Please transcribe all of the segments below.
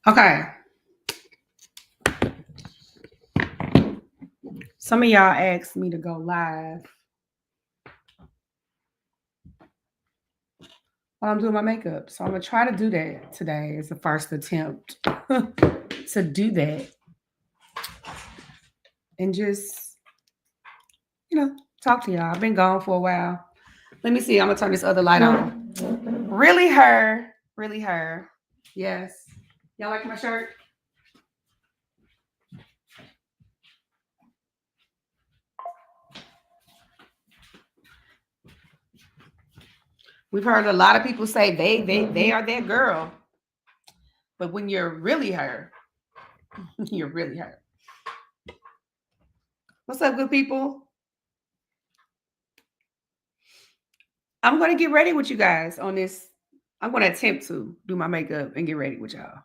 Okay. Some of y'all asked me to go live while I'm doing my makeup. So I'm going to try to do that today as the first attempt to do that. And just, talk to y'all. I've been gone for a while. Let me see. I'm going to turn this other light on. Really her. Really her. Yes. Y'all like my shirt? We've heard a lot of people say they are that girl. But when you're really her, you're really her. What's up, good people? I'm going to get ready with you guys on this. I'm going to attempt to do my makeup and get ready with y'all.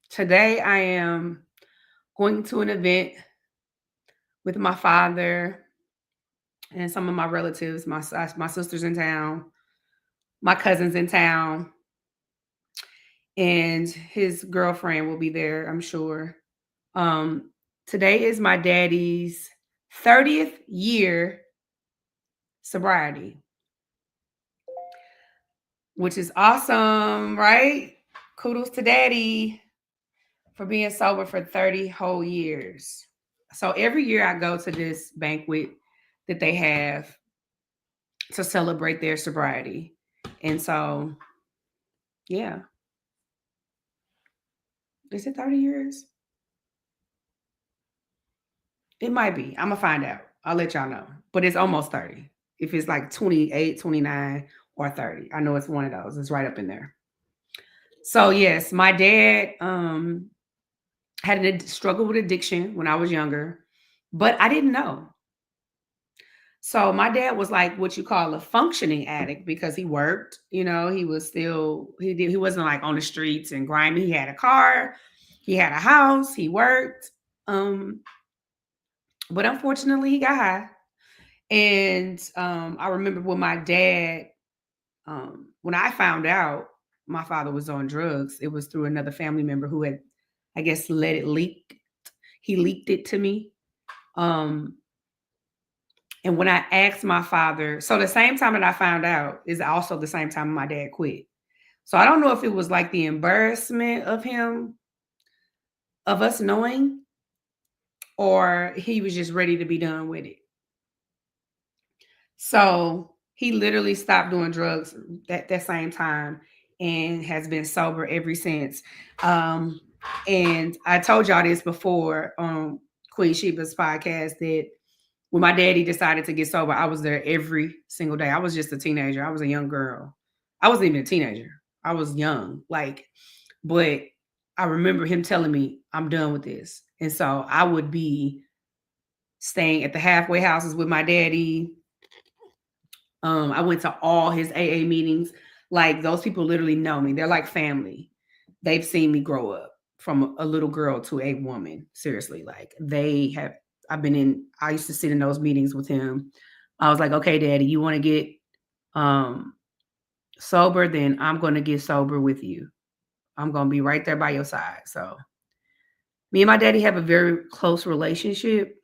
Today I am going to an event with my father and some of my relatives, my sisters in town, my cousins in town, and his girlfriend will be there, I'm sure. Today is my daddy's 30th year sobriety, which is awesome, right? Kudos to daddy for being sober for 30 whole years. So every year I go to this banquet that they have to celebrate their sobriety. And so, yeah. Is it 30 years? It might be. I'm going to find out. I'll let y'all know. But it's almost 30. If it's like 28, 29, or 30. I know it's one of those. It's right up in there. So, yes, my dad had a struggle with addiction when I was younger, but I didn't know. So my dad was like what you call a functioning addict because he worked, he was still he wasn't like on the streets and grimy. He had a car, he had a house, he worked. But unfortunately he got high. And I remember when my dad when I found out my father was on drugs, it was through another family member who had, I guess, let it leak. He leaked it to me. And when I asked my father, so the same time that I found out is also the same time my dad quit. So I don't know if it was like the embarrassment of him, of us knowing, or he was just ready to be done with it. So he literally stopped doing drugs at that same time and has been sober ever since. And I told y'all this before on Queen Sheba's podcast that when my daddy decided to get sober, I was there every single day. I was just a teenager. I was a young girl. I wasn't even a teenager. I was young. But I remember him telling me, I'm done with this. And so I would be staying at the halfway houses with my daddy. I went to all his AA meetings. Like those people literally know me. They're like family. They've seen me grow up from a little girl to a woman. Seriously, like I used to sit in those meetings with him. I was like, okay, daddy, you want to get sober? Then I'm going to get sober with you. I'm going to be right there by your side. So me and my daddy have a very close relationship.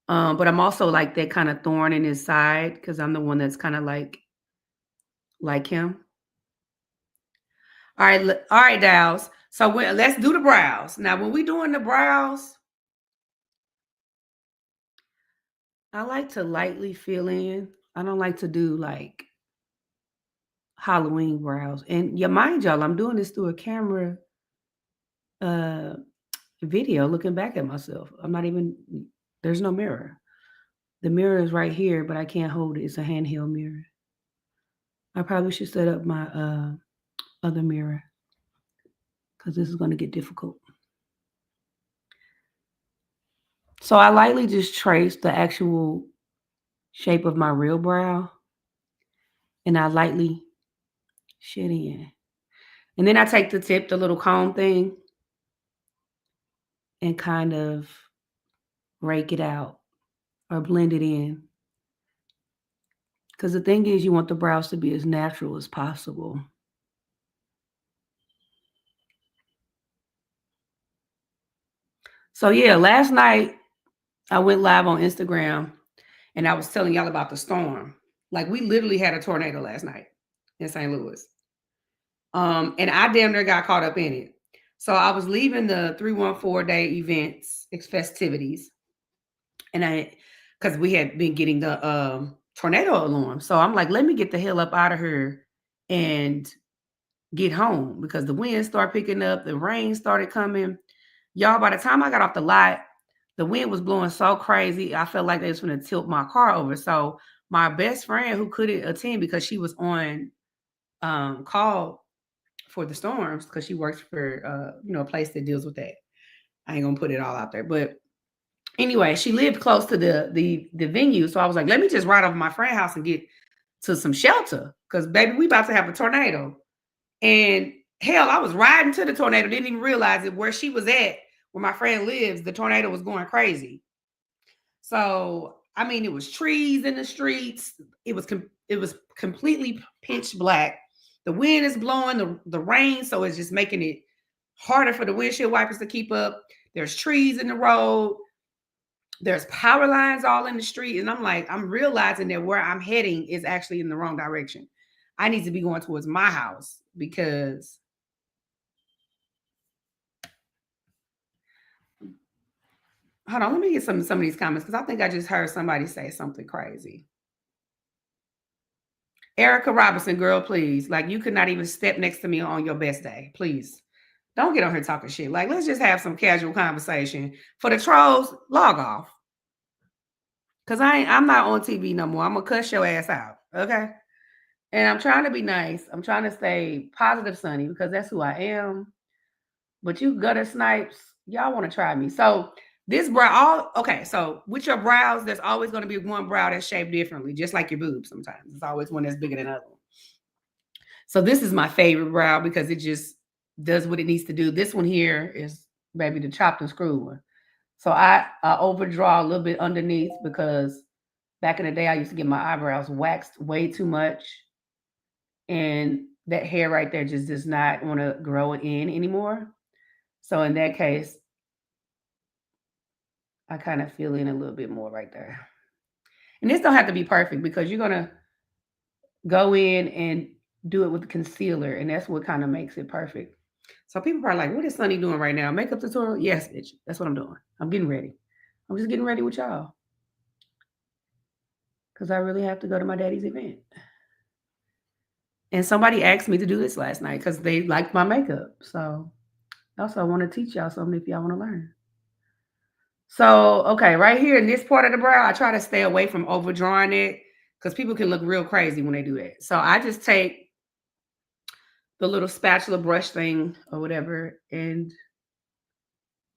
But I'm also like that kind of thorn in his side because I'm the one that's kind of like him. All right, Dow's. So let's do the brows. Now, when we doing the brows, I like to lightly fill in. I don't like to do like Halloween brows. And yeah, mind y'all, I'm doing this through a camera uh video looking back at myself. There's no mirror. The mirror is right here, but I can't hold it. It's a handheld mirror. I probably should set up my other mirror because this is going to get difficult. So I lightly just trace the actual shape of my real brow and I lightly shit in. And then I take the tip, the little comb thing, and kind of rake it out or blend it in. Because the thing is, you want the brows to be as natural as possible. So yeah, last night I went live on Instagram and I was telling y'all about the storm. Like we literally had a tornado last night in St. Louis. And I damn near got caught up in it. So I was leaving the 314-day events, festivities, and because we had been getting the tornado alarm. So I'm like, let me get the hell up out of here and get home because the wind started picking up, the rain started coming. Y'all, by the time I got off the lot, the wind was blowing so crazy, I felt like they was going to tilt my car over. So my best friend who couldn't attend because she was on call for the storms because she works for a place that deals with that. I ain't gonna put it all out there, but anyway, she lived close to the venue, so I was like, let me just ride over my friend's house and get to some shelter because baby, we about to have a tornado. And hell, I was riding to the tornado, didn't even realize it where she was at, where my friend lives. The tornado was going crazy. So I mean, it was trees in the streets. It was completely pitch black. The wind is blowing the rain, so it's just making it harder for the windshield wipers to keep up. There's trees in the road. There's power lines all in the street, and I'm like, I'm realizing that where I'm heading is actually in the wrong direction. I need to be going towards my house because hold on, let me get some of these comments because I think I just heard somebody say something crazy. Erica Robinson, girl, please. Like, you could not even step next to me on your best day. Please. Don't get on here talking shit. Like, let's just have some casual conversation. For the trolls, log off. Cause I'm not on TV no more. I'm gonna cuss your ass out. Okay. And I'm trying to be nice. I'm trying to stay positive, Sunnni, because that's who I am. But you gutter snipes, y'all want to try me. So this brow, okay. So with your brows, there's always going to be one brow that's shaped differently, just like your boobs. Sometimes it's always one that's bigger than other. So this is my favorite brow because it just does what it needs to do. This one here is maybe the chopped and screwed one. So I overdraw a little bit underneath because back in the day I used to get my eyebrows waxed way too much, and that hair right there just does not want to grow in anymore. So in that case, I kind of feel in a little bit more right there. And this don't have to be perfect because you're gonna go in and do it with concealer, and that's what kind of makes it perfect. So people are like, "What is Sunnni doing right now? Makeup tutorial?" Yes, bitch. That's what I'm doing. I'm getting ready. I'm just getting ready with y'all because I really have to go to my daddy's event. And somebody asked me to do this last night because they liked my makeup. So also I want to teach y'all something if y'all want to learn. So, okay, right here in this part of the brow, I try to stay away from overdrawing it because people can look real crazy when they do that. So I just take the little spatula brush thing or whatever and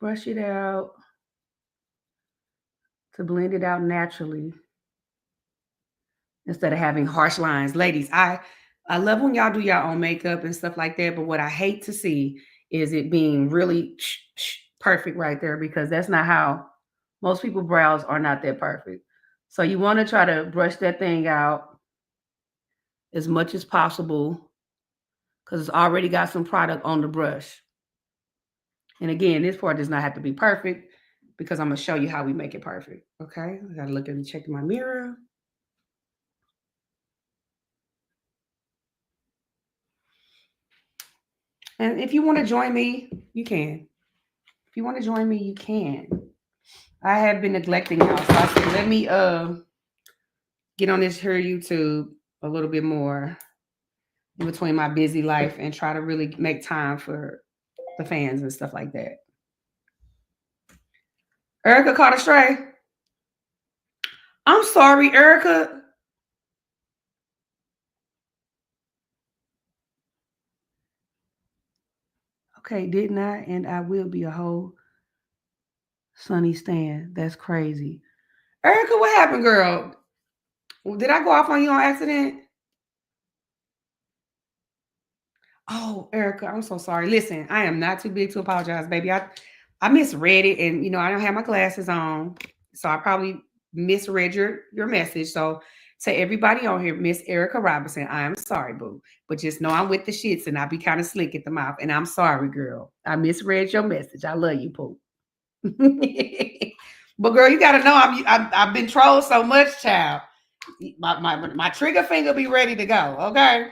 brush it out to blend it out naturally instead of having harsh lines. Ladies, I love when y'all do y'all own makeup and stuff like that, but what I hate to see is it being really perfect right there because that's not how most people brows are not that perfect. So you want to try to brush that thing out as much as possible because it's already got some product on the brush. And again, this part does not have to be perfect because I'm going to show you how we make it perfect. Okay, I got to look and check my mirror. And if you want to join me, you can. If you want to join me, you can. I have been neglecting y'all, so I said let me get on this here YouTube a little bit more in between my busy life and try to really make time for the fans and stuff like that. Erica caught a stray. I'm sorry, Erica. Okay, didn't I? And I will be a whole Sunnni stan. That's crazy. Erica, what happened, girl? Did I go off on you on accident? Oh, Erica, I'm so sorry. Listen, I am not too big to apologize, baby. I misread it, and I don't have my glasses on, so I probably misread your message. So to everybody on here, Miss Erica Robinson, I am sorry, boo. But just know I'm with the shits and I be kind of slick at the mouth. And I'm sorry, girl. I misread your message. I love you, Pooh. But girl, you gotta know I've been trolled so much, child. My trigger finger be ready to go. Okay.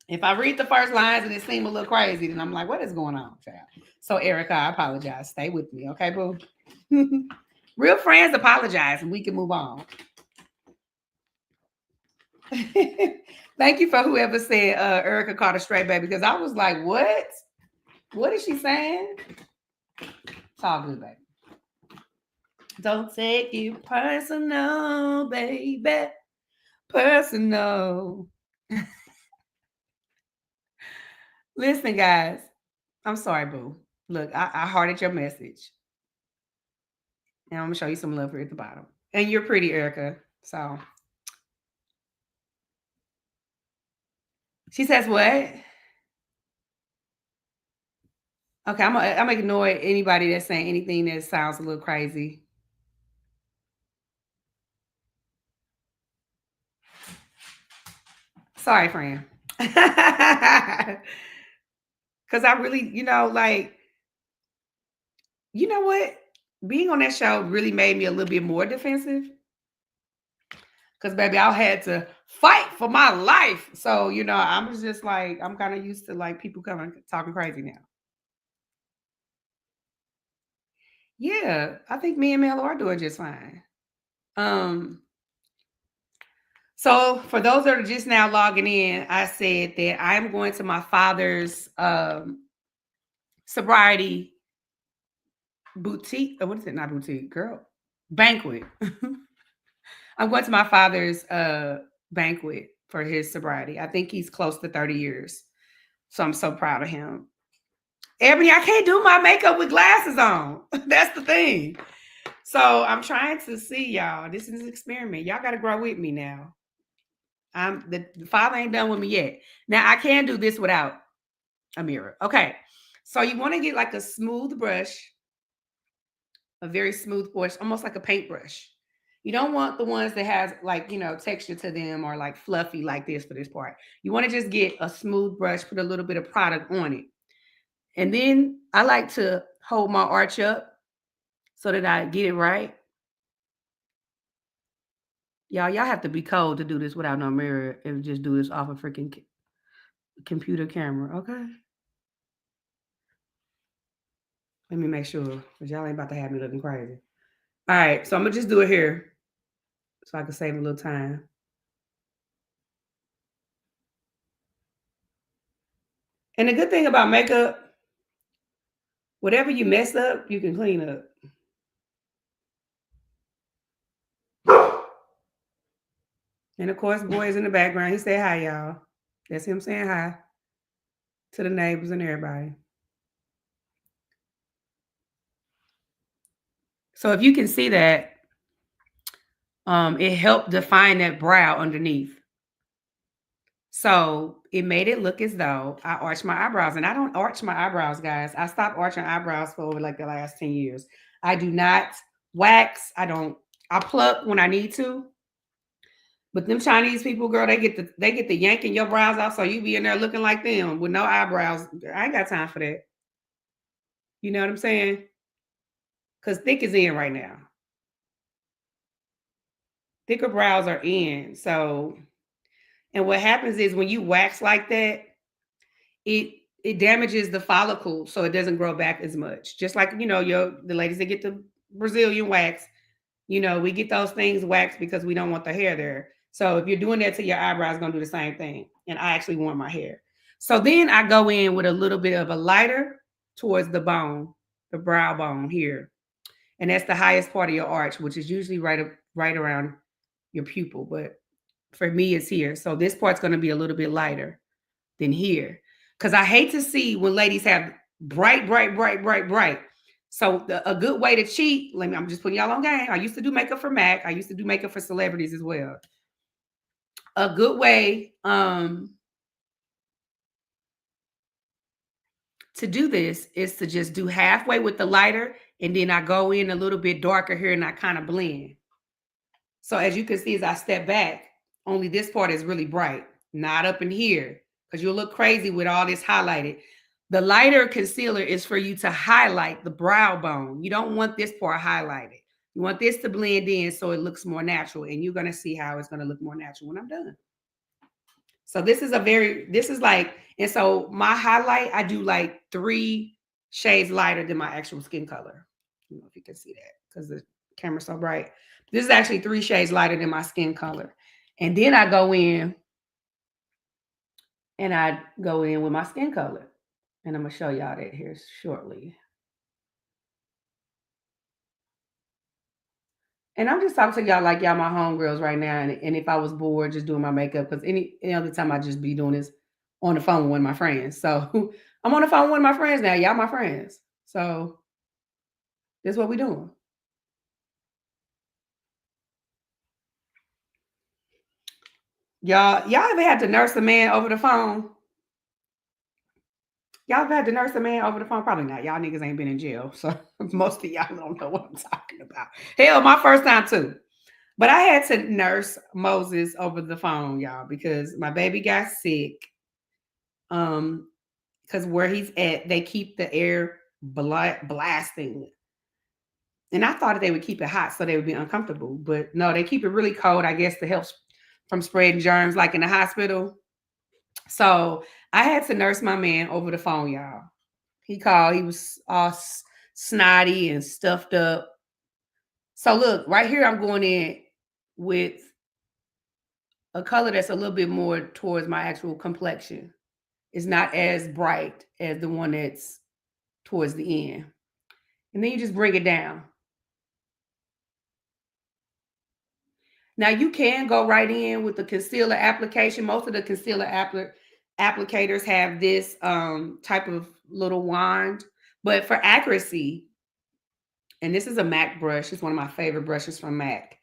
If I read the first lines and it seems a little crazy, then I'm like, what is going on, child? So Erica, I apologize. Stay with me, okay, boo? Real friends apologize and we can move on. Thank you for whoever said Erica caught a straight baby because I was like, what? What is she saying? It's all good, baby. Don't take you personal, baby. Personal. Listen, guys. I'm sorry, boo. Look, I hearted your message. And I'm gonna show you some love here at the bottom. And you're pretty, Erica. So she says what? Okay, I'm gonna ignore anybody that's saying anything that sounds a little crazy. Sorry, friend. Cause I really, like, you know what? Being on that show really made me a little bit more defensive. Cause baby, I had to fight for my life. So, I'm just like, I'm kind of used to like people coming talking crazy now. Yeah, I think me and Mel are doing just fine. Um, so for those that are just now logging in, I said that I'm going to my father's sobriety boutique. What is it? Not boutique, girl. Banquet. I'm going to my father's banquet for his sobriety. I think he's close to 30 years. So I'm so proud of him. Ebony, I can't do my makeup with glasses on. That's the thing. So I'm trying to see y'all. This is an experiment. Y'all got to grow with me now. The father ain't done with me yet. Now I can do this without a mirror. Okay. So you want to get like a smooth brush, a very smooth brush, almost like a paintbrush. You don't want the ones that has like, texture to them or like fluffy like this for this part. You want to just get a smooth brush, put a little bit of product on it. And then I like to hold my arch up so that I get it right. Y'all have to be cold to do this without no mirror and just do this off a freaking computer camera, okay? Let me make sure, because y'all ain't about to have me looking crazy. All right, so I'm going to just do it here so I can save a little time. And the good thing about makeup, whatever you mess up, you can clean up. And of course, boys in the background, he said hi, y'all. That's him saying hi to the neighbors and everybody. So if you can see that, it helped define that brow underneath. So it made it look as though I arched my eyebrows. And I don't arch my eyebrows, guys. I stopped arching eyebrows for over like the last 10 years. I do not wax. I pluck when I need to. But them Chinese people, girl, they get the yanking your brows off, so you be in there looking like them with no eyebrows. I ain't got time for that. You know what I'm saying? Because thick is in right now. Thicker brows are in. So, and what happens is when you wax like that, it damages the follicle, so it doesn't grow back as much. Just like the ladies that get the Brazilian wax, we get those things waxed because we don't want the hair there. So if you're doing that to your eyebrows, it's gonna do the same thing. And I actually want my hair. So then I go in with a little bit of a lighter towards the bone, the brow bone here, and that's the highest part of your arch, which is usually right around your pupil. But for me, it's here. So this part's gonna be a little bit lighter than here. Because I hate to see when ladies have bright, bright, bright, bright, bright. So a good way to cheat, I'm just putting y'all on game. I used to do makeup for Mac. I used to do makeup for celebrities as well. A good way to do this is to just do halfway with the lighter, and then I go in a little bit darker here and I kind of blend. So as you can see, as I step back, only this part is really bright, not up in here, because you'll look crazy with all this highlighted. The lighter concealer is for you to highlight the brow bone. You don't want this part highlighted. You want this to blend in so it looks more natural. And you're going to see how it's going to look more natural when I'm done. So this is and so my highlight, I do like 3 shades lighter than my actual skin color. I don't know if you can see that because the camera's so bright. This is actually 3 shades lighter than my skin color. And then I go in with my skin color. And I'm going to show y'all that here shortly. And I'm just talking to y'all like y'all my homegirls right now. And if I was bored just doing my makeup, because any other time I just be doing this on the phone with one of my friends. So I'm on the phone with one of my friends now. Y'all my friends. So that's what we doing. Y'all ever had to nurse a man over the phone? Y'all ever had to nurse a man over the phone? Probably not. Y'all niggas ain't been in jail. So most of y'all don't know what I'm talking about. Hell, my first time too. But I had to nurse Moses over the phone, y'all, because my baby got sick. Because where he's at, they keep the air blasting. And I thought that they would keep it hot so they would be uncomfortable. But no, they keep it really cold, I guess, to help from spreading germs like in the hospital. So I had to nurse my man over the phone, y'all. He called, he was all snotty and stuffed up. So look, right here, I'm going in with a color that's a little bit more towards my actual complexion. It's not as bright as the one that's towards the end. And then you just bring it down. Now you can go right in with the concealer application. Most of the concealer applicators have this type of little wand, but for accuracy, and this is a MAC brush. It's one of my favorite brushes from MAC.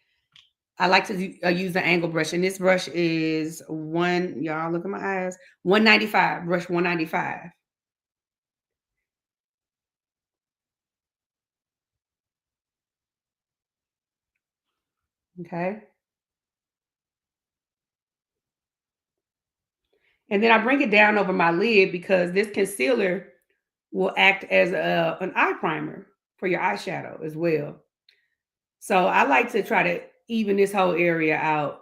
I like to use the angle brush, and this brush is y'all look at my eyes, 195, brush 195. Okay. And then I bring it down over my lid because this concealer will act as an eye primer for your eyeshadow as well. So I like to try to even this whole area out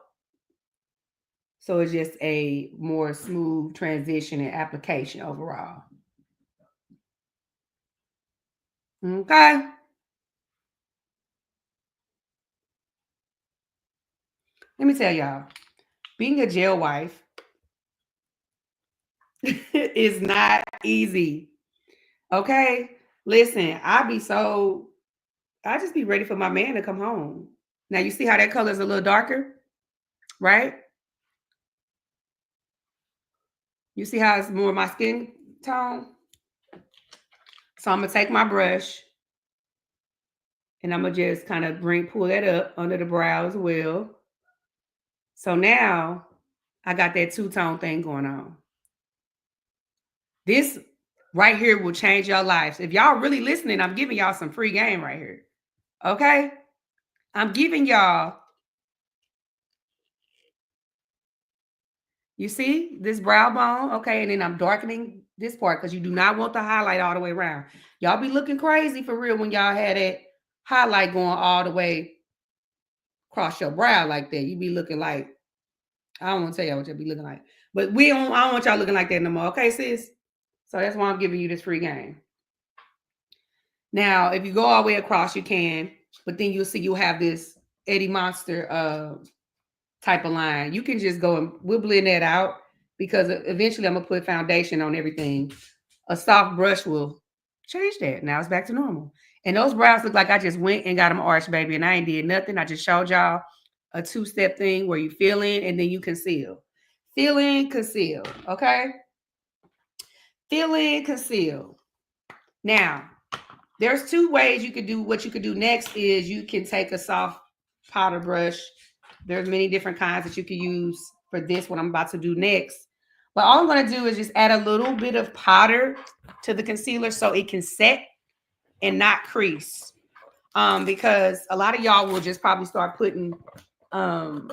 so it's just a more smooth transition and application overall. Okay. Let me tell y'all, being a jail wife is not easy. Okay. Listen, I just be ready for my man to come home. Now you see how that color is a little darker, right? You see how it's more my skin tone? So I'm gonna take my brush and I'm gonna just kind of pull that up under the brow as well. So now I got that two-tone thing going on. This right here will change your lives. If y'all really listening, I'm giving y'all some free game right here. Okay? I'm giving y'all, you see this brow bone? Okay, and then I'm darkening this part because you do not want the highlight all the way around. Y'all be looking crazy for real when y'all had that highlight going all the way across your brow like that. You be looking like, I don't want to tell y'all what you'll be looking like. But I don't want y'all looking like that no more. Okay, sis? So that's why I'm giving you this free game. Now, if you go all the way across, you can, but then you'll see you'll have this Eddie Monster type of line. You can just go and we'll blend that out because eventually I'm gonna put foundation on everything. A soft brush will change that. Now it's back to normal. And those brows look like I just went and got them arched, baby, and I ain't did nothing. I just showed y'all a two-step thing where you fill in and then you conceal. Fill in, conceal. Okay? Fill in, conceal. Now, there's 2 ways you could do what you could do next is you can take a soft powder brush. There's many different kinds that you can use for this, what I'm about to do next. But all I'm going to do is just add a little bit of powder to the concealer so it can set and not crease. Because a lot of y'all will just probably start putting, y'all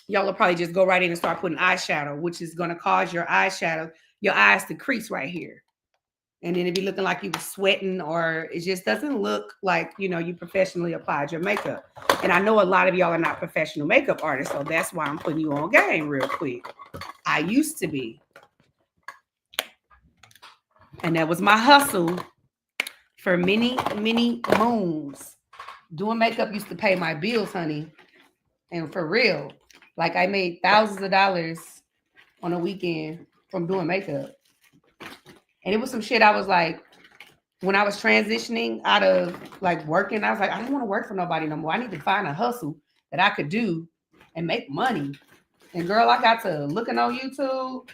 will probably just go right in and start putting eyeshadow, which is going to cause your eyes to crease right here. and then it be looking like you were sweating, or it just doesn't look like, you professionally applied your makeup. And I know a lot of y'all are not professional makeup artists, so that's why I'm putting you on game real quick. I used to be, and that was my hustle for many, many moons. Doing makeup used to pay my bills, honey. And for real, like I made thousands of dollars on a weekend from doing makeup. And it was some shit I was like, when I was transitioning out of like working, I was like, I don't want to work for nobody no more. I need to find a hustle that I could do and make money. And girl, I got to looking on YouTube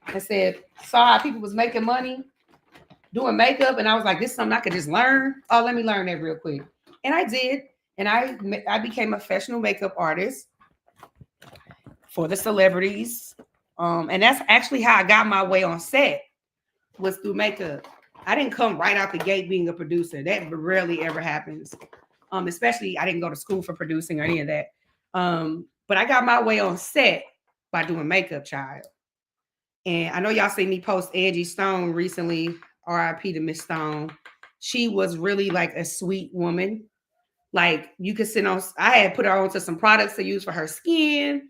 and saw how people was making money doing makeup. And I was like, this is something I could just learn. Oh, let me learn that real quick. And I did. And I became a professional makeup artist for the celebrities. And that's actually how I got my way on set, was through makeup. I didn't come right out the gate being a producer. That rarely ever happens. Especially I didn't go to school for producing or any of that. But I got my way on set by doing makeup, child. And I know y'all seen me post Angie Stone recently, RIP to Miss Stone. She was really like a sweet woman. Like you could sit on, I had put her onto some products to use for her skin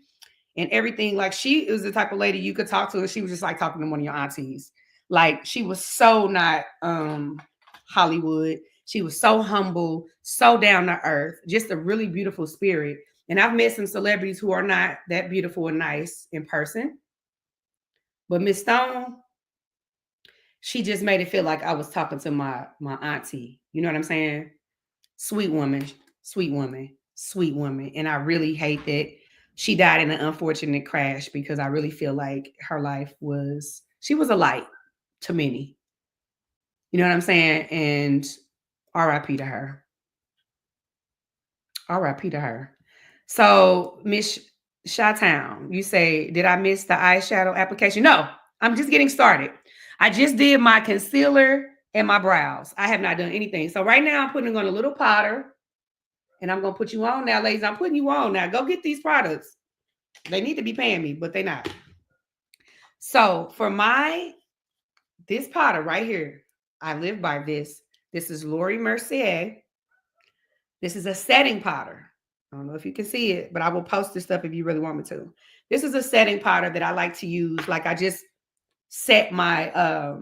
and everything. Like she was the type of lady you could talk to, and she was just like talking to one of your aunties. Like she was so not Hollywood. She was so humble, so down to earth, just a really beautiful spirit. And I've met some celebrities who are not that beautiful and nice in person. But Miss Stone, she just made it feel like I was talking to my auntie. You know what I'm saying? Sweet woman, sweet woman, sweet woman. And I really hate that she died in an unfortunate crash, because I really feel like her life she was a light to many. You know what I'm saying? And RIP to her. RIP to her. So, Miss Chi-Town, you say, did I miss the eyeshadow application? No, I'm just getting started. I just did my concealer and my brows. I have not done anything. So right now I'm putting on a little powder, and I'm going to put you on now, ladies. I'm putting you on now. Go get these products. They need to be paying me, but they're not. So for this powder right here, I live by this. This is Laura Mercier. This is a setting powder. I don't know if you can see it, but I will post this stuff if you really want me to. This is a setting powder that I like to use. Like I just set my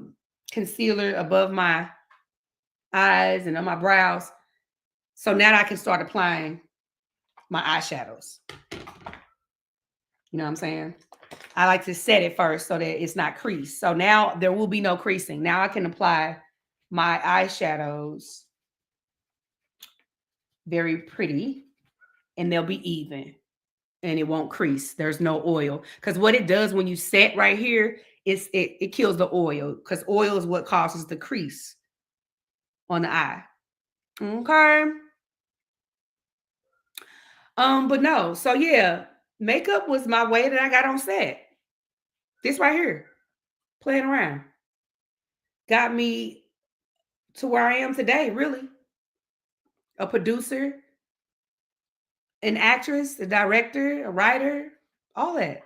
concealer above my eyes and on my brows. So now I can start applying my eyeshadows. You know what I'm saying? I like to set it first so that it's not creased. So now there will be no creasing. Now I can apply my eyeshadows very pretty, and they'll be even, and it won't crease. There's no oil, because what it does when you set right here is it kills the oil, because oil is what causes the crease on the eye. Okay. But no, so yeah, makeup was my way that I got on set. This right here, playing around, got me to where I am today, really. A producer, an actress, a director, a writer, all that.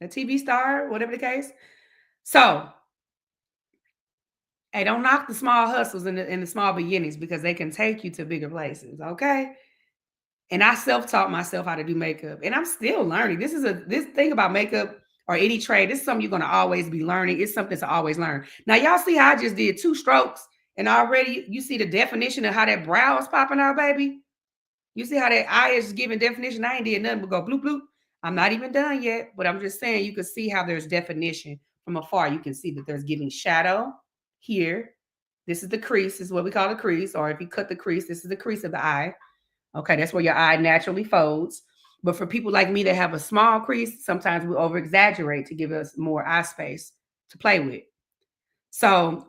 A TV star, whatever the case. So, hey, don't knock the small hustles and the small beginnings, because they can take you to bigger places, okay? And I self-taught myself how to do makeup, and I'm still learning. This thing about makeup or any trade, this is something you're going to always be learning. It's something to always learn. Now, y'all see how I just did 2 strokes, and already you see the definition of how that brow is popping out, baby? You see how that eye is giving definition? I ain't did nothing but go bloop, bloop. I'm not even done yet, but I'm just saying you can see how there's definition from afar. You can see that there's giving shadow here. This is the crease. This is what we call the crease. Or if you cut the crease, this is the crease of the eye. Okay, that's where your eye naturally folds. But for people like me that have a small crease, sometimes we over exaggerate to give us more eye space to play with. So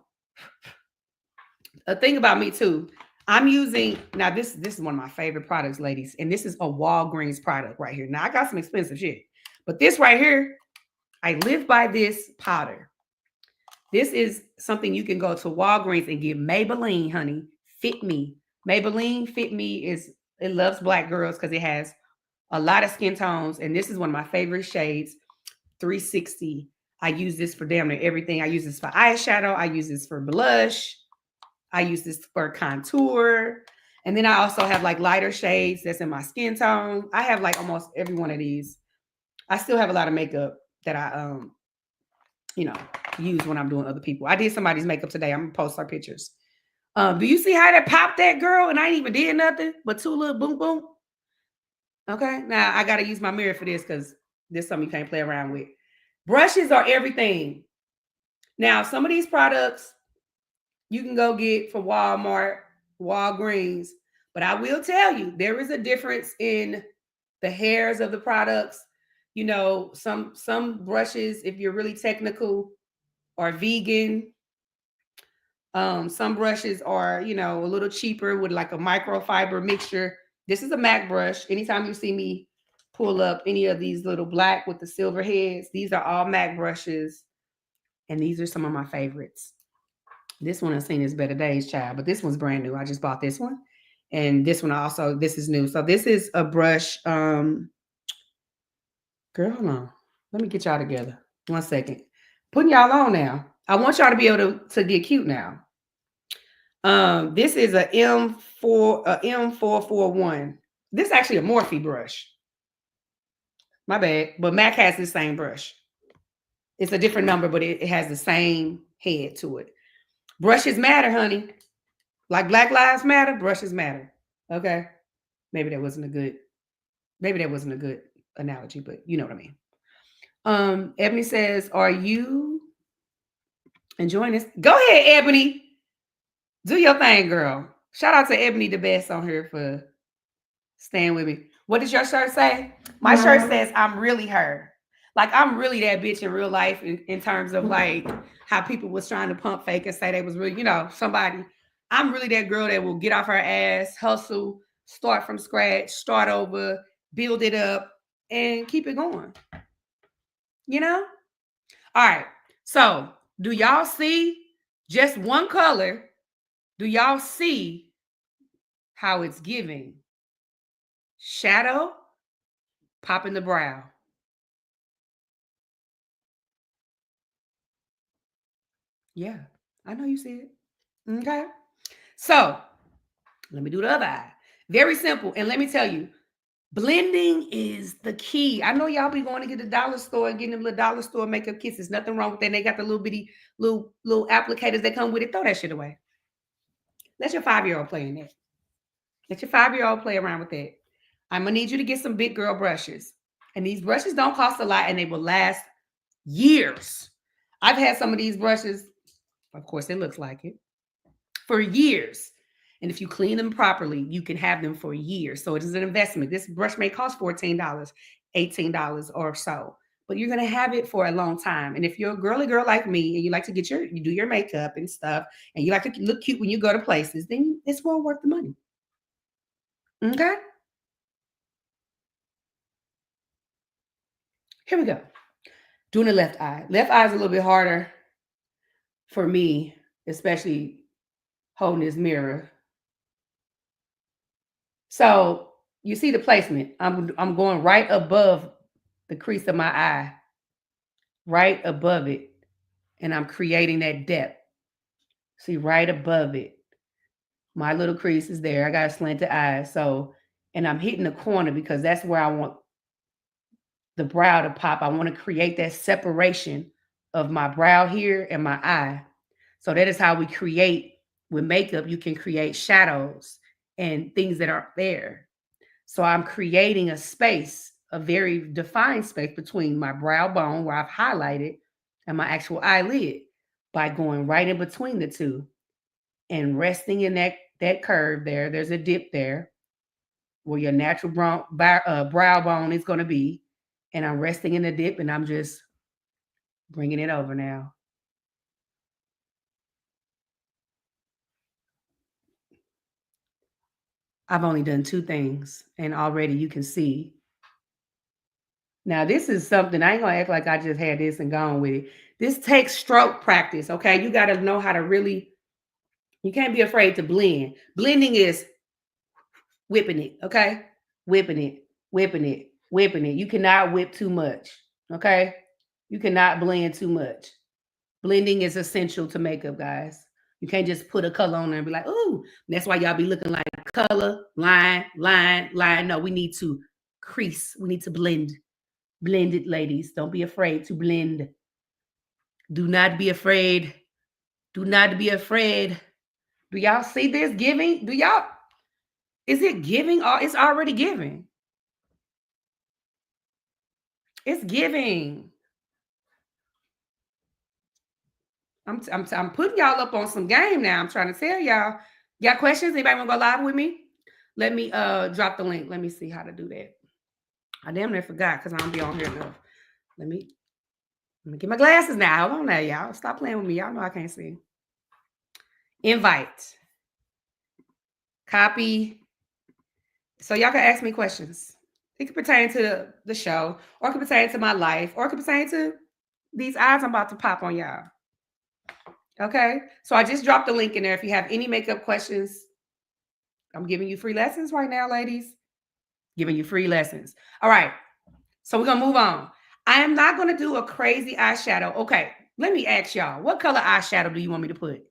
a thing about me too, I'm using, now this is one of my favorite products, ladies, and this is a Walgreens product right here. Now I got some expensive shit, but this right here, I live by this powder. This is something you can go to Walgreens and get. Maybelline, honey, Fit Me. Maybelline Fit Me it loves Black girls because it has a lot of skin tones, and this is one of my favorite shades, 360. I use this for damn near everything. I use this for eyeshadow. I use this for blush. I use this for contour. And then I also have like lighter shades that's in my skin tone. I have like almost every one of these. I still have a lot of makeup that I you know, use when I'm doing other people. I did somebody's makeup today. I'm gonna post our pictures. Do you see how that popped that girl? And I ain't even did nothing but two little boom boom. Okay, now I gotta use my mirror for this because this is something you can't play around with. Brushes are everything. Now, some of these products you can go get from Walmart, Walgreens, but I will tell you there is a difference in the hairs of the products. You know, some brushes, if you're really technical, are vegan. Some brushes are, you know, a little cheaper with like a microfiber mixture. This is a MAC brush. Anytime you see me pull up any of these little black with the silver heads, these are all MAC brushes. And these are some of my favorites. This one I've seen is Better Days, child, but this one's brand new. I just bought this one. And this one also, this is new. So this is a brush. Girl, hold on. Let me get y'all together. 1 second. Putting y'all on now. I want y'all to be able to get cute now. This is a M441. This is actually a Morphe brush. My bad. But MAC has the same brush. It's a different number, but it has the same head to it. Brushes matter, honey. Like Black Lives Matter, brushes matter. Okay. Maybe that wasn't a good analogy, but you know what I mean. Ebony says, are you enjoying this? Go ahead, Ebony. Do your thing, girl. Shout out to Ebony the best on here for staying with me. What does your shirt say? My shirt says, I'm really her. Like, I'm really that bitch in real life in terms of like how people was trying to pump fake and say they was really, you know, somebody. I'm really that girl that will get off her ass, hustle, start from scratch, start over, build it up, and keep it going. You know? All right. So, do y'all see just one color? Do y'all see how it's giving? Shadow, popping the brow. Yeah, I know you see it. Okay. So let me do the other eye. Very simple. And let me tell you, blending is the key. I know y'all be going to get the dollar store and getting them little dollar store makeup kits. There's nothing wrong with that. They got the little bitty little applicators that come with it. Throw that shit away. Let your 5-year-old play in that. Let your 5-year-old play around with that. I'm gonna need you to get some big girl brushes. And these brushes don't cost a lot and they will last years. I've had some of these brushes, of course, it looks like it, for years. And if you clean them properly, you can have them for years. So it is an investment. This brush may cost $14, $18 or so, but you're going to have it for a long time. And if you're a girly girl like me and you like to you do your makeup and stuff, and you like to look cute when you go to places, then it's well worth the money. Okay. Here we go. Doing the left eye. Left eye is a little bit harder for me, especially holding this mirror. So you see the placement. I'm going right above the crease of my eye, right above it. And I'm creating that depth. See, right above it. My little crease is there. I got a slanted eye. So, and I'm hitting the corner because that's where I want the brow to pop. I want to create that separation of my brow here and my eye. So that is how we create with makeup. You can create shadows and things that aren't there. So I'm creating a space, a very defined space between my brow bone where I've highlighted and my actual eyelid by going right in between the two and resting in that curve there. There's a dip there where your natural brow bone is going to be. And I'm resting in the dip and I'm just bringing it over now. I've only done 2 things and already you can see. Now, this is something I ain't gonna act like I just had this and gone with it. This takes stroke practice, okay? You got to know how to really, you can't be afraid to blend. Blending is whipping it, okay? Whipping it, whipping it, whipping it. You cannot whip too much, okay? You cannot blend too much. Blending is essential to makeup, guys. You can't just put a color on there and be like, ooh. That's why y'all be looking like color, line, line, line. No, we need to crease. We need to blend. Blend it, ladies. Don't be afraid to blend. Do not be afraid. Do not be afraid. Do y'all see this giving? Do y'all? Is it giving? Or it's already giving. It's giving. I'm putting y'all up on some game now. I'm trying to tell y'all. Got questions? Anybody want to go live with me? Let me drop the link. Let me see how to do that. I damn near forgot because I don't be on here enough. Let me get my glasses now. Hold on now, y'all. Stop playing with me. Y'all know I can't see. Invite. Copy. So y'all can ask me questions. It could pertain to the show, or it could pertain to my life, or it could pertain to these eyes I'm about to pop on y'all. Okay? So I just dropped the link in there. If you have any makeup questions, I'm giving you free lessons right now, ladies. Giving you free lessons. All right. So we're going to move on. I am not going to do a crazy eyeshadow. Okay. Let me ask y'all, what color eyeshadow do you want me to put?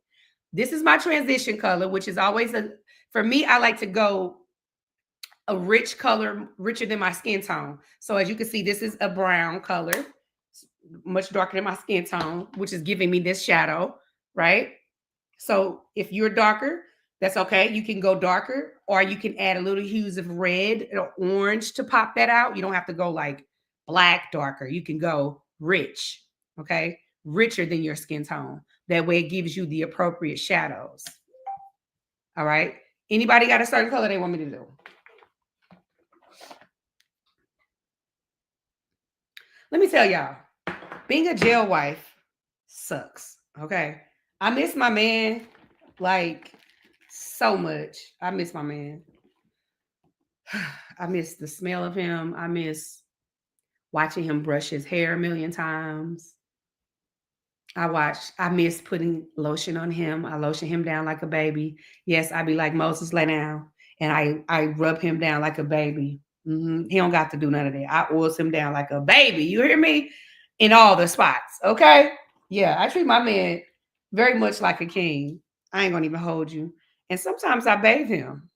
This is my transition color, which is always for me, I like to go a rich color, richer than my skin tone. So as you can see, this is a brown color, much darker than my skin tone, which is giving me this shadow, right? So if you're darker, that's okay. You can go darker, or you can add a little hues of red or orange to pop that out. You don't have to go like black darker. You can go rich, okay? Richer than your skin tone. That way it gives you the appropriate shadows. All right? Anybody got a certain color they want me to do? Let me tell y'all, being a jail wife sucks, okay? I miss my man like so much. I miss my man. I miss the smell of him. I miss watching him brush his hair a million times. I miss putting lotion on him. I lotion him down like a baby. Yes, I be like, Moses, lay down. And I rub him down like a baby. He don't got to do none of that. I oils him down like a baby. You hear me? In all the spots. Okay? Yeah, I treat my man very much like a king. I ain't gonna even hold you. And sometimes I bathe him.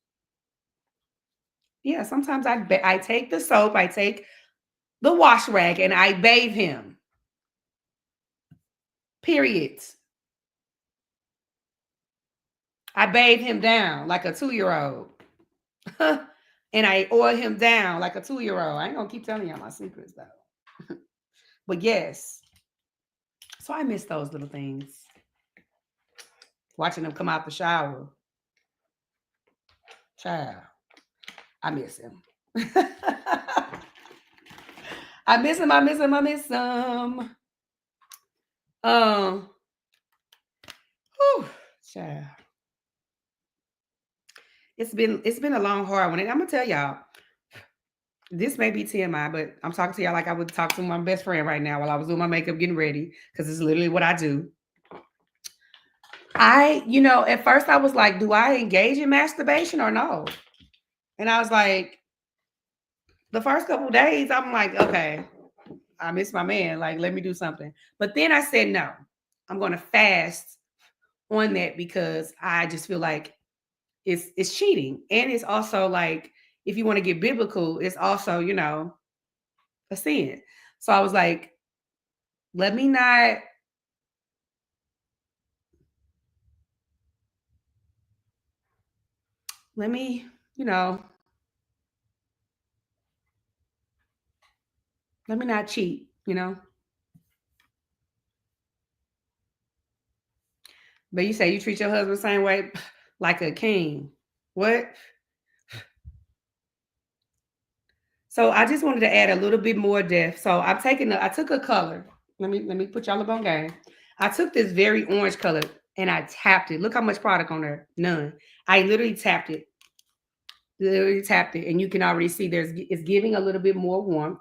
Yeah, sometimes I take the soap, I take the wash rag, and I bathe him. Period. I bathe him down like a 2-year-old. And I oil him down like a 2-year-old. I ain't gonna keep telling y'all my secrets though. But yes. So I miss those little things. Watching them come out the shower. Child. I miss him. I miss him. I miss him. I miss him. Whew, child. It's been a long, hard one. And I'm gonna tell y'all, this may be TMI, but I'm talking to y'all like I would talk to my best friend right now while I was doing my makeup, getting ready, because it's literally what I do. At first I was like, do I engage in masturbation or no? And I was like, the first couple of days, I'm like, okay, I miss my man. Like, let me do something. But then I said, no, I'm going to fast on that because I just feel like it's cheating. And it's also like, if you want to get biblical, it's also, a sin. So I was like, let me not. Let me, let me not cheat, But you say you treat your husband the same way, like a king. What? So I just wanted to add a little bit more depth. So I took a color. Let me put y'all up on game. I took this very orange color and I tapped it. Look how much product on there. None. I literally tapped it. And you can already see it's giving a little bit more warmth.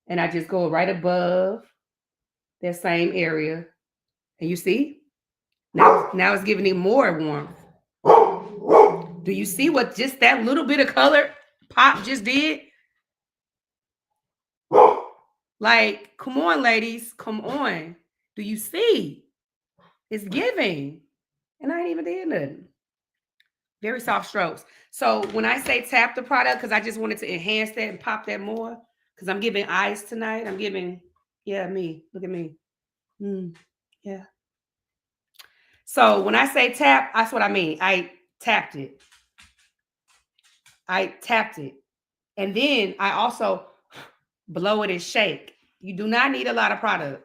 And I just go right above that same area. And you see? Now it's giving it more warmth. Do you see what just that little bit of color pop just did? Like, come on, ladies. Come on. Do you see? It's giving. And I ain't even did nothing. Very soft strokes. So when I say tap the product, because I just wanted to enhance that and pop that more, because I'm giving eyes tonight. I'm giving, yeah, me. Look at me. Yeah. So when I say tap, that's what I mean. I tapped it. I tapped it. And then I also blow it and shake. You do not need a lot of product.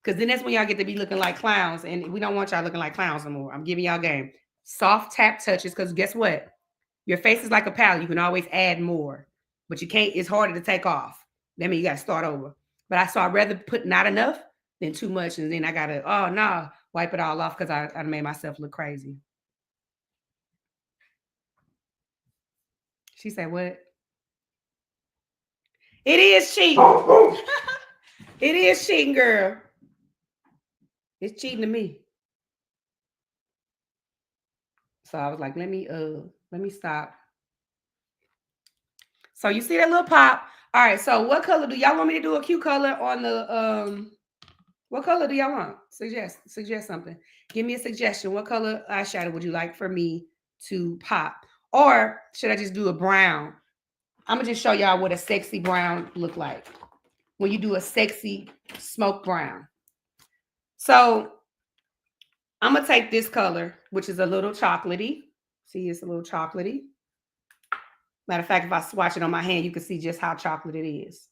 Because then that's when y'all get to be looking like clowns. And we don't want y'all looking like clowns no more. I'm giving y'all game. Soft tap touches. Because guess what? Your face is like a palette. You can always add more. But you can't, it's harder to take off. That means you got to start over. But I'd rather put not enough than too much. And then I got to, oh, no, wipe it all off because I made myself look crazy. She said, what? It is cheating. It is cheating, girl. It's cheating to me. So I was like, let me stop. So you see that little pop? All right, so what color do y'all want me to do? A cute color on the what color do y'all want? Suggest something. Give me a suggestion. What color eyeshadow would you like for me to pop? Or should I just do a brown? I'm gonna just show y'all what a sexy brown look like when you do a sexy smoke brown. So I'm gonna take this color, which is a little chocolatey. See, it's a little chocolatey. Matter of fact, if I swatch it on my hand, you can see just how chocolate it is.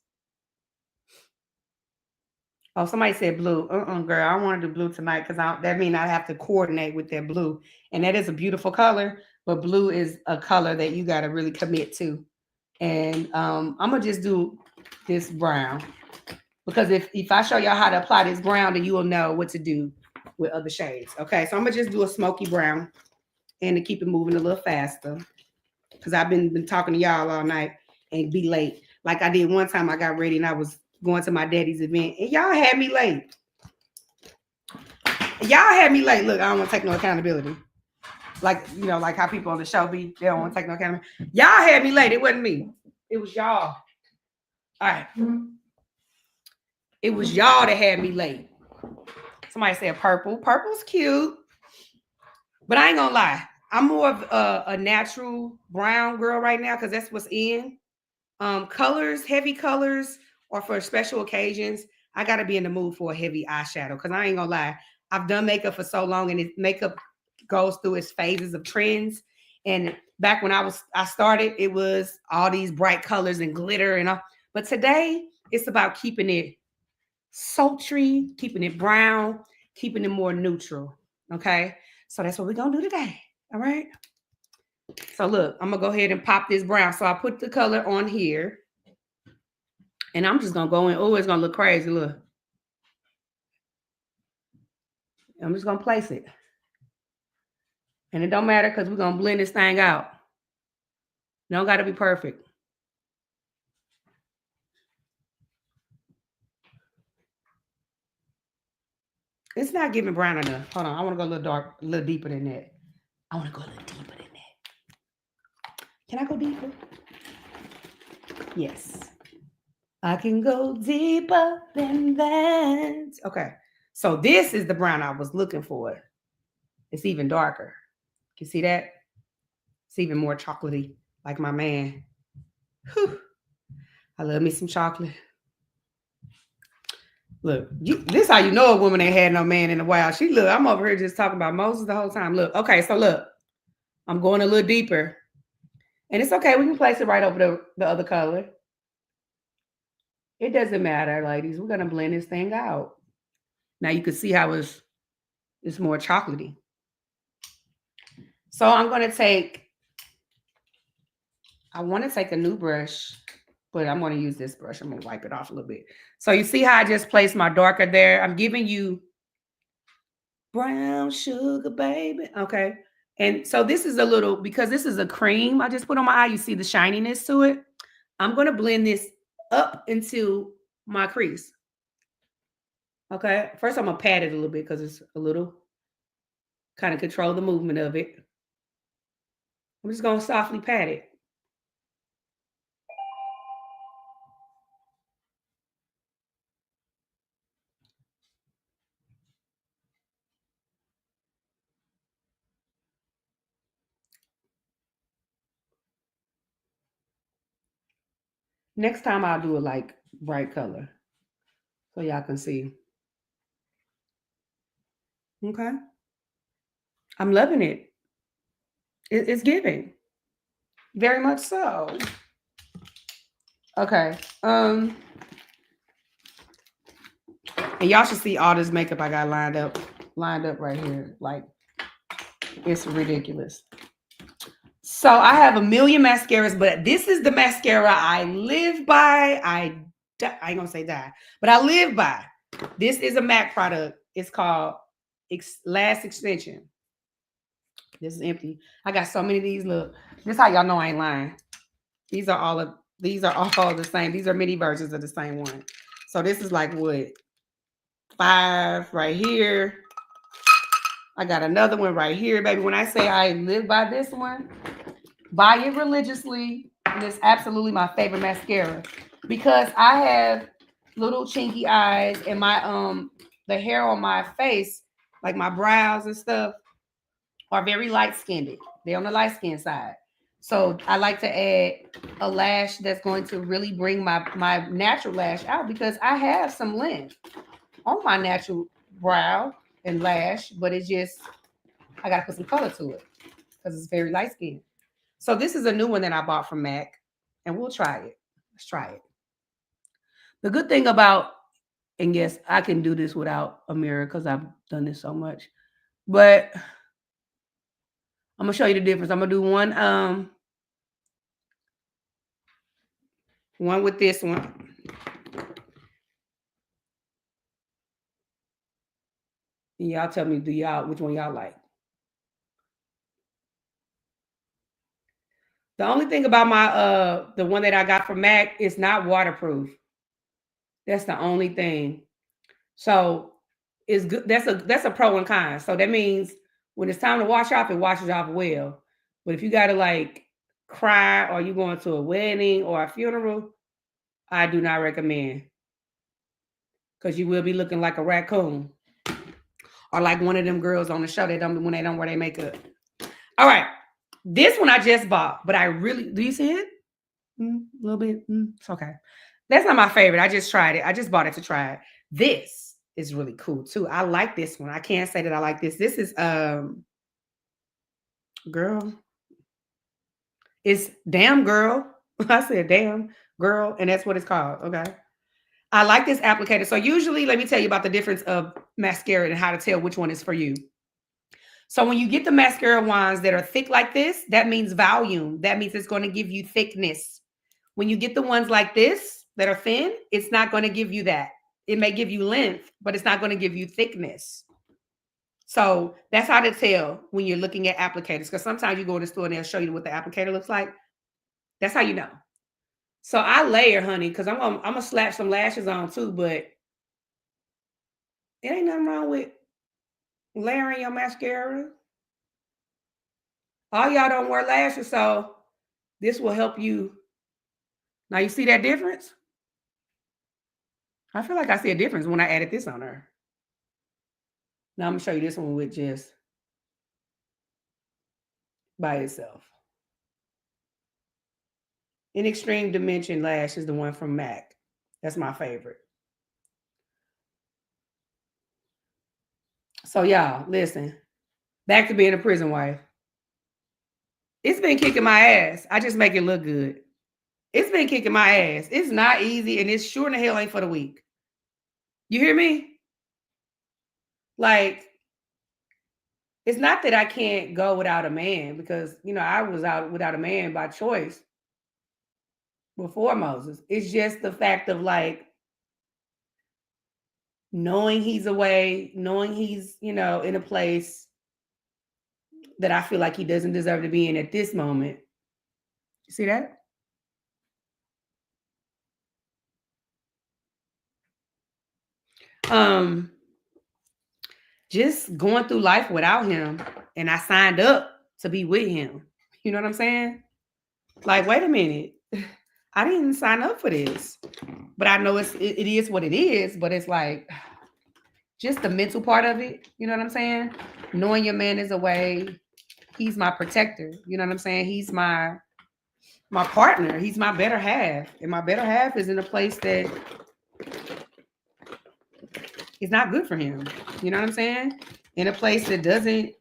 Oh, somebody said blue. Girl, I want to do blue tonight because that means I have to coordinate with that blue. And that is a beautiful color, but blue is a color that you got to really commit to. And I'm going to just do this brown because if I show y'all how to apply this brown, then you will know what to do with other shades. Okay, so I'm going to just do a smoky brown and to keep it moving a little faster because I've been talking to y'all all night and be late. Like I did one time, I got ready and I was going to my daddy's event, and y'all had me late. Y'all had me late. Look, I don't want to take no accountability. Like, you know, like how people on the show be, they don't want to take no accountability. Y'all had me late. It wasn't me. It was y'all. All right. It was y'all that had me late. Somebody said purple. Purple's cute. But I ain't gonna lie. I'm more of a natural brown girl right now because that's what's in. Colors, heavy colors, or for special occasions, I gotta be in the mood for a heavy eyeshadow. Cause I ain't gonna lie, I've done makeup for so long, and makeup goes through its phases of trends. And back when I started, it was all these bright colors and glitter and all. But today, it's about keeping it sultry, keeping it brown, keeping it more neutral. Okay, so that's what we're gonna do today. All right. So look, I'm gonna go ahead and pop this brown. So I put the color on here. And I'm just gonna go in. Oh, it's gonna look crazy. Look. I'm just gonna place it. And it don't matter because we're gonna blend this thing out. Don't gotta be perfect. It's not giving brown enough. Hold on. I wanna go a little dark, a little deeper than that. I wanna go a little deeper than that. Can I go deeper? Yes. I can go deeper than that. Okay. So this is the brown I was looking for. It's even darker. You see that? It's even more chocolatey, like my man. Whew. I love me some chocolate. Look, this how you know a woman ain't had no man in a while. I'm over here just talking about Moses the whole time. Look, okay, so look, I'm going a little deeper. And it's okay, we can place it right over the other color. It doesn't matter, ladies. We're gonna blend this thing out. Now you can see how it's more chocolatey. So I'm gonna take, I want to take a new brush, but I'm going to use this brush. I'm going to wipe it off a little bit. So you see how I just placed my darker there? I'm giving you brown sugar, baby. Okay. And so this is a little, because this is a cream I just put on my eye. You see the shininess to it. I'm going to blend this up into my crease. Okay. First, I'm going to pat it a little bit because it's a little, kind of control the movement of it. I'm just going to softly pat it. Next time I'll do it like bright color so y'all can see. Okay. I'm loving it. It's giving. Very much so. Okay. And y'all should see all this makeup I got lined up right here. Like it's ridiculous. So I have a million mascaras, but this is the mascara I live by. I ain't gonna say die, but I live by. This is a MAC product. It's called Lash Extension. This is empty. I got so many of these. Look, this how y'all know I ain't lying. These are all the same. These are mini versions of the same one. So this is like what 5 right here. I got another one right here, baby. When I say I live by this one, buy it religiously. And it's absolutely my favorite mascara because I have little chinky eyes and my the hair on my face, like my brows and stuff, are very light skinned. They're on the light skin side. So I like to add a lash that's going to really bring my natural lash out because I have some length on my natural brow and lash, but it's just I gotta put some color to it because it's very light skinned. So this is a new one that I bought from MAC, and we'll try it. Let's try it. The good thing about, and yes, I can do this without a mirror because I've done this so much, but I'm gonna show you the difference. I'm gonna do one with this one. And y'all tell me, which one y'all like? The only thing about my the one that I got from MAC is not waterproof. That's the only thing. So it's good. That's a pro and con. So that means when it's time to wash off, it washes off well. But if you gotta like cry or you going to a wedding or a funeral, I do not recommend because you will be looking like a raccoon or like one of them girls on the show that don't when they don't wear their makeup. All right, this one I just bought, but I really do you see it? A little bit. It's okay. That's not my favorite. I just tried it. I just bought it to try it. This is really cool too. I like this one. I can't say that I like this. This is girl. It's damn girl. I said damn girl, and that's what it's called. Okay. I like this applicator. So usually, let me tell you about the difference of mascara and how to tell which one is for you. So when you get the mascara wands that are thick like this, that means volume. That means it's going to give you thickness. When you get the ones like this that are thin, it's not going to give you that. It may give you length, but it's not going to give you thickness. So that's how to tell when you're looking at applicators. Because sometimes you go to the store and they'll show you what the applicator looks like. That's how you know. So I layer, honey, because I'm gonna slap some lashes on too, but it ain't nothing wrong with layering your mascara. All y'all don't wear lashes, so this will help you. Now you see that difference? I feel like I see a difference when I added this on her. Now I'm gonna show you this one with just by itself. In Extreme Dimension Lash is the one from MAC. That's my favorite. So y'all, listen. Back to being a prison wife. It's been kicking my ass. I just make it look good. It's been kicking my ass. It's not easy, and it's sure in the hell ain't for the weak. You hear me? Like, it's not that I can't go without a man because, I was out without a man by choice before Moses. It's just the fact of like knowing he's away, knowing he's, in a place that I feel like he doesn't deserve to be in at this moment. You see that? Just going through life without him, and I signed up to be with him. You know what I'm saying? Like, wait a minute. I didn't sign up for this. But I know it is what it is, but it's like just the mental part of it. You know what I'm saying? Knowing your man is away. He's my protector. You know what I'm saying? He's my my partner. He's my better half. And my better half is in a place that is not good for him. You know what I'm saying? In a place that doesn't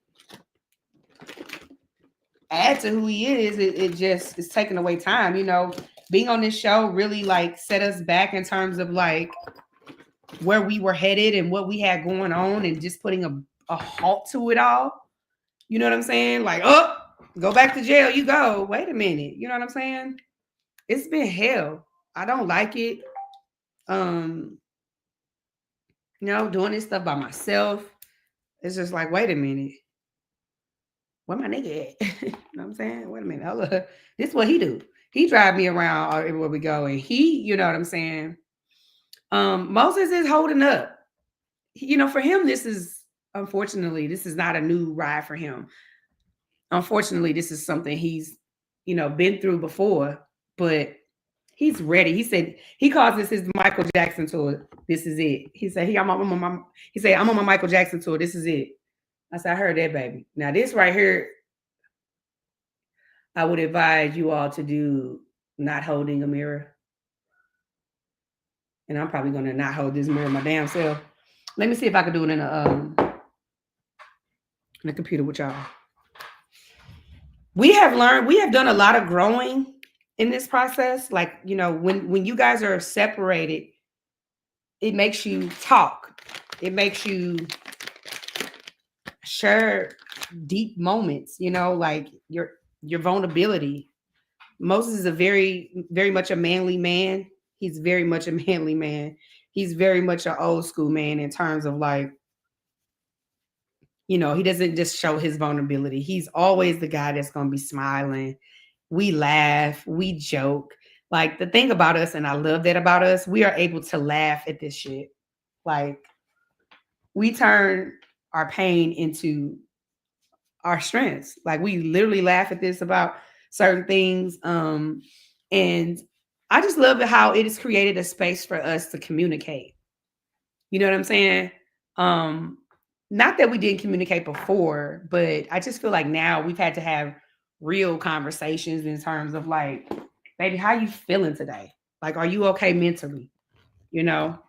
add to who he is, it just is taking away time. You know, being on this show really like set us back in terms of like where we were headed and what we had going on and just putting a halt to it all. You know what I'm saying? Like, oh, go back to jail, you go. Wait a minute. You know what I'm saying? It's been hell. I don't like it. Um, doing this stuff by myself. It's just like, wait a minute. Where my nigga at? You know what I'm saying? Wait a minute. Hold up. This is what he do. He drive me around everywhere we go. And he, you know what I'm saying? Moses is holding up. For him, this is unfortunately, this is not a new ride for him. Unfortunately, this is something he's, been through before, but he's ready. He said he calls this his Michael Jackson tour. This is it. He said I'm on my Michael Jackson tour. This is it. I said, I heard that, baby. Now this right here, I would advise you all to do not holding a mirror. And I'm probably gonna not hold this mirror my damn self. Let me see if I can do it in the computer with y'all. We have done a lot of growing in this process. Like, when you guys are separated, it makes you talk. It makes you share deep moments, like your vulnerability. Moses is a very, very much a manly man. He's very much a manly man. He's very much an old school man in terms of like, he doesn't just show his vulnerability. He's always the guy that's going to be smiling. We laugh, we joke. Like the thing about us, and I love that about us, we are able to laugh at this shit. Like we turn our pain into our strengths. Like we literally laugh at this about certain things. And I just love how it has created a space for us to communicate. You know what I'm saying? Not that we didn't communicate before, but I just feel like now we've had to have real conversations in terms of like, baby, how you feeling today? Like, are you okay mentally? You know?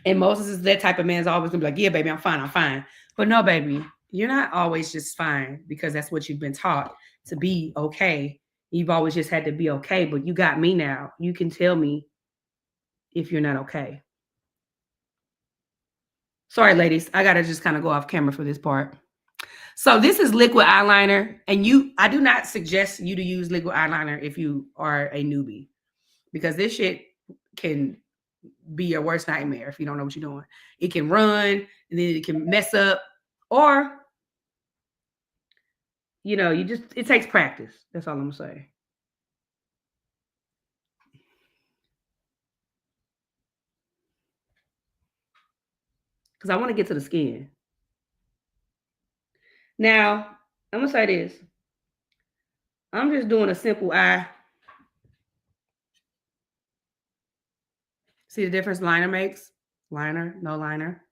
And Moses is that type of man is always gonna be like, yeah, baby, I'm fine, I'm fine. But no, baby, you're not always just fine because that's what you've been taught to be okay. You've always just had to be okay, but you got me now. You can tell me if you're not okay. Sorry, ladies, I gotta just kind of go off camera for this part. So this is liquid eyeliner, and I do not suggest you to use liquid eyeliner if you are a newbie, because this shit can be your worst nightmare if you don't know what you're doing. It can run, and then it can mess up, or it takes practice. That's all I'm gonna say. Because I want to get to the skin. Now, I'm gonna say this. I'm just doing a simple eye. See the difference liner makes? Liner, no liner.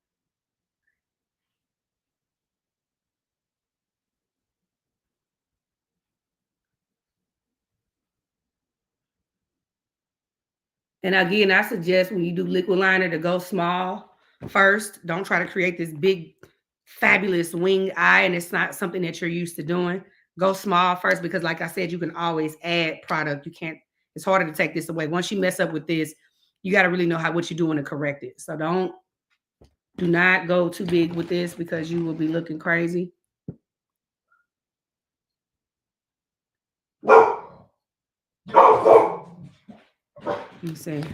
And again, I suggest when you do liquid liner to go small first. Don't try to create this big, fabulous wing eye, and it's not something that you're used to doing. Go small first because, like I said, you can always add product. You can't. It's harder to take this away. Once you mess up with this, you got to really know what you're doing to correct it. So do not go too big with this because you will be looking crazy. Let me see.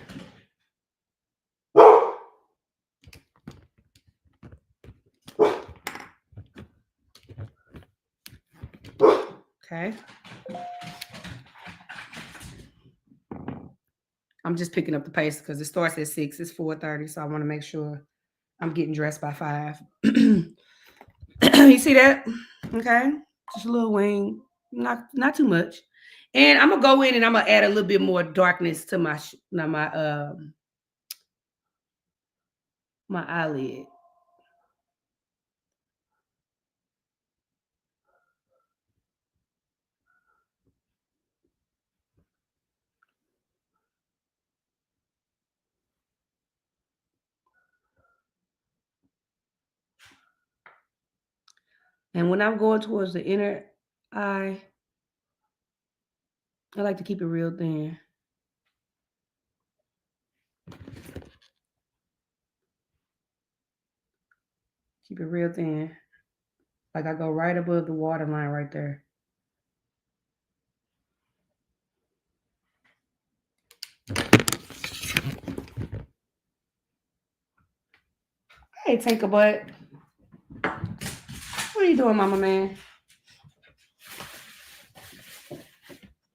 Okay. I'm just picking up the pace because it starts at 6. It's 4:30, so I want to make sure I'm getting dressed by 5. You see that? Okay. Just a little wing. Not too much. And I'm gonna go in and I'm gonna add a little bit more darkness to my eyelid. And when I'm going towards the inner eye, I like to keep it real thin. Keep it real thin. Like I go right above the waterline right there. Hey, take a butt. What are you doing, mama man?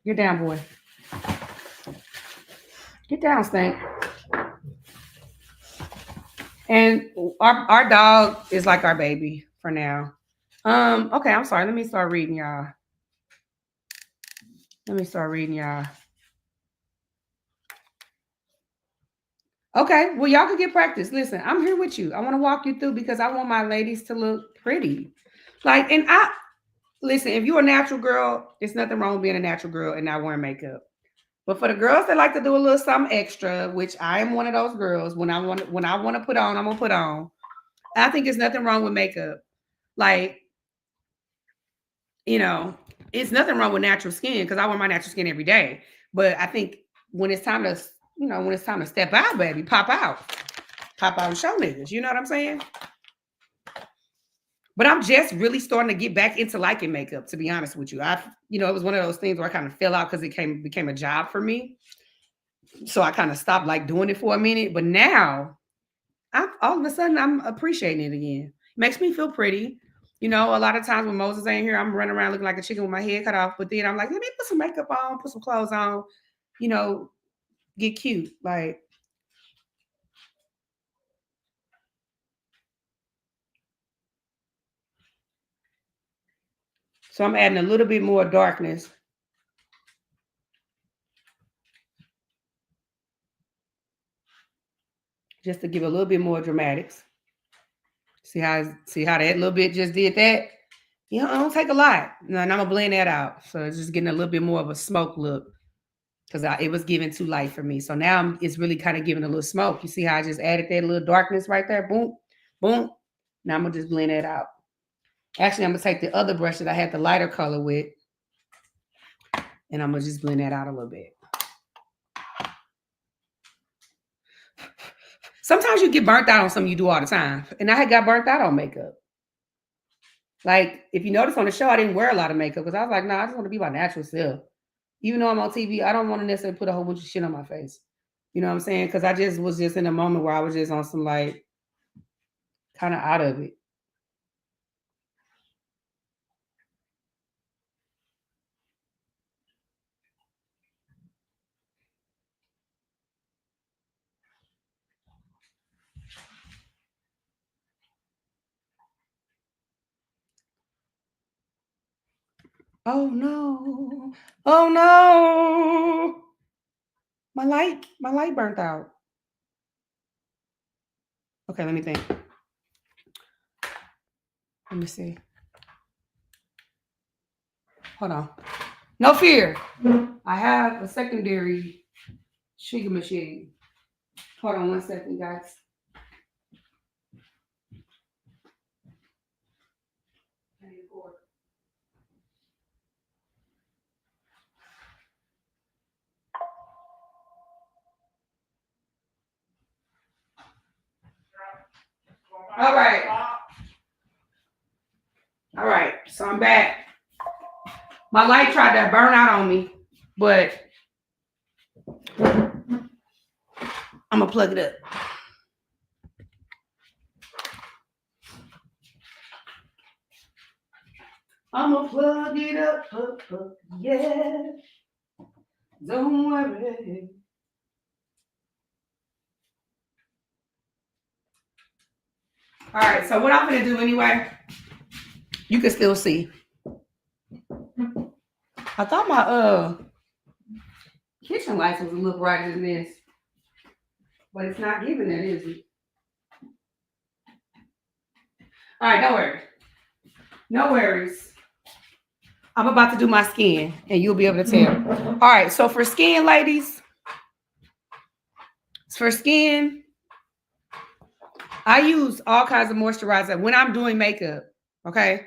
Get down, boy. Get down, Stank. And our dog is like our baby for now. Okay, I'm sorry. Let me start reading y'all. Okay, well, y'all can get practice. Listen, I'm here with you. I want to walk you through because I want my ladies to look pretty. Like, and I listen, if you're a natural girl, there's nothing wrong with being a natural girl and not wearing makeup. But for the girls that like to do a little something extra, which I am one of those girls, when I want to put on, I'm gonna put on. I think there's nothing wrong with makeup. Like, you know, it's nothing wrong with natural skin because I wear my natural skin every day. But I think when it's time to, when it's time to step out, baby, pop out and show niggas. You know what I'm saying? But I'm just really starting to get back into liking makeup, to be honest with you. It was one of those things where I kind of fell out because it became a job for me. So I kind of stopped like doing it for a minute. But now, all of a sudden, I'm appreciating it again. Makes me feel pretty. A lot of times when Moses ain't here, I'm running around looking like a chicken with my head cut off. But then I'm like, let me put some makeup on, put some clothes on, you know, get cute. Like, so I'm adding a little bit more darkness just to give a little bit more dramatics. See how that little bit just did that? I don't take a lot. And I'm gonna blend that out. So it's just getting a little bit more of a smoke look because it was giving too light for me. So now it's really kind of giving a little smoke. You see how I just added that little darkness right there? Boom, boom. Now I'm gonna just blend that out. Actually, I'm gonna take the other brush that I had the lighter color with, and I'm gonna just blend that out a little bit. Sometimes you get burnt out on something you do all the time, and I had got burnt out on makeup. Like, if you notice on the show, I didn't wear a lot of makeup because I was like, nah, I just want to be my natural self. Even though I'm on TV, I don't want to necessarily put a whole bunch of shit on my face. You know what I'm saying? Because I just was just in a moment where I was just on some like kind of out of it. Oh no. Oh no. My light burnt out. Okay, let me think. Let me see. Hold on. No fear. I have a secondary sugar machine. Hold on 1 second, guys. All right. All right. So I'm back. My light tried to burn out on me, but I'm gonna plug it up. I'm gonna plug it up, yeah. Don't worry. All right, so what I'm gonna do anyway, you can still see. I thought my kitchen lights was a little brighter than this, but it's not giving it, is it? All right, don't worry. No worries. I'm about to do my skin, and you'll be able to tell. All right, so for skin, ladies, for skin, I use all kinds of moisturizer when I'm doing makeup. Okay,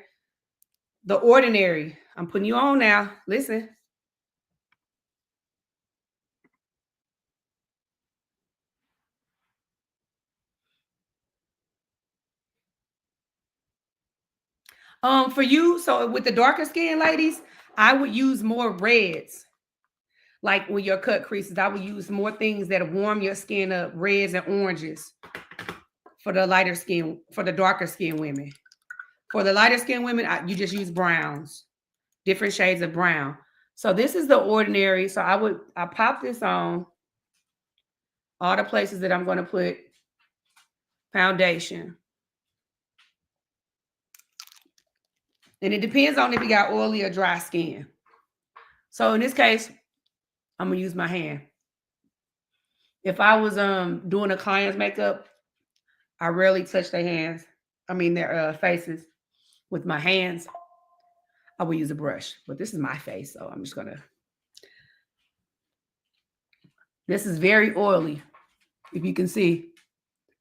The Ordinary. I'm putting you on now. Listen. For you, so with the darker skin ladies, I would use more reds. Like when your cut creases, I would use more things that warm your skin up, reds and oranges for the lighter skin, for the darker skin women. For the lighter skin women, you just use browns, different shades of brown. So this is the Ordinary. So I pop this on all the places that I'm going to put foundation. And it depends on if you got oily or dry skin. So in this case, I'm going to use my hand. If I was doing a client's makeup, I rarely touch their hands. I mean their faces with my hands. I will use a brush, but this is my face, so I'm just gonna. This is very oily, if you can see,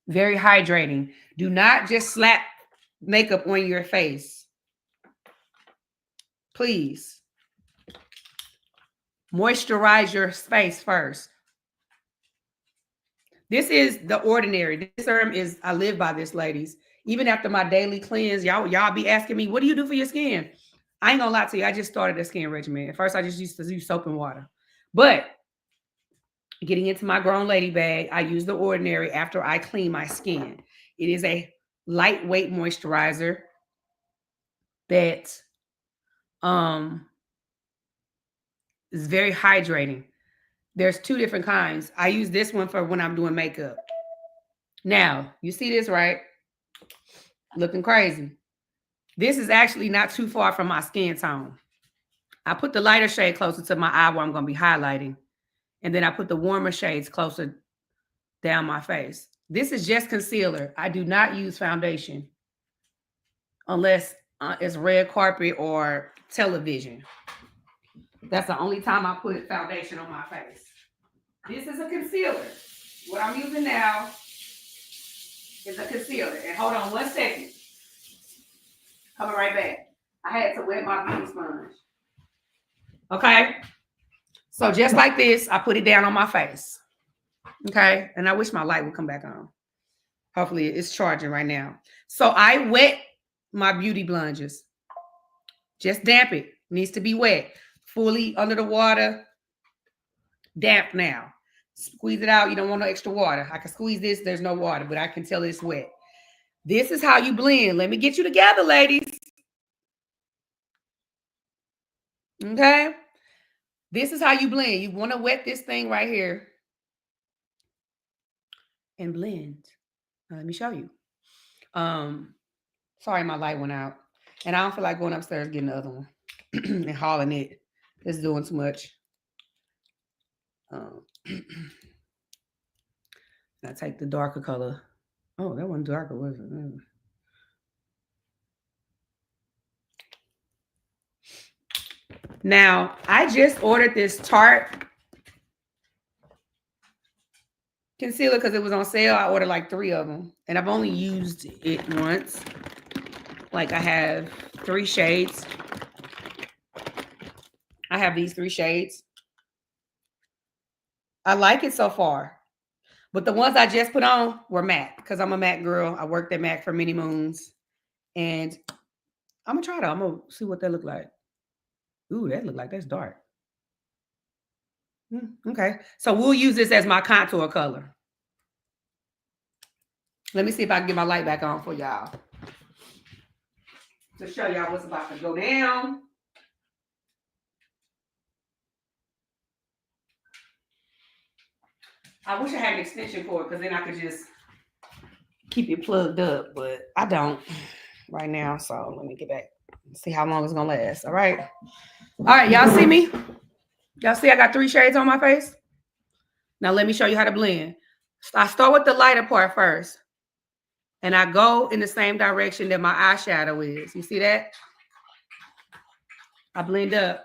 very hydrating. Do not just slap makeup on your face, please. Moisturize your face first. This is the Ordinary. This serum is, I live by this, ladies. Even after my daily cleanse, y'all be asking me, what do you do for your skin? I ain't gonna lie to you. I just started a skin regimen. At first, I just used to use soap and water. But getting into my grown lady bag, I use the Ordinary after I clean my skin. It is a lightweight moisturizer that is very hydrating. There's two different kinds. I use this one for when I'm doing makeup. Now, you see this, right? Looking crazy. This is actually not too far from my skin tone. I put the lighter shade closer to my eye where I'm going to be highlighting. And then I put the warmer shades closer down my face. This is just concealer. I do not use foundation unless it's red carpet or television. That's the only time I put foundation on my face. This is a concealer. What I'm using now is a concealer. And hold on 1 second. Coming right back. I had to wet my beauty sponge. Okay? So just like this, I put it down on my face. Okay? And I wish my light would come back on. Hopefully it's charging right now. So I wet my beauty blenders. Just damp it. Needs to be wet. Fully under the water. Damp now. Squeeze it out. You don't want no extra water. I can squeeze this. There's no water, but I can tell it's wet. This is how you blend. Let me get you together, ladies. Okay? This is how you blend. You want to wet this thing right here and blend. Now, let me show you. Sorry, my light went out. And I don't feel like going upstairs getting the other one and hauling it. It's doing too much. I take the darker color. Oh, that one darker, was it? Now, I just ordered this Tarte concealer because it was on sale. I ordered like 3 of them. And I've only used it once. Like I have 3 shades. I have these 3 shades. I like it so far. But the ones I just put on were matte because I'm a matte girl. I worked at MAC for many moons. And I'm going to try it. I'm going to see what they look like. Ooh, that look like that's dark. Okay. So we'll use this as my contour color. Let me see if I can get my light back on for y'all. To show y'all what's about to go down. I wish I had an extension cord because then I could just keep it plugged up, but I don't right now. So let me get back and see how long it's going to last. All right. All right. Y'all see me? Y'all see I got 3 shades on my face? Now let me show you how to blend. I start with the lighter part first. And I go in the same direction that my eyeshadow is. You see that? I blend up.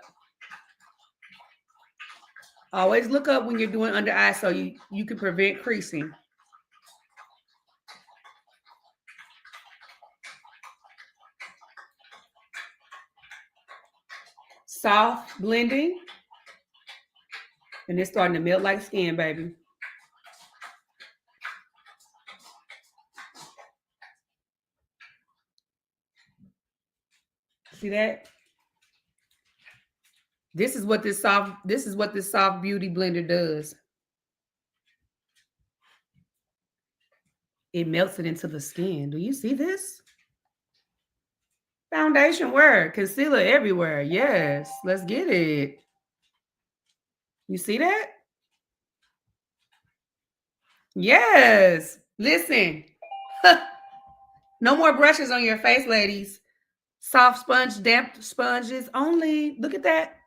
Always look up when you're doing under eye so you can prevent creasing. soft blending. And it's starting to melt like skin, baby. See that? This is what this soft beauty blender does. It melts it into the skin. Do you see this? Foundation where? Concealer everywhere. Yes. Let's get it. You see that? Yes. Listen. No more brushes on your face, ladies. Soft sponge, damp sponges only. Look at that.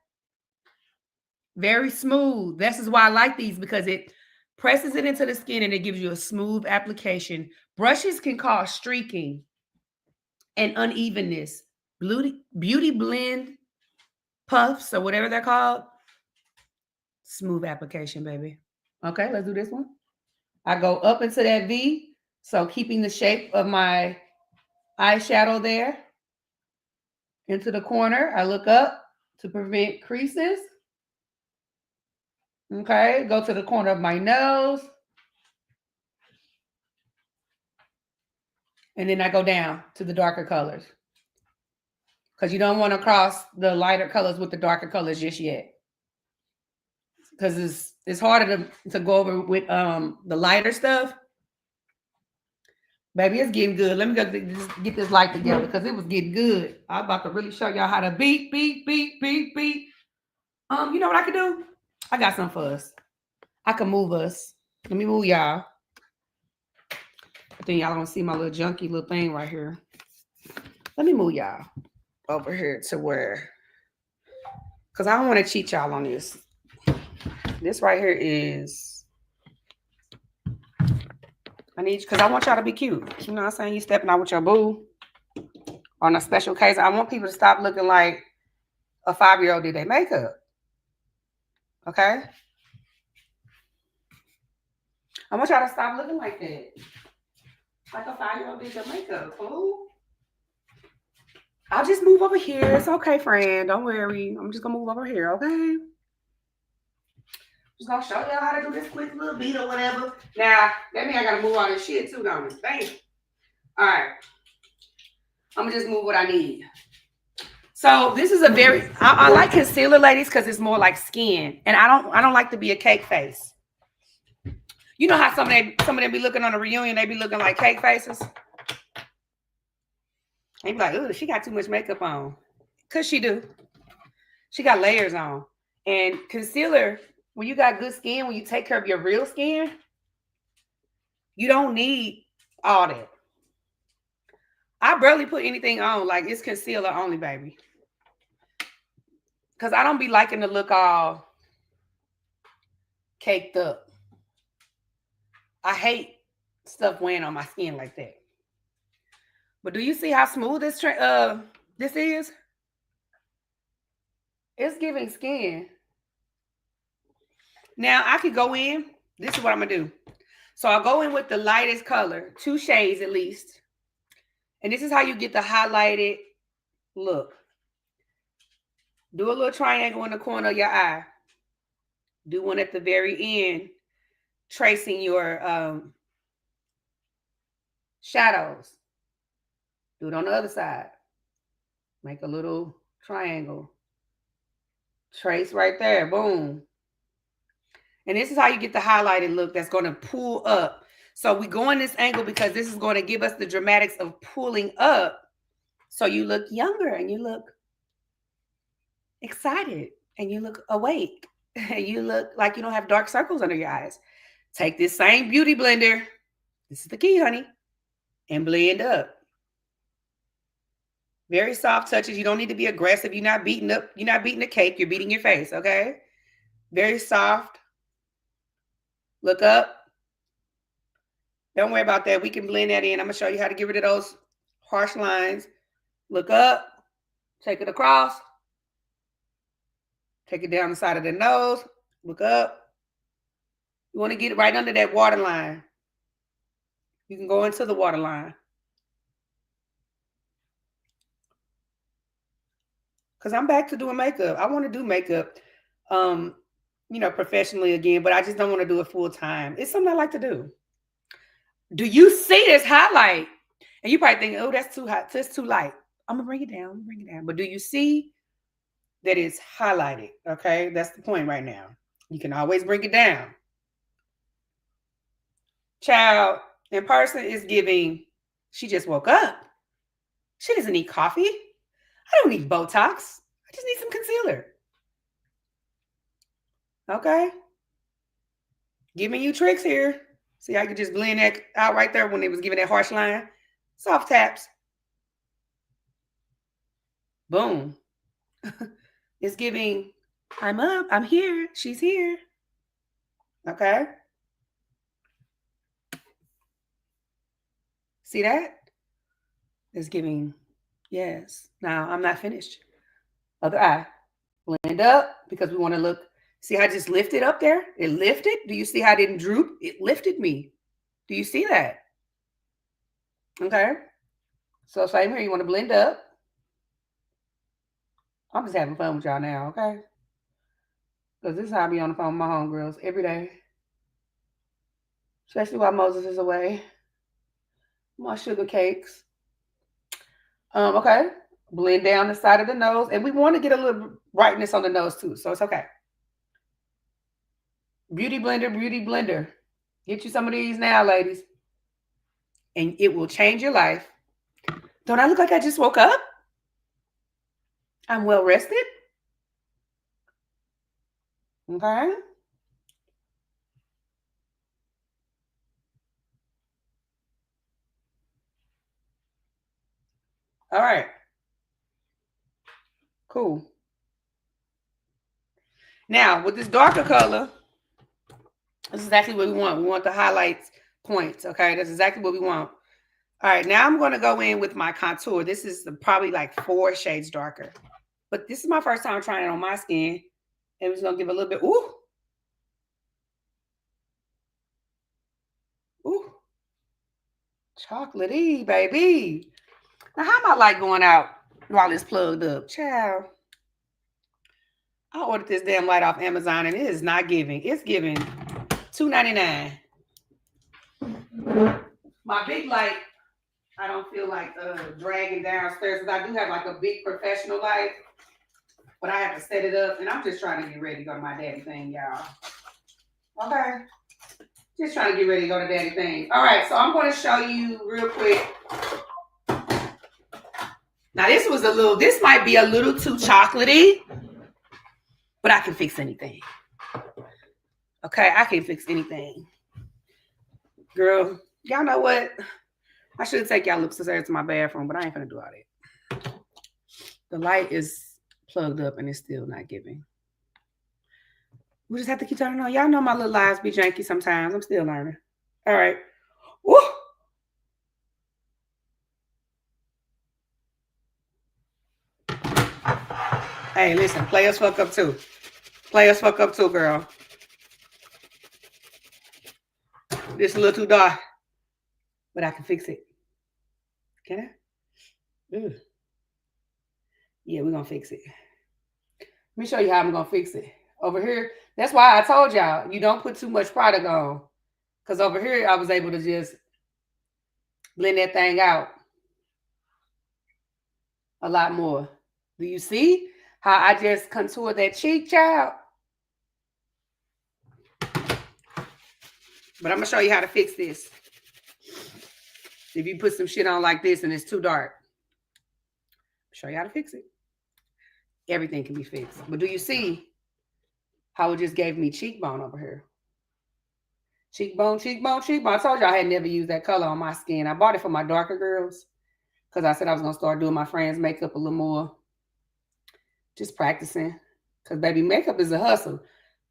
Very smooth. This is why I like these, because it presses it into the skin and it gives you a smooth application. Brushes can cause streaking and unevenness. Beauty blend puffs or whatever they're called. Smooth application, baby. Okay, let's do this one. I go up into that V, so keeping the shape of my eyeshadow there. Into the corner, I look up to prevent creases. Okay, go to the corner of my nose. And then I go down to the darker colors. Because you don't want to cross the lighter colors with the darker colors just yet. Because it's harder to go over with the lighter stuff. Baby, it's getting good. Let me go get this light together because it was getting good. I'm about to really show y'all how to beat. You know what I can do? I got something for us. I can move us. Let me move y'all. I think y'all don't see my little junky little thing right here. Let me move y'all over here to where, because I don't want to cheat y'all on this. This right here is, I need, because I want y'all to be cute. You know what I'm saying? You stepping out with your boo on a special case. I want people to stop looking like a 5-year-old did their makeup. Okay? I want y'all to stop looking like that. Like a 5-year-old did your makeup. Fool. I'll just move over here. It's okay, friend. Don't worry. I'm just going to move over here, okay? Just gonna show y'all how to do this quick little beat or whatever. Now, that means I gotta move all this shit too, don't it? Thank you. Alright. I'm gonna just move what I need. So this is a very I like concealer, ladies, because it's more like skin. And I don't like to be a cake face. You know how some of them be looking on a reunion, they be looking like cake faces? They be like, ooh, she got too much makeup on. Cause she do. She got layers on. And concealer, when you got good skin, when you take care of your real skin, you don't need all that. I barely put anything on. Like, it's concealer only, baby. Because I don't be liking to look all caked up. I hate stuff weighing on my skin like that. But do you see how smooth this is? It's giving skin. Now, I could go in. This is what I'm going to do. So I'll go in with the lightest color, 2 shades at least. And this is how you get the highlighted look. Do a little triangle in the corner of your eye. Do one at the very end, tracing your shadows. Do it on the other side. Make a little triangle. Trace right there. Boom. And this is how you get the highlighted look that's going to pull up. So we go in this angle because this is going to give us the dramatics of pulling up. So you look younger and you look excited and you look awake and you look like you don't have dark circles under your eyes. Take this same beauty blender. This is the key, honey. And blend up. Very soft touches. You don't need to be aggressive. You're not beating the cake. You're beating your face, okay? Very soft. Look up. Don't worry about that. We can blend that in. I'm going to show you how to get rid of those harsh lines. Look up. Take it across. Take it down the side of the nose. Look up. You want to get it right under that waterline. You can go into the waterline. because I'm back to doing makeup. I want to do makeup, professionally again, but I just don't want to do it full time. It's something I like to do. Do you see this highlight? And you probably think, oh, that's too hot. That's too light. I'm gonna bring it down. Bring it down. But do you see that it's highlighted? Okay, that's the point right now. You can always bring it down. Child, in person is giving. She just woke up. She doesn't need coffee. I don't need Botox. I just need some concealer. Okay. Giving you tricks here. See, I could just blend that out right there when it was giving that harsh line. Soft taps. Boom. It's giving, I'm up, I'm here, she's here. Okay. See that? It's giving, yes. Now, I'm not finished. Other eye. Blend up because we want to look. See how I just lifted up there? It lifted. Do you see how it didn't droop? It lifted me. Do you see that? Okay. So same here. You want to blend up. I'm just having fun with y'all now, okay? Because this is how I be on the phone with my homegirls every day. Especially while Moses is away. My sugar cakes. Okay. Blend down the side of the nose. And we want to get a little brightness on the nose too. So it's okay. Beauty blender, beauty blender. Get you some of these now, ladies. And it will change your life. Don't I look like I just woke up? I'm well rested. Okay. All right. Cool. Now, with this darker color, this is exactly what we want. We want the highlights points, okay? That's exactly what we want. All right, now I'm going to go in with my contour. This is probably like 4 shades darker. But this is my first time trying it on my skin. And we're going to give a little bit, ooh. Ooh. Chocolatey, baby. Now, how am I like going out while it's plugged up? Child. I ordered this damn light off Amazon and it is not giving. It's giving $2.99. My big light, I don't feel like dragging downstairs because I do have like a big professional light, but I have to set it up and I'm just trying to get ready to go to my daddy thing, y'all. Okay. Just trying to get ready to go to daddy thing. All right, so I'm going to show you real quick. Now this might be a little too chocolatey, but I can fix anything. Okay, I can fix anything. Girl, y'all know what? I should take y'all upstairs to my bathroom, but I ain't gonna do all that. The light is plugged up and it's still not giving. We just have to keep turning on. Y'all know my little lives be janky sometimes. I'm still learning. All right. Woo! Hey, listen, players fuck up too. Players fuck up too, girl. This is a little too dark, but I can fix it. Can I? Ooh. Yeah, we're going to fix it. Let me show you how I'm going to fix it. Over here, that's why I told y'all, you don't put too much product on. Because over here, I was able to just blend that thing out a lot more. Do you see how I just contoured that cheek, child? But I'm going to show you how to fix this. If you put some shit on like this and it's too dark, I'll show you how to fix it. Everything can be fixed. But do you see how it just gave me cheekbone over here? Cheekbone, cheekbone, cheekbone. I told you I had never used that color on my skin. I bought it for my darker girls because I said I was going to start doing my friends' makeup a little more. Just practicing. Because, baby, makeup is a hustle.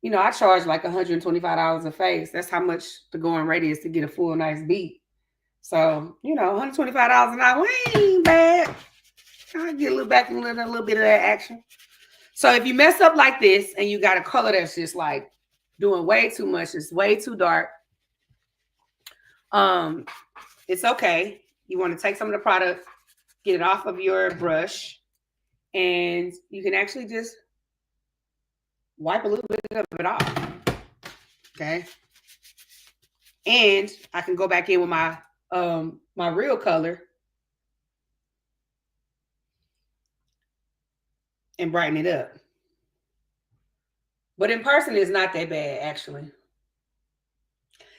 You know, I charge like $125 a face. That's how much the going rate is to get a full nice beat. So, you know, $125 an hour, we ain't bad. I get a little back and a little bit of that action. So if you mess up like this and you got a color that's just like doing way too much, it's way too dark, it's okay. You want to take some of the product, get it off of your brush, And you can actually just wipe a little bit of it off. Okay. And I can go back in with my my real color and brighten it up. But in person, it's not that bad, actually.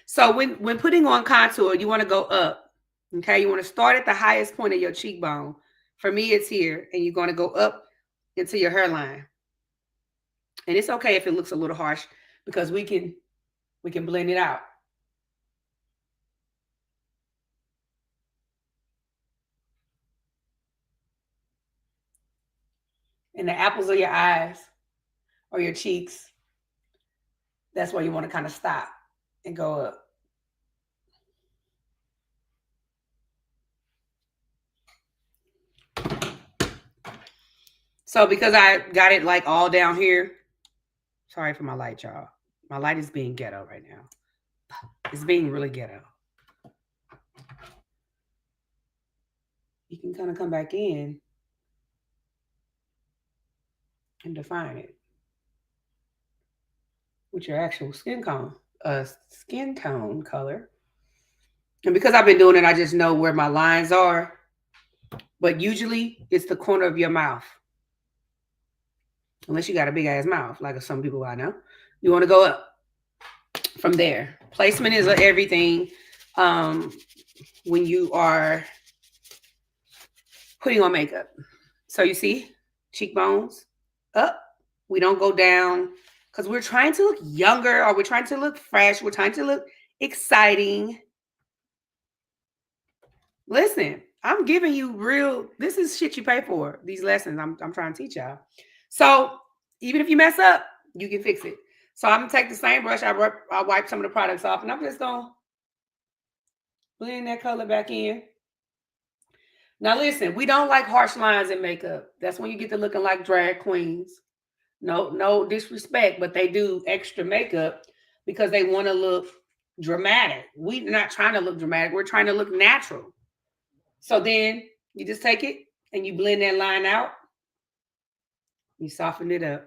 So when putting on contour, you want to go up. Okay, you want to start at the highest point of your cheekbone. For me, it's here, and you're going to go up into your hairline. And it's okay if it looks a little harsh because we can blend it out. And the apples of your eyes or your cheeks, that's where you want to kind of stop and go up. So because I got it like all down here, sorry for my light, y'all. My light is being ghetto right now. It's being really ghetto. You can kind of come back in and define it with your actual skin tone color. And because I've been doing it, I just know where my lines are. But usually it's the corner of your mouth. Unless you got a big ass mouth, like some people I know. You want to go up from there. Placement is everything when you are putting on makeup. So you see, cheekbones up. We don't go down because we're trying to look younger or we're trying to look fresh. We're trying to look exciting. Listen, I'm giving you real, this is shit you pay for, these lessons I'm trying to teach y'all. So even if you mess up, you can fix it. So I'm going to take the same brush. I wipe some of the products off and I'm just going to blend that color back in. Now listen, we don't like harsh lines in makeup. That's when you get to looking like drag queens. No disrespect, but they do extra makeup because they want to look dramatic. We're not trying to look dramatic. We're trying to look natural. So then you just take it and you blend that line out. You soften it up.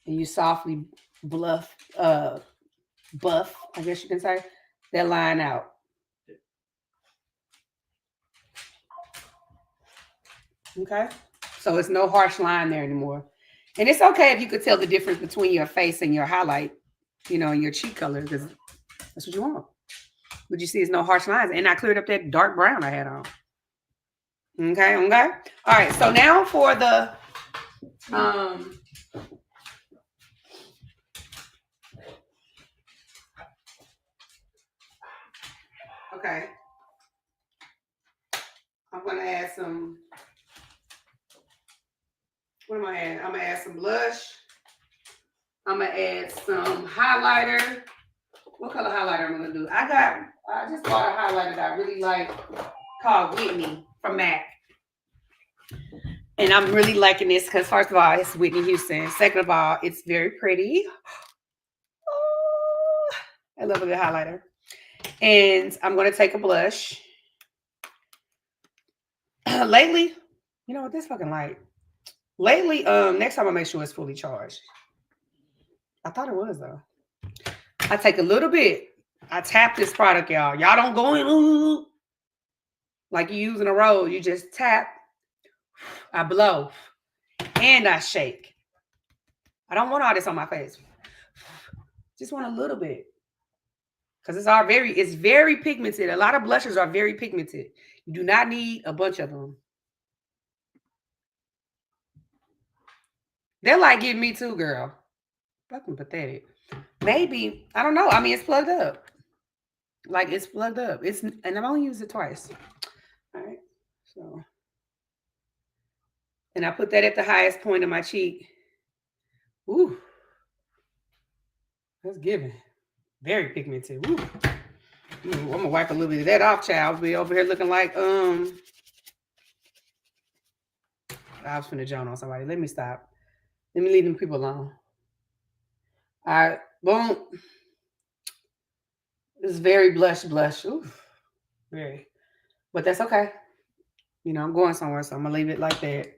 And you softly buff, I guess you can say, that line out. Okay? So it's no harsh line there anymore. And it's okay if you could tell the difference between your face and your highlight, and your cheek color, because that's what you want. But you see, it's no harsh lines. And I cleared up that dark brown I had on. Okay. All right. So now for the okay. I'm gonna add some. What am I adding? I'm gonna add some blush. I'm gonna add some highlighter. What color highlighter I'm gonna do? I just bought a highlighter that I really like called Whitney from MAC. And I'm really liking this because first of all, it's Whitney Houston. Second of all, it's very pretty. Oh, I love a good highlighter. And I'm gonna take a blush. Lately, you know what, this fucking light. Lately, next time I make sure it's fully charged. I thought it was though. I take a little bit. I tap this product, y'all. Y'all don't go in like you using a roll. You just tap. I blow. And I shake. I don't want all this on my face. Just want a little bit. Because it's very pigmented. A lot of blushes are very pigmented. You do not need a bunch of them. They're like, give me two, girl. Fucking pathetic. Maybe, I don't know. I mean, it's plugged up. Like, it's plugged up. And I've only used it twice. All right. So, and I put that at the highest point of my cheek. Ooh. That's giving. Very pigmented. Ooh. I'm gonna wipe a little bit of that off, child. I'll be over here looking like I was finna joke on somebody. Let me stop. Let me leave them people alone. All right, boom. It's very blush. Oof, very. But that's okay. You know, I'm going somewhere, so I'm gonna leave it like that.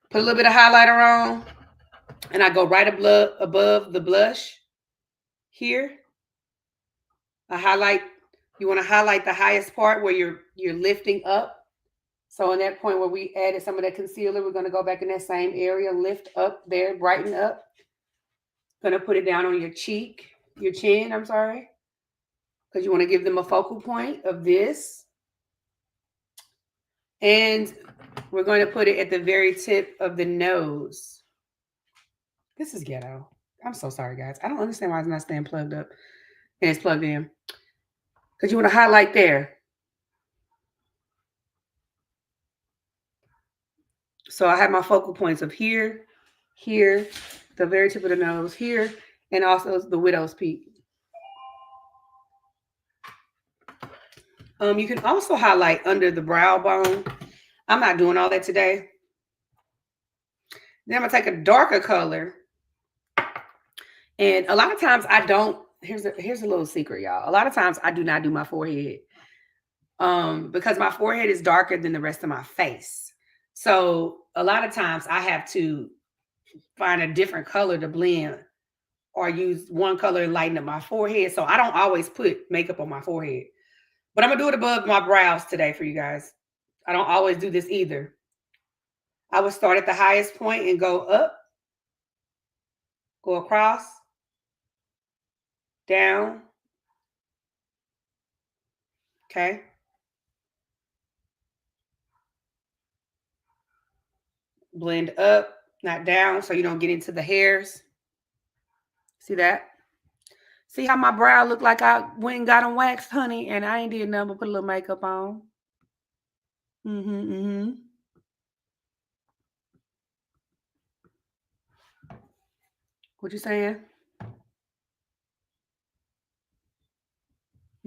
Put a little bit of highlighter on, and I go right above the blush here. I highlight. You want to highlight the highest part where you're lifting up. So in that point where we added some of that concealer, we're going to go back in that same area, lift up there, brighten up. Going to put it down on your cheek, your chin, I'm sorry, because you want to give them a focal point of this. And we're going to put it at the very tip of the nose. This is ghetto. I'm so sorry, guys. I don't understand why it's not staying plugged up and it's plugged in. Because you want to highlight there. So I have my focal points of here, here, the very tip of the nose, here, and also the widow's peak. You can also highlight under the brow bone. I'm not doing all that today. Then I'm gonna take a darker color. And a lot of times I don't, here's a little secret, y'all. A lot of times I do not do my forehead. Because my forehead is darker than the rest of my face. So a lot of times I have to find a different color to blend or use one color and lighten up my forehead. So I don't always put makeup on my forehead. But I'm going to do it above my brows today for you guys. I don't always do this either. I would start at the highest point and go up, go across, down. Okay. Blend up, not down, so you don't get into the hairs. See that? See how my brow look like I went and got them waxed, honey, and I ain't did nothing but put a little makeup on. What you saying?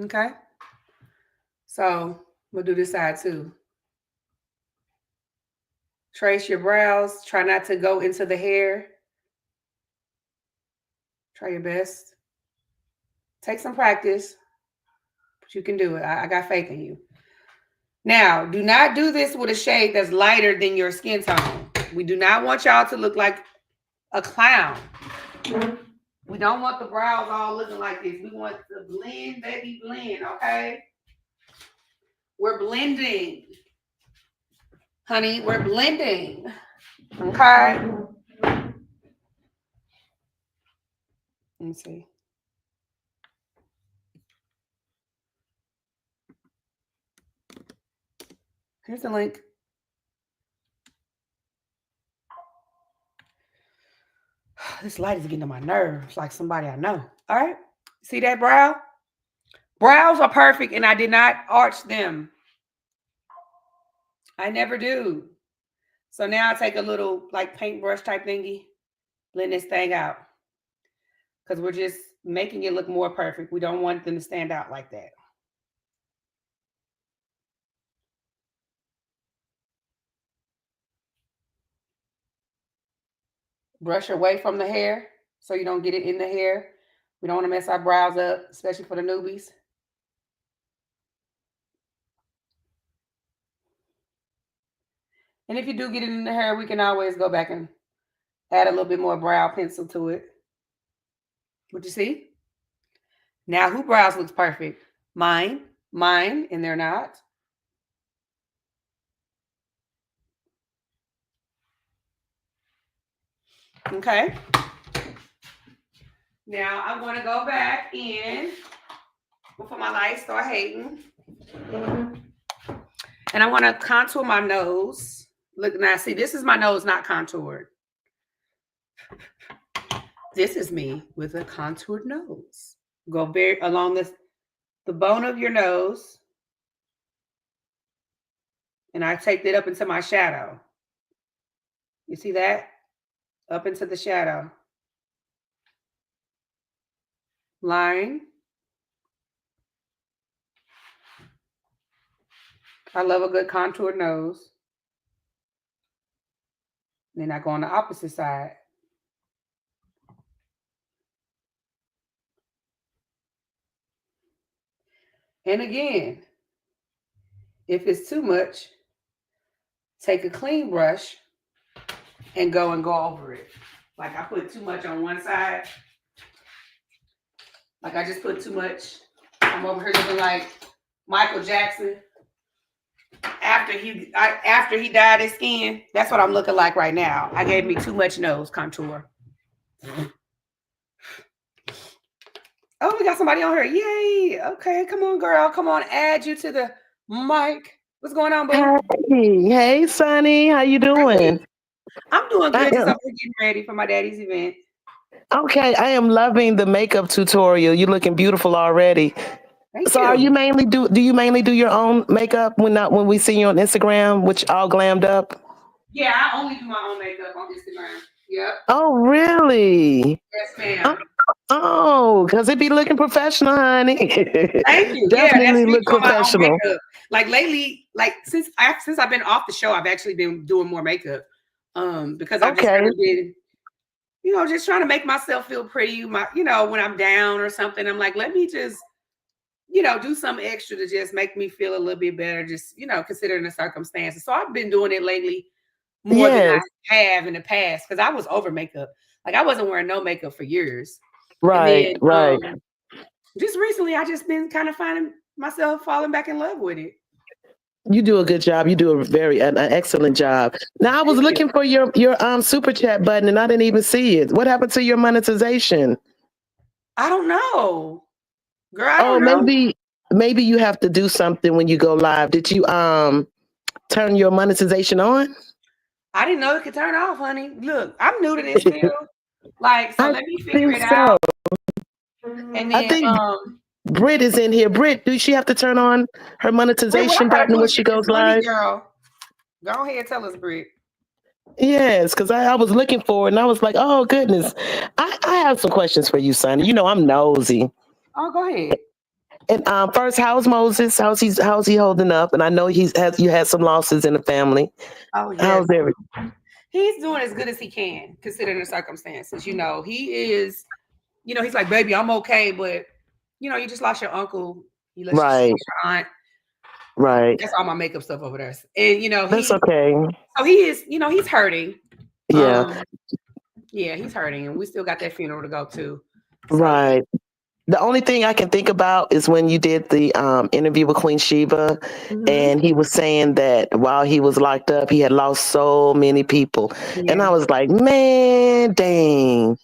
Okay. So we'll do this side too. Trace your brows. Try not to go into the hair. Try your best. Take some practice, but you can do it. I got faith in you. Now, do not do this with a shade that's lighter than your skin tone. We do not want y'all to look like a clown. We don't want the brows all looking like this. We want to blend, baby, blend, okay? We're blending. Honey, we're blending. Okay? Let me see. Here's the link. This light is getting on my nerves like somebody I know. All right? See that brow? Brows are perfect, and I did not arch them. I never do. So now I take a little like paintbrush type thingy, blend this thing out. Because we're just making it look more perfect. We don't want them to stand out like that. Brush away from the hair so you don't get it in the hair. We don't want to mess our brows up, especially for the newbies. And if you do get it in the hair, we can always go back and add a little bit more brow pencil to it. What you see? Now, who brows looks perfect? Mine, and they're not. Okay. Now, I'm going to go back in before my lights start hating. And I want to contour my nose. Look, now, see, this is my nose not contoured. This is me with a contoured nose. Go very along the bone of your nose. And I take that up into my shadow. You see that? Up into the shadow. Line. I love a good contoured nose. Then I go on the opposite side. And again, if it's too much, take a clean brush and go over it. Like I put too much on one side. Like I just put too much. I'm over here looking like Michael Jackson after he dyed his skin. That's what I'm looking like right now. I gave me too much nose contour. Oh, we got somebody on here. Yay. Okay, come on, girl. Come on, add you to the mic. What's going on, boo? Hey, Sunnni, how you Hey, doing? I'm doing I good. Just am up here getting ready for my daddy's event. okay. I am loving the makeup tutorial. You're looking beautiful already. Thank So, are you you. mainly do you mainly do your own makeup when we see you on Instagram, which all glammed up? Yeah, I only do my own makeup on Instagram. Yep. Oh, really? Yes, Oh, ma'am. because it be looking professional, honey. Thank you. Yeah, that's Definitely me look doing my own professional. makeup. Like lately, like since I've been off the show, I've actually been doing more makeup. Because I've just Okay. kind of been, just trying to make myself feel pretty. When I'm down or something, I'm like, let me just, do something extra to just make me feel a little bit better, just, considering the circumstances. So I've been doing it lately more than Yes. I have in the past because I was over makeup. Like I wasn't wearing no makeup for years. And Right. then Right. just recently I just been kind of finding myself falling back in love with it. You do a good job. You do an excellent job. Now I was Thank you. looking for your super chat button and I didn't even see it. What happened to your monetization? I don't know. Girl, I Oh, don't know. maybe you have to do something when you go live. Did you turn your monetization on? I didn't know it could turn off, honey. Look, I'm new to this field. Like, so I let me figure think it so. out. And I then think Brit is in here. Brit, do she have to turn on her Britt, what monetization I gotta button do when is she get this goes money, live? girl. Go ahead, tell us, Britt. Yes, because I was looking for it and I was like, oh goodness. I have some questions for you, Sonny. You know I'm nosy. Oh, go ahead. And first, how's Moses? How's he holding up? And I know you had some losses in the family. Oh, yes. How's everything? He's doing as good as he can, considering the circumstances. He is, he's like, baby, I'm okay, but you just lost your uncle, she Right, lost your aunt. right. That's all my makeup stuff over there. And That's okay. he is, he's hurting. Yeah, Um, yeah, he's hurting, and we still got that funeral to go to. So right. The only thing I can think about is when you did the interview with Queen Sheba, mhm. and he was saying that while he was locked up, he had lost so many people. And Yeah, I was like, man, dang.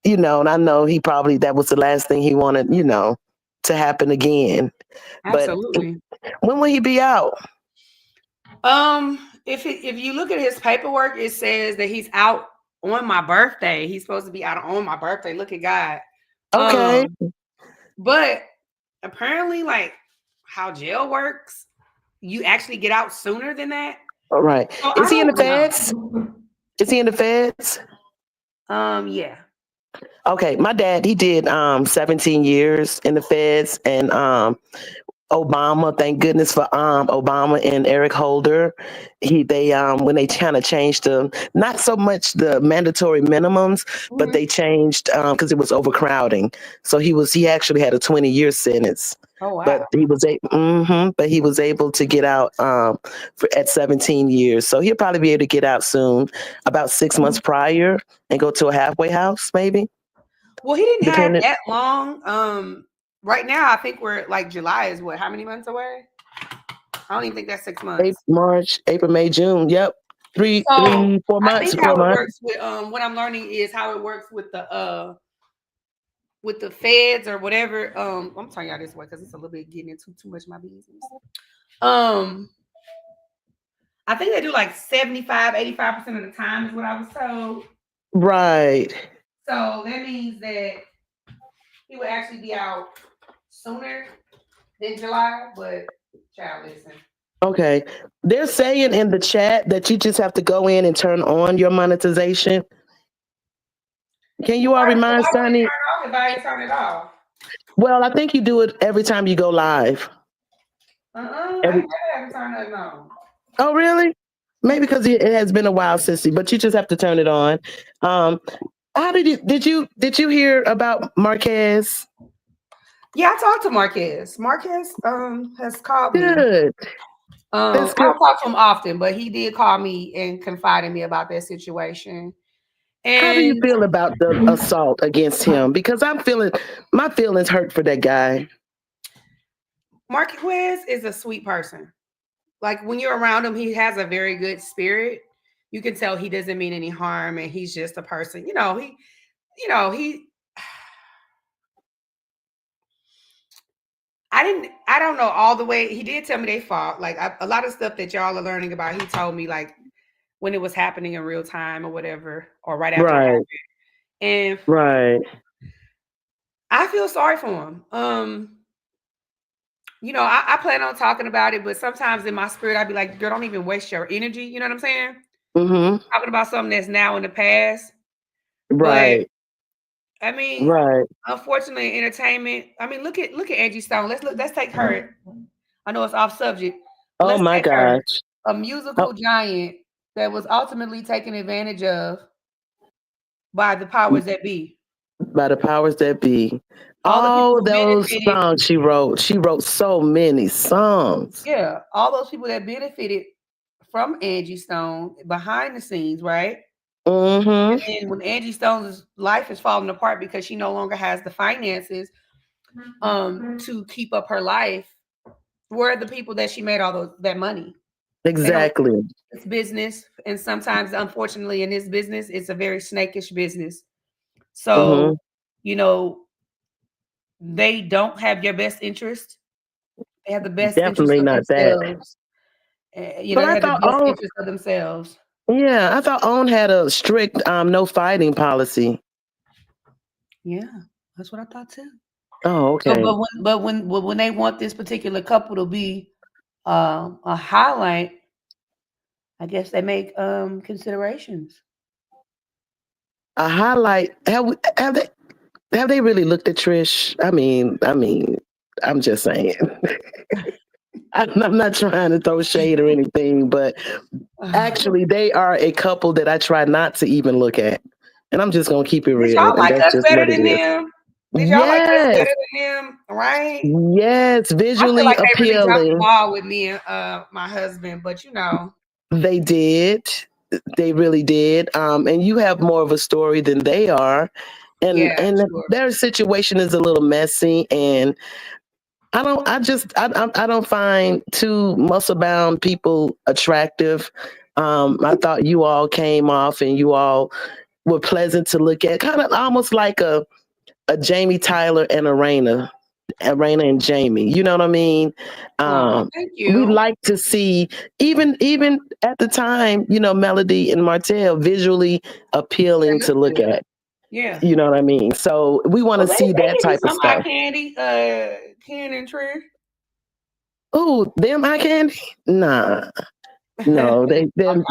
And I know that was the last thing he wanted, to happen again. But absolutely. when will he be out? If you look at his paperwork, it says that he's out on my birthday. He's supposed to be out on my birthday. Look at God. Okay. Um, but apparently, like how jail works, you actually get out sooner than that. All right. So Is I he in the don't feds? know. Is he in the feds? Yeah. Okay. My dad, he did 17 years in the feds, and Obama, thank goodness for Obama and Eric Holder. They when they kind of changed not so much the mandatory minimums, but Mhm. they changed because it was overcrowding. So he actually had a 20-year sentence. Oh wow. But he was able to get out at 17 years. So he'll probably be able to get out soon, about 6 months prior, and go to a halfway house, maybe. Well, he didn't have Depending that long. Right now I think we're like July is what? How many months away? I don't even think that's 6 months. March, April, May, June. Yep. So 4 months, I think four how it months. works with what I'm learning is how it works with the feds or whatever. I'm telling y'all this way because it's a little bit getting into too much of my business. Um, I think they do like 75, 85% of the time is what I was told. Right. So that means that he would actually be out sooner than July, but child, listen. Okay. They're saying in the chat that you just have to go in and turn on your monetization. Can you all Why remind would it Sonny? turn off if I ain't turn it off? Well, I think you do it every time you go live. I Every ain't never had to turn nothing on. Oh, really? Maybe because it has been a while since but you just have to turn it on. Um, how did you hear about Marquez? Yeah, I talked to Marquez. Marquez has called me. Good. That's I good. don't talk to him often, but he did call me and confide in me about that situation. How do you And feel about the assault against him? Because I'm feeling my feelings hurt for that guy. Marquez is a sweet person. Like when you're around him, he has a very good spirit. You can tell he doesn't mean any harm, and he's just a person. He I don't know all the way. He did tell me they fought. Like a lot of stuff that y'all are learning about, he told me like when it was happening in real time or whatever, or right after it Right. happened. And Right. I feel sorry for him. I plan on talking about it, but sometimes in my spirit, I'd be like, girl, don't even waste your energy. You know what I'm saying? Mm-hmm. Talking about something that's now in the past. But Right. I mean, Right. unfortunately, entertainment. I mean, look at Angie Stone. Let's take her. I know it's off subject, but Oh let's my take her, gosh. a Oh, musical giant that was ultimately taken advantage of by the powers that be. by the powers that be. All the people All who those benefited, songs she wrote. She wrote so many songs. yeah, all those people that benefited from Angie Stone behind the scenes, right? Mm-hmm. And then when Angie Stone's life is falling apart because she no longer has the finances to keep up her life, where are the people that she made all that money? They don't. Exactly. It's business, and sometimes, unfortunately, in this business, it's a very snakish business. Mm-hmm. So, you know, they don't have your best interest. They have the best interest Definitely of not that. themselves. But They I have the thought best OWN, interest of themselves. yeah, I thought OWN had a strict no fighting policy. Yeah, that's what I thought too. Oh, So, okay. but when they want this particular couple to be a highlight, I guess they make considerations. A highlight. Have they really looked at Trish? I mean, I'm just saying. I'm not trying to throw shade or anything, but actually, they are a couple that I try not to even look at. And I'm just gonna keep it Did real. y'all And like that's us just better what it than is. them? Did y'all like us Yes. better than them? Right? Yes. I feel Visually like they really dropped the appealing. ball with me and my husband, but They did. They really did. And you have more of a story than they are. And yeah, and sure. their situation is a little messy. And I don't find two muscle bound people attractive. I thought you all came off and you all were pleasant to look at, kind of almost like a Jamie Tyler and Arena and Jamie. You know what I mean? Oh, Um, thank we you. like to see even at the time, Melody and Martell visually They appealing look to look good. at. Yeah. You know what I mean? So we want Well, to they see they that can be type of some eye stuff. candy, Ken and Trish. Oh, them eye candy? Nah. No, they're I'm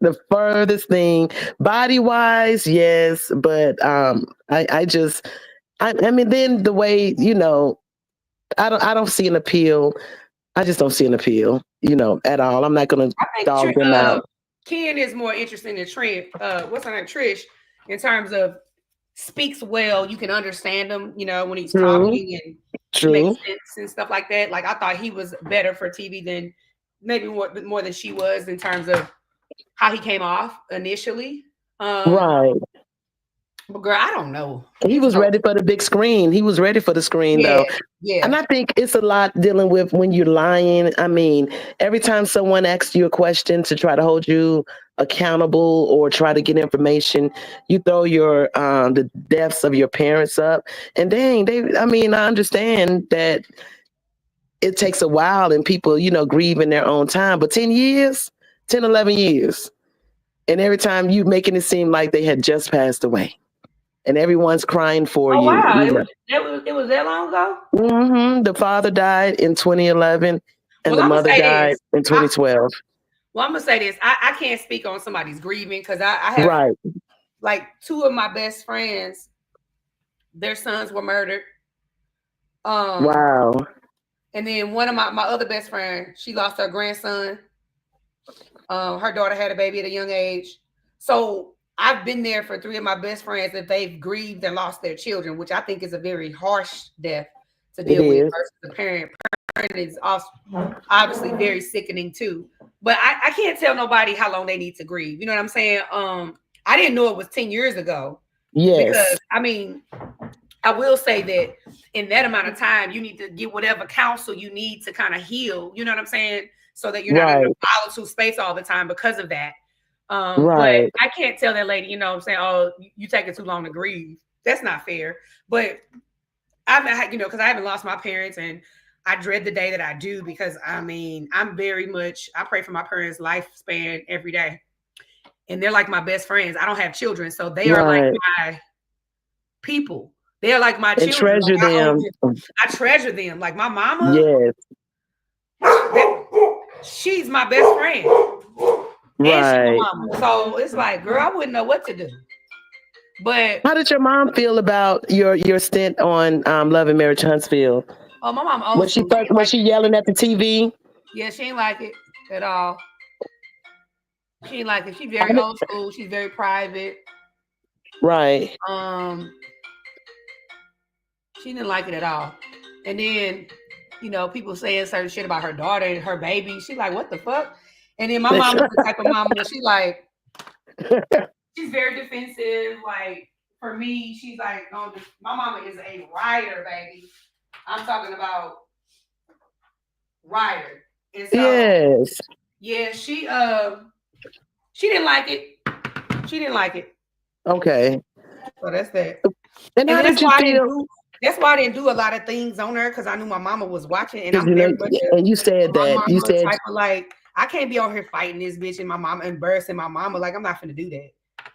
the furthest thing body wise, yes, but I mean then the way I don't see an appeal. I just don't see an appeal, at all. I'm not gonna I think dog them out. Ken is more interesting than Trent. What's her name? Trish, in terms of speaks well. You can understand him, when he's True, talking and he makes true, sense and stuff like that. Like I thought he was better for TV than maybe more than she was in terms of how he came off initially. Um, right. but girl, I don't know. He His was vote. ready for the big screen. He was ready for the screen Yeah, though. And yeah. I think it's a lot dealing with when you're lying. I mean, every time someone asks you a question to try to hold you accountable or try to get information, you throw the deaths of your parents up. And dang, I mean, I understand that it takes a while and people, grieve in their own time, but 10 years, 10, 11 years. And every time you making it seem like they had just passed away and everyone's crying for Oh you. wow, it was that long ago. The father died in 2011 and Well, the I'm gonna mother say died this. in 2012. I'm gonna say this. I can't speak on somebody's grieving because I have Right. like two of my best friends. Their sons were murdered. Um, Wow. and then one of my other best friend, she lost her grandson. Her daughter had a baby at a young age. So I've been there for three of my best friends that they've grieved and lost their children, which I think is a very harsh death to It deal with is. versus the parent. Parent is also obviously very sickening too. But I can't tell nobody how long they need to grieve. You know what I'm saying? I didn't know it was 10 years ago because Yes. I mean, I will say that in that amount of time, you need to get whatever counsel you need to kind of heal. You know what I'm saying? So that you're not in a Right. volatile space all the time because of that. But Right. I can't tell that lady, you know what I'm saying, oh, you taking too long to grieve. That's not fair. But I've, you know, because I haven't lost my parents and I dread the day that I do because I mean, I'm very much, I pray for my parents' lifespan every day. And they're like my best friends. I don't have children. So they are like Right. my people. They're like my And children. treasure Like them. I treasure them. Like my mama, Yes. she's my best friend. And she's Right. my mama. So it's like, girl, I wouldn't know what to do. But How did your mom feel about your stint on Love and Marriage Huntsville? oh, my mom old school. She ain't Was like she it. yelling at the TV? Yeah, she ain't like it at all. She ain't like it. She's I very kn- old school. She's very private. right. Um, she didn't like it at all. And then, you know, people saying certain shit about her daughter and her baby. She's like, what the fuck? And then my mom is the type of mama that she like, she's very defensive. Like for me, she's like, no, my mama is a rider, baby. I'm talking about rider. And so Yes. yeah, she didn't like it. She didn't like it. Okay. So that's that. And And how that's did you why I didn't feel? do that's why I didn't do a lot of things on her because I knew my mama was watching and Because I'm very much and you said my that. You mama said type of like I can't be on here fighting this bitch and my mama embarrassing my mama. Like I'm not finna do that.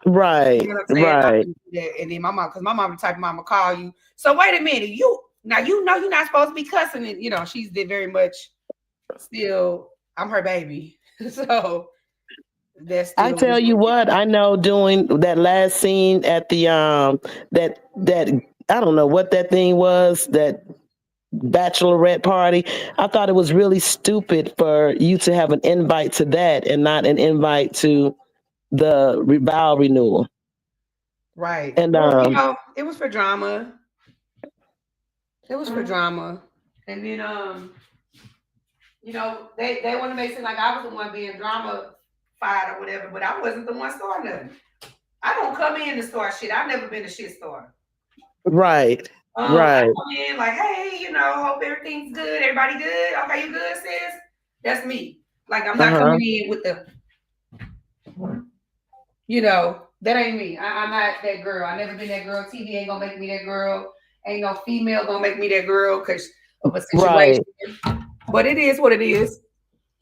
You right. know what I'm saying? I'm not Right. finna do that. And then my mom, because my mama the type of mama call you. So wait a minute, you know you're not supposed to be cussing it. You know, she's very much still I'm her baby. So that's I still tell you what, I know doing that last scene at the that I don't know what that thing was, that bachelorette party. I thought it was really stupid for you to have an invite to that and not an invite to the vow renewal. right. And Well, you know, it was for drama. It was for drama. And then you know, they want to make it seem like I was the one being drama fied or whatever, but I wasn't the one starting nothing. I don't come in to start shit. I've never been a shit starter. right, I right, come in like, hey, you know, hope everything's good. Everybody good? Okay, you good, sis? That's me. Like I'm not uh-huh, coming in with the, you know, that ain't me. I'm not that girl. I never been that girl. TV ain't gonna make me that girl. Ain't no female gonna make me that girl because of a situation. right. But it is what it is.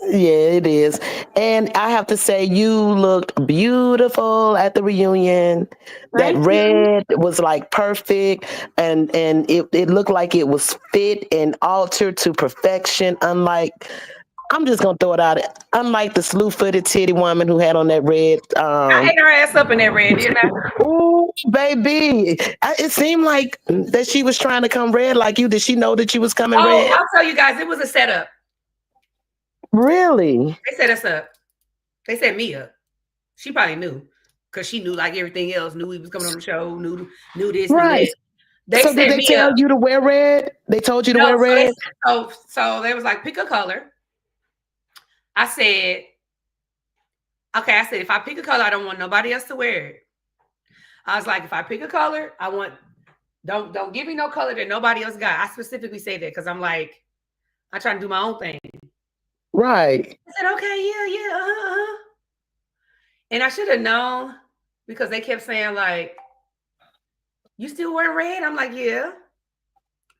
Yeah, it is. And I have to say, you looked beautiful at the reunion. That Thank you. red was like perfect, and it looked like it was fit and altered to perfection. Unlike, I'm just gonna throw it out. Unlike the slew-footed titty woman who had on that red. I ate her ass up in that red, didn't I? Ooh, baby! It seemed like that she was trying to come red like you. Did she know that you was coming Oh, red? I'll tell you guys, it was a setup. Really? They set us up. They set me up. She probably knew because she knew like everything else. Knew he was coming on the show. Knew this, knew Right. that. They So did set they me tell up. you to wear red? They told you to No, wear red? so they was like pick a color. I said, okay. I said if I pick a color, I don't want nobody else to wear it. I was like, if I pick a color, I want don't give me no color that nobody else got. I specifically say that because I'm like I try to do my own thing. Right. I said, okay, yeah, and I should have known because they kept saying like, you still wearing red? I'm like, yeah,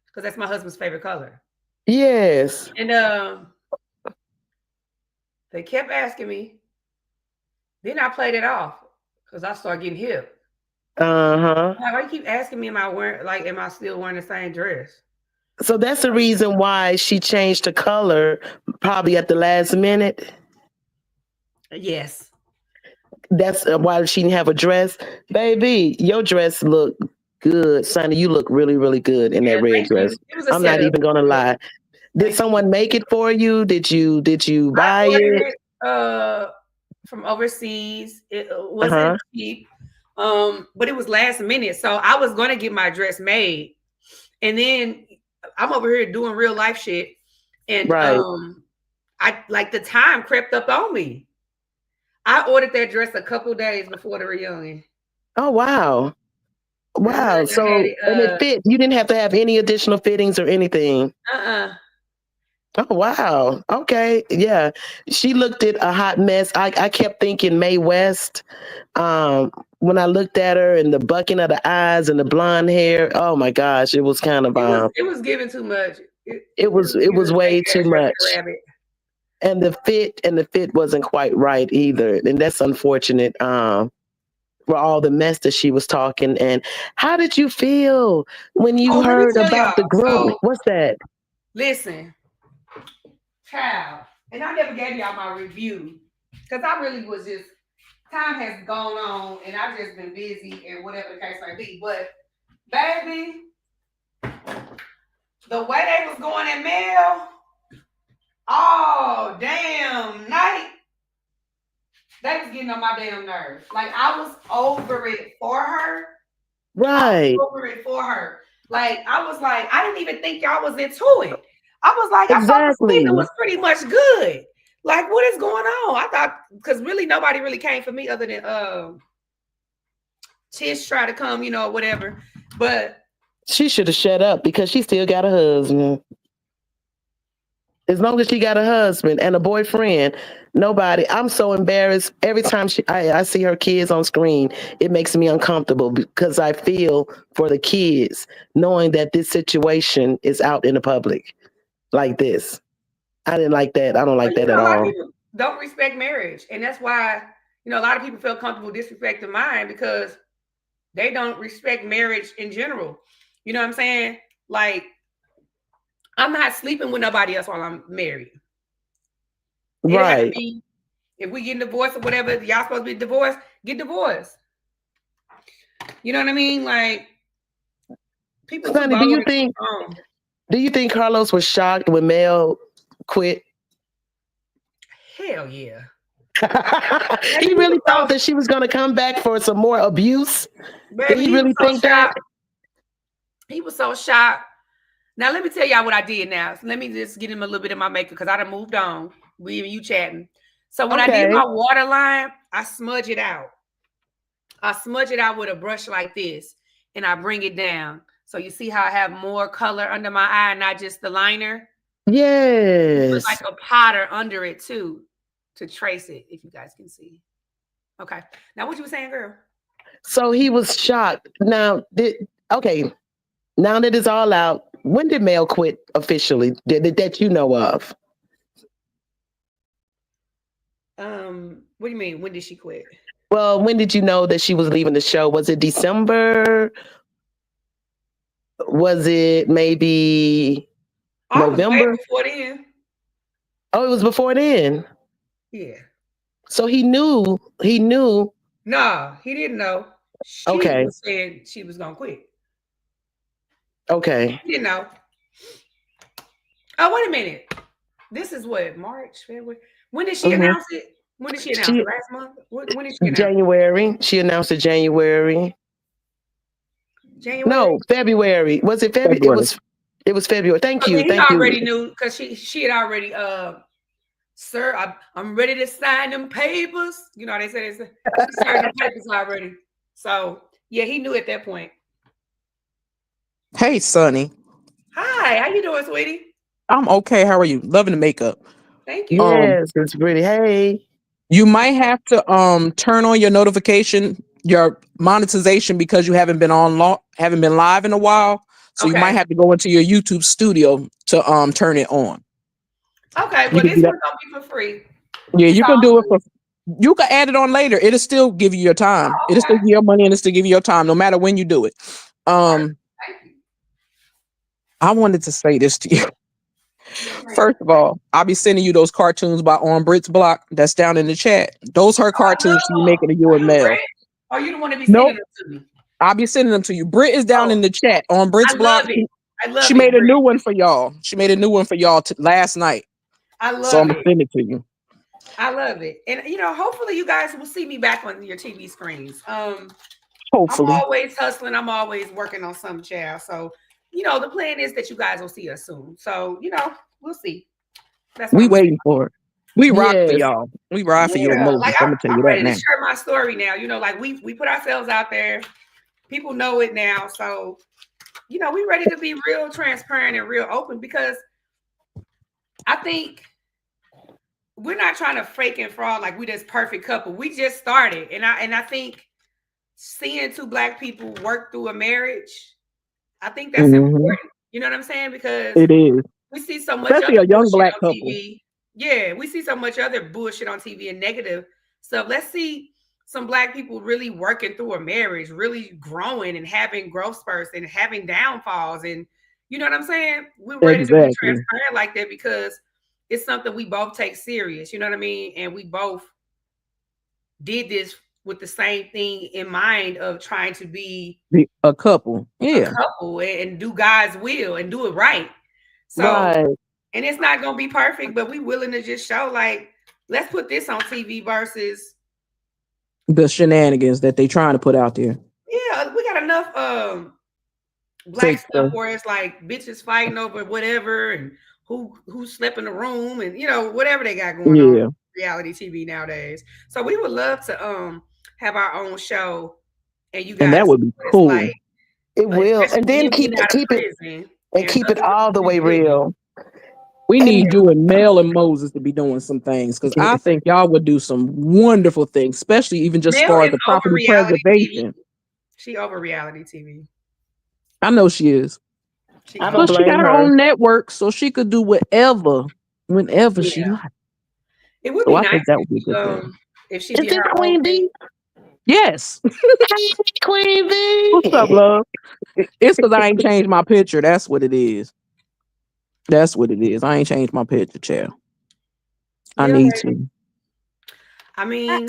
because that's my husband's favorite color. Yes. And they kept asking me. Then I played it off because I started getting hip. Uh-huh. Like, why you keep asking me, am I still wearing the same dress? So that's the reason why she changed the color probably at the last minute. Yes. That's why she didn't have a dress. Baby, your dress looked good. Sonny, you look really, really good in that Yeah, red thank you. dress. It was a I'm not setup. even gonna lie. Did Thank you. someone make it for you? Did you I buy ordered it? it. from overseas. It wasn't Uh-huh. cheap, but it was last minute. So I was going to get my dress made, and then I'm over here doing real life shit, and Right. I like the time crept up on me. I ordered that dress a couple days before the reunion. Oh wow. Wow. I had So it. and it fit. You didn't have to have any additional fittings or anything. Uh. Oh wow. Okay. Yeah. She looked at a hot mess. I kept thinking Mae West. Um, when I looked at her and the bucking of the eyes and the blonde hair. Oh my gosh, it was kind of It was given too much. it It was was it giving was way fake too ass Jessica much. Rabbit. And the fit wasn't quite right either. And that's unfortunate. For all the mess that she was talking. And how did you feel when you Oh, let me heard tell about y'all. the grooming? So What's that? listen, child, and I never gave y'all my review because I really was just time has gone on and I've just been busy and whatever the case may be. But baby, the way they was going at Mel, oh damn night, they was getting on my damn nerves. Like I was over it for her. I was Right. over it for her. Like I was like, I didn't even think y'all was into it. I was like, I thought the season Exactly. was pretty much good. Like, what is going on? I thought because really nobody really came for me other than Tish tried to come, whatever. But She should have shut up because she still got a husband. As long as she got a husband and a boyfriend, nobody. I'm so embarrassed every time I see her kids on screen. It makes me uncomfortable because I feel for the kids knowing that this situation is out in the public like this. I didn't like that. I don't well, like that at a lot of all. people don't respect marriage, and that's why a lot of people feel comfortable disrespecting mine because they don't respect marriage in general. You know what I'm saying? Like, I'm not sleeping with nobody else while I'm married. It has to Right. be if we get divorced or whatever, y'all supposed to be divorced, get divorced. You know what I mean? Like people too Sonny, bold and too strong. do you think Carlos was shocked when Mel quit? Hell yeah. He Baby, he was really thought that she was going to come back for some more abuse. Did baby, he he was really so think that? shocked. He was so shocked. Now let me tell y'all what I did now. So let me just get him a little bit of my makeup because I done moved on. We and you chatting. So when I did Okay. my waterline, I smudge it out. I smudge it out with a brush like this and I bring it down. So you see how I have more color under my eye, not just the liner. Put like Yes. a powder under it too to trace it, if you guys can see. Okay. Now what you were saying, girl? So he was shocked. Okay. Now that it's all out, when did Mel quit officially? That you know of? What do you mean? When did she quit? Well, when did you know that she was leaving the show? Was it December? Was it maybe I was way November? before then. Oh, it was before then. Yeah. So he knew. He knew. No, he didn't know. She Okay. was saying she was gonna quit. Okay. He didn't know. Oh, wait a minute. This is what, March, February. When did she Hmm. announce it? When did she announce it? She Last month? When did she announce it? January. She announced it January. January? No, February. Was it February? It February. was. It was February. Thank So you. then he Thank you. already knew because she had already sir, I'm ready to sign them papers. You know how they said she signed the papers already. So yeah, he knew at that point. Hey, Sunny. Hi, how you doing, sweetie? I'm okay. How are you? Loving the makeup. Thank you. Yes, it's pretty. Hey. You might have to turn on your notification, your monetization because you haven't been haven't been live in a while. So you might Okay. have to go into your YouTube studio to turn it on. Okay. You Well, can this do that. one's gonna be for free. Yeah, It's you all can do it free. for. You can add it on later. It'll still give you your time. Oh, It'll still okay. give you your money and it'll still give you your time, no matter when you do it. Perfect. Um, Thank you. I wanted to say this to you. Yes, ma'am. First of all, I'll be sending you those cartoons by On Brits Block. That's down in the chat. Those her Oh, I cartoons she be love making them. of you Are and you Mel. Brett? Or you the one to be sending Nope. them to me? I'll be sending them to you. Brit is down Oh, in the chat. On I Brit's Block, love it. I she love it, made a Brett. new one for y'all. She made a new one for y'all last night. I So I'm love gonna it. send it to you. I love it. And hopefully you guys will see me back on your TV screens. I'm Hopefully. always hustling. I'm always working on some child. So, the plan is that you guys will see us soon. So, we'll see. That's what We I'm saying. waiting for it. We rock for Yes. y'all. We ride for your Yeah, emojis. like I'm gonna tell you I'm that ready to now. share my story now. Like we put ourselves out there. People know it now. So, we ready to be real transparent and real open because I think we're not trying to fake and fraud like we this perfect couple. We just started. And I think seeing two black people work through a marriage, I think that's Mm-hmm. important. You know what I'm saying? Because It is, we see so much especially other a young bullshit black on couple. TV. Yeah, we see so much other bullshit on TV and negative stuff. Let's see some black people really working through a marriage, really growing and having growth spurts and having downfalls. And you know what I'm saying? We're ready to be Exactly. transparent like that because it's something we both take serious. You know what I mean? And we both did this with the same thing in mind of trying to be A couple. a Yeah. couple and do God's will and do it right. So, Right. and it's not gonna be perfect, but we willing to just show like, let's put this on TV versus The shenanigans that they trying to put out there. yeah, we got enough black Fake stuff stuff. where it's like bitches fighting over whatever and who slept in the room and whatever they got going on Yeah. reality TV nowadays. So we would love to have our own show and you And guys that see would be what it's cool. like, It will. especially And then them getting out of prison and keep us it all the way rebuilding. real. We And need you and Mel and Moses to be doing some things because I think y'all would do some wonderful things, especially even just as Mel far as is the over property reality TV. preservation. She over reality TV. I know she is. She I don't Plus, over. she got blame her her. own network, so she could do whatever, whenever she Yeah. likes. It would So be I nice think that would be a good thing. if she Is did it her own Queen thing. Bee? Yes. Hey, Queen What's up, Bee. love? It's because I ain't changed my picture. That's what it is. That's what it is. I ain't changed my picture, child. I Yeah, need baby. to. I mean,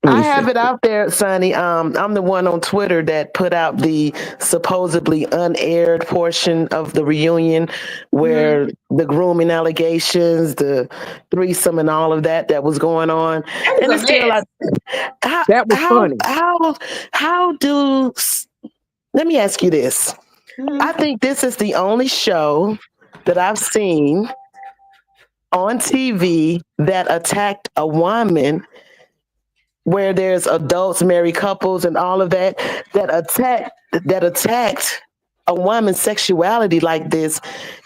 Let I me see. have it out there, Sonny. I'm the one on Twitter that put out the supposedly unaired portion of the reunion where the grooming allegations, the threesome and all of that was going on. that was And a it's still like mess. how That was how funny. how how do let me ask you this. I Mhm. think this is the only show that I've seen on TV that attacked a woman where there's adults, married couples, and all of that attacked a woman's sexuality like this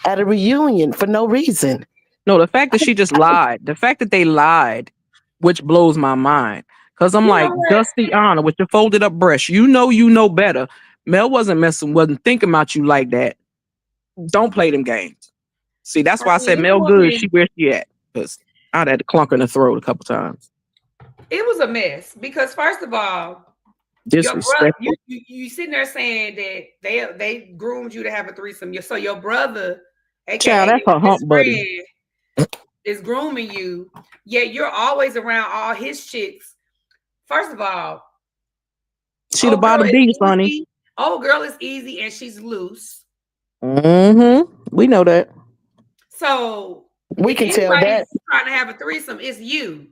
at a reunion for no reason. No, the fact that she just lied, the fact that they lied, which blows my mind. Because I'm You like, know what? Dusty Honor with your folded up breast. You know better. Mel wasn't thinking about you like that. Don't play them games. See, that's I why I mean, said this Mel good. woman, She where she at? Because I'd had to clunk her in the throat a couple times. it was a mess because first of all, your brother, Disrespectful. you sitting there saying that they groomed you to have a threesome. So your brother, aka Child, that's your her best hump buddy. friend, is grooming you. Yet you're always around all his chicks. First of all, She the old girl bottom is B, Sonny. easy. Old girl is easy and she's loose. Mm-hmm. We know that. So We if can tell anybody's that. trying to have a threesome, it's you.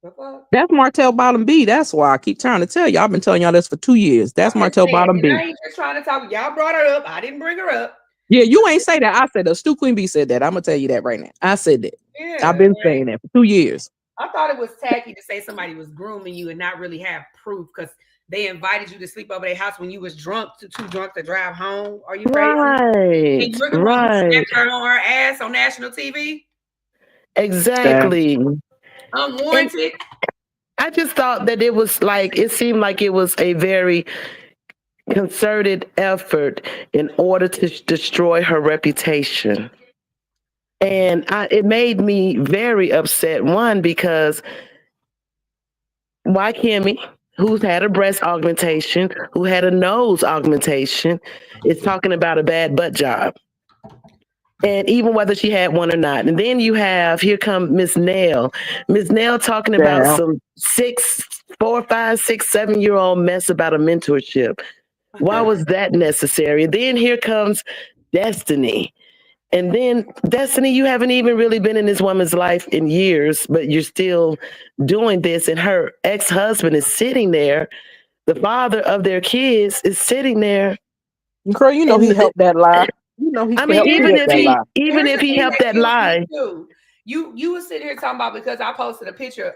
The fuck? That's Martell Bottom B. That's why I keep trying to tell y'all. I've been telling y'all this for 2 years. That's I'm just Martell saying, Bottom and B. I ain't just trying to talk. Y'all brought her up. I didn't bring her up. Yeah, you ain't say that. I said that. Stu Queen B said that. I'm gonna tell you that right now. I said that. I've Yeah, been like, saying that for 2 years. I thought it was tacky to say somebody was grooming you and not really have proof because they invited you to sleep over their house when you was too drunk to drive home. Are you crazy? Right, And you're the one who right. snapped her on her ass on national TV, That Exactly. And unwarranted. I just thought that it seemed like it was a very concerted effort in order to destroy her reputation. And it made me very upset. One, because why Kimmy, who's had a breast augmentation, who had a nose augmentation, is talking about a bad butt job. And even whether she had one or not. And then here come Miss Nail. Miss Nail talking about child. some 4, 5, 6, 7 year old mess about a mentorship. Why was that necessary? And then here comes Destiny. And then, Destiny, you haven't even really been in this woman's life in years, but you're still doing this. And her ex husband is sitting there. The father of their kids is sitting there. Girl, you know And he helped that lie. You know he I can mean, help you help that lie. even Here's if the he thing helped that that kills me lie, too. You were sitting here talking about because I posted a picture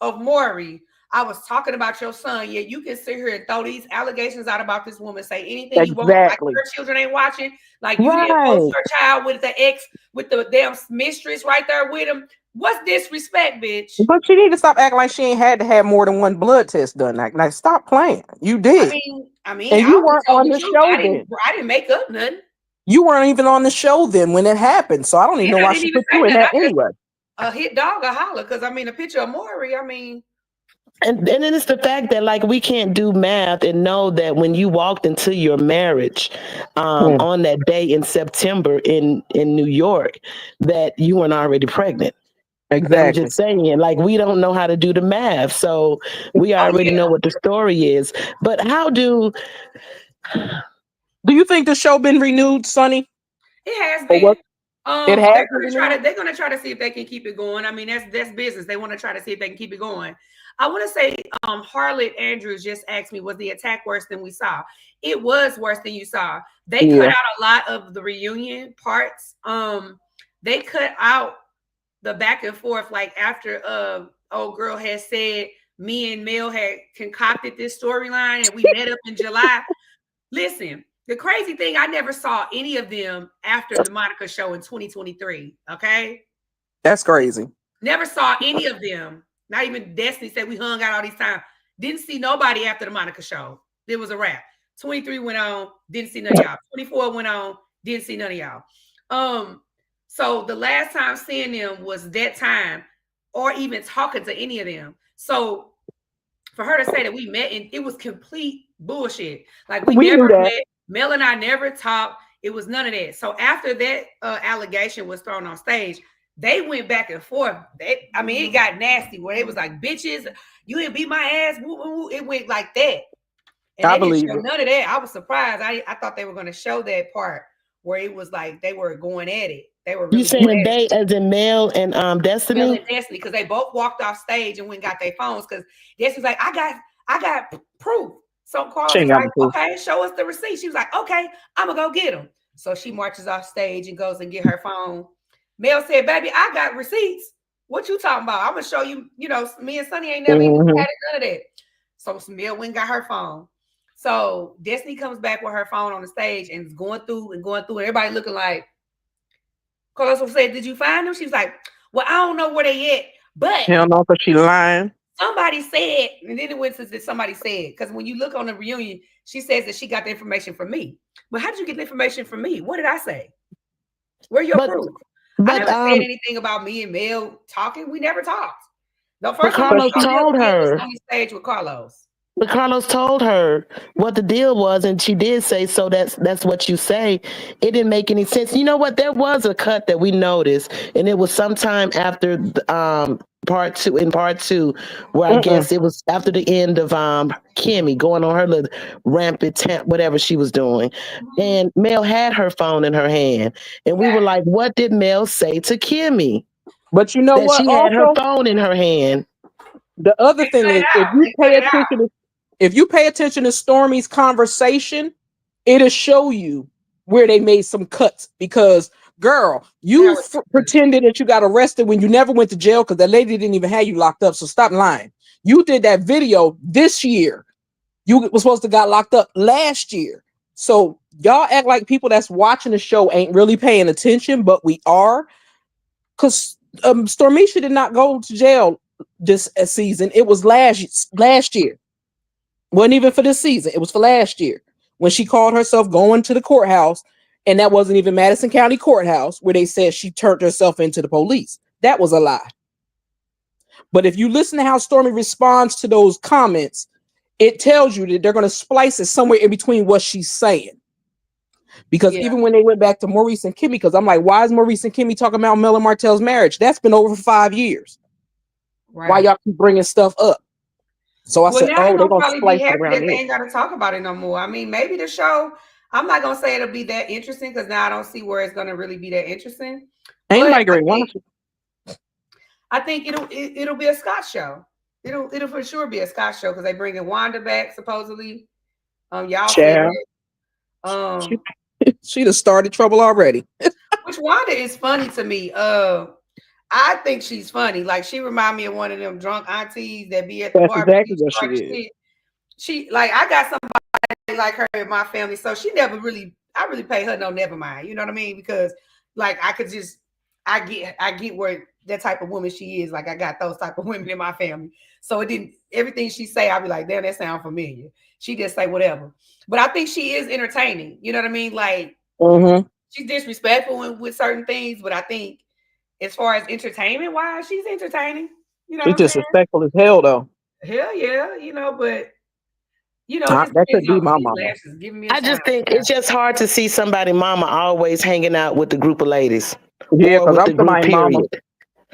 of Maury. I was talking about your son. Yet you can sit here and throw these allegations out about this woman, say anything you want, like Exactly. your children ain't watching, like you didn't post right? your child with the ex, with the damn mistress right there with him. What's disrespect, bitch? But you need to stop acting like she ain't had to have more than one blood test done. Like stop playing. You did. And I you only weren't told on the the truth. show then. I didn't make up nothing. You weren't even on the show then when it happened. So I don't even know And I why didn't she even put say you in nothing. that I just anyway. a hit dog a holler because a picture of Maury. And then it's the fact that like we can't do math and know that when you walked into your marriage on that day in September in New York, that you weren't already pregnant. I'm Exactly. just saying, like, we don't know how to do the math, so we Oh already know yeah, what the story is. But how do Do you think the show been renewed, Sonny? it has Or what? been. It has They're been gonna try renewed? to they're gonna try to see if they can keep it going. I mean, that's business. They want to try to see if they can keep it going. I want to say, Harlot Andrews just asked me, was the attack worse than we saw? It was worse than you saw. They cut Yeah. out a lot of the reunion parts. They cut out the back and forth, like after old girl had said me and Mel had concocted this storyline and we met up in July. Listen, the crazy thing, I never saw any of them after the Monica show in 2023. Okay. That's crazy. Never saw any of them. Not even Destiny said we hung out all these time. Didn't see nobody after the Monica show. It was a wrap. 23 went on, didn't see none of y'all. 24 went on, didn't see none of y'all. So the last time seeing them was that time, or even talking to any of them. So for her to say that we met and it was complete bullshit. Like we We never knew that. met. Mel and I never talked. It was none of that. So after that allegation was thrown on stage, they went back and forth. It got nasty where it was like, bitches, you didn't beat my ass. Woo, woo, woo. It went like that. And I they didn't believe show it. none of that. I was surprised. I thought they were going to show that part where it was like they were going at it. They were you really going saying at it. they as in Mel and Mel Destiny? and Destiny, because they both walked off stage and went and got their phones. Because Destiny's like, I got proof. So Carlos was like, okay, show us the receipt. She was like, okay, I'm gonna go get them. So she marches off stage and goes and get her phone. Mel said, baby, I got receipts. What you talking about? I'm gonna show you. Me and Sunnி ain't never even had none of that. So Mel went and got her phone. So Destiny comes back with her phone on the stage and is going through, and everybody looking like, Carlos said, did you find them? She was like, well, I don't know where they at, but Hell no, because she lying. somebody said, and then it went to that somebody said, because when you look on the reunion, she says that she got the information from me. But how did you get the information from me? What did I say? Where your proof? I never said anything about me and Mel talking. We never talked. The first time Carlos told her was on the stage with Carlos. But Carlos told her what the deal was, and she did say, so that's what you say. It didn't make any sense. You know what? There was a cut that we noticed, and it was sometime after part two, where I guess it was after the end of Kimmy going on her little rampant whatever she was doing. And Mel had her phone in her hand, and we were like, what did Mel say to Kimmy? But you know That what? she had her Also, phone in her hand. the other thing is, if you pay attention to Stormy's conversation, it'll show you where they made some cuts. Because, girl, you pretended that you got arrested when you never went to jail because that lady didn't even have you locked up. So stop lying. You did that video this year. You were supposed to got locked up last year. So y'all act like people that's watching the show ain't really paying attention, but we are. Because Stormisha did not go to jail this season. It was last year. Wasn't even for this season. It was for last year when she called herself going to the courthouse, and that wasn't even Madison County Courthouse where they said she turned herself into the police. That was a lie. But if you listen to how Stormy responds to those comments, it tells you that they're going to splice it somewhere in between what she's saying. Because even when they went back to Maurice and Kimmy, because I'm like, why is Maurice and Kimmy talking about Mel and Martell's marriage? That's been over for 5 years. Right. Why y'all keep bringing stuff up? So I said, now they're going to probably splice be it happy around that they ain't got to talk about it no more. I mean, maybe the show, I'm not gonna say it'll be that interesting because now I don't see where it's gonna really be that interesting. Ain't But nobody gonna watch it. I think it'll be a Scott show. It'll for sure be a Scott show because they bringing Wanda back supposedly. Y'all said Child. it. She done started trouble already. Which Wanda is funny to me. I think she's funny. Like she remind me of one of them drunk aunties that be at the That's barbecue exactly what she is. shit. She like I got somebody like her in my family, so she never really. I really pay her no never mind. You know what I mean? Because like I could just I get where that type of woman she is. Like I got those type of women in my family. So it didn't everything she say, I'll be like, damn, that sound familiar. She just say whatever. But I think she is entertaining. You know what I mean? Like she's disrespectful with certain things, but I think as far as entertainment wise, she's entertaining. You know It's what I'm saying? disrespectful as hell though. Hell yeah, but it just That depends could be on my these mama. lashes. Give me a I sign. just think it's just hard to see somebody mama always hanging out with the group of ladies. Yeah, Or because with I'm the group, somebody's mama. period.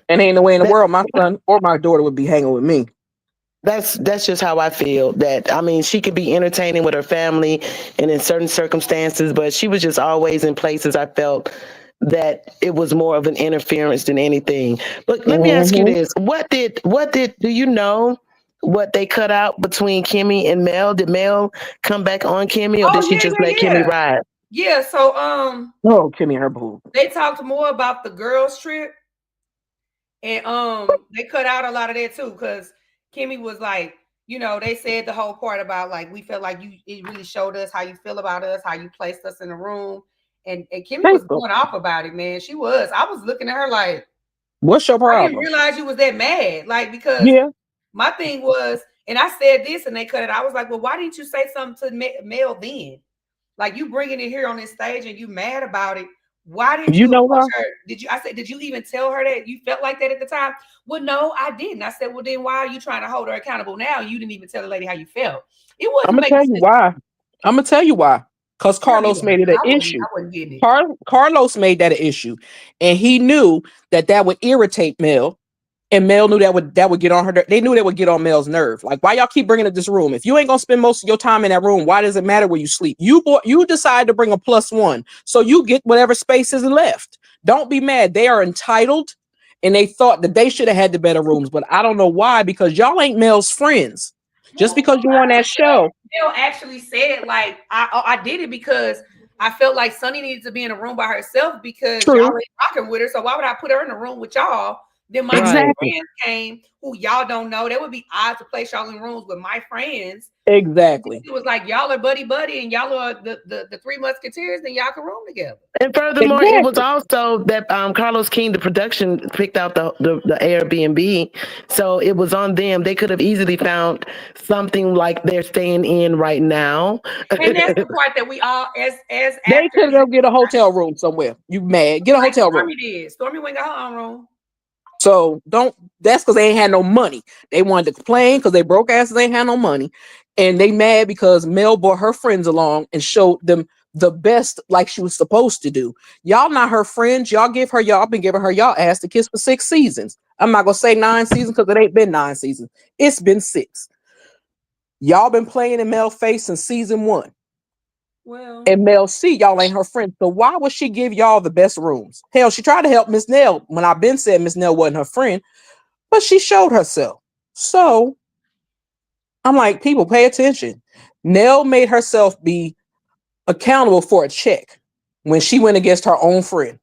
And ain't no way in the That, world my son or my daughter would be hanging with me. that's just how I feel. That I mean, she could be entertaining with her family and in certain circumstances, but she was just always in places I felt that it was more of an interference than anything. But let me ask you this: what did do you know what they cut out between Kimmy and Mel? Did Mel come back on Kimmy, or did Oh she yeah, just let yeah, Kimmy yeah. ride? Yeah, so Oh, Kimmy and her boo. they talked more about the girls trip and they cut out a lot of that too cuz Kimmy was like, they said the whole part about like we felt like it really showed us how you feel about us, how you placed us in the room. And Kimmy was going off about it, man. She was. I was looking at her like, what's your I didn't problem? realize you was that mad. Like, because Yeah. my thing was, and I said this and they cut it. I was like, well, why didn't you say something to Mel then? Like you bringing it here on this stage and you mad about it. Why didn't You you know why? approach her? I said, did you even tell her that you felt like that at the time? Well, no, I didn't. I said, well, then why are you trying to hold her accountable now? You didn't even tell the lady how you felt. It I'm wasn't gonna making tell you sense. why. I'm gonna tell you why. Because Tell me Carlos why. made it an 'Cause issue. I wasn't getting it. Carlos made that an issue, and he knew that would irritate Mel, and Mel knew that would get on her. They knew that would get on Mel's nerve. Like, why y'all keep bringing up this room? If you ain't gonna spend most of your time in that room, why does it matter where you sleep? You decide to bring a +1, so you get whatever space is left. Don't be mad. They are entitled, and they thought that they should have had the better rooms, but I don't know why, because y'all ain't Mel's friends. Just because you on that show. Mel actually said, like, I did it because I felt like Sunnni needed to be in a room by herself because y'all ain't rocking with her. So why would I put her in a room with y'all? Then my friends came who y'all don't know. That would be odd to place y'all in rooms with my friends. Exactly. It was like y'all are buddy buddy and y'all are the three musketeers, then y'all can room together. And furthermore, it was also that Carlos King, the production, picked out the Airbnb, so it was on them. They could have easily found something like they're staying in right now. And that's the part that we all, as they actors, could go get a hotel room somewhere. You mad? Get a hotel room. Stormy did. Stormy went got her own room. So that's because they ain't had no money. They wanted to complain because they broke asses ain't had no money. And they mad because Mel brought her friends along and showed them the best like she was supposed to do. Y'all not her friends. Y'all been giving her y'all ass to kiss for 6 seasons. I'm not gonna say 9 seasons because it ain't been 9 seasons. It's been 6. Y'all been playing in Mel's face since season 1. Well, And Mel C, y'all ain't her friend. So why would she give y'all the best rooms? Hell, she tried to help Miss Nell when I been said Miss Nell wasn't her friend, but she showed herself. So I'm like, people pay attention. Nell made herself be accountable for a check when she went against her own friend.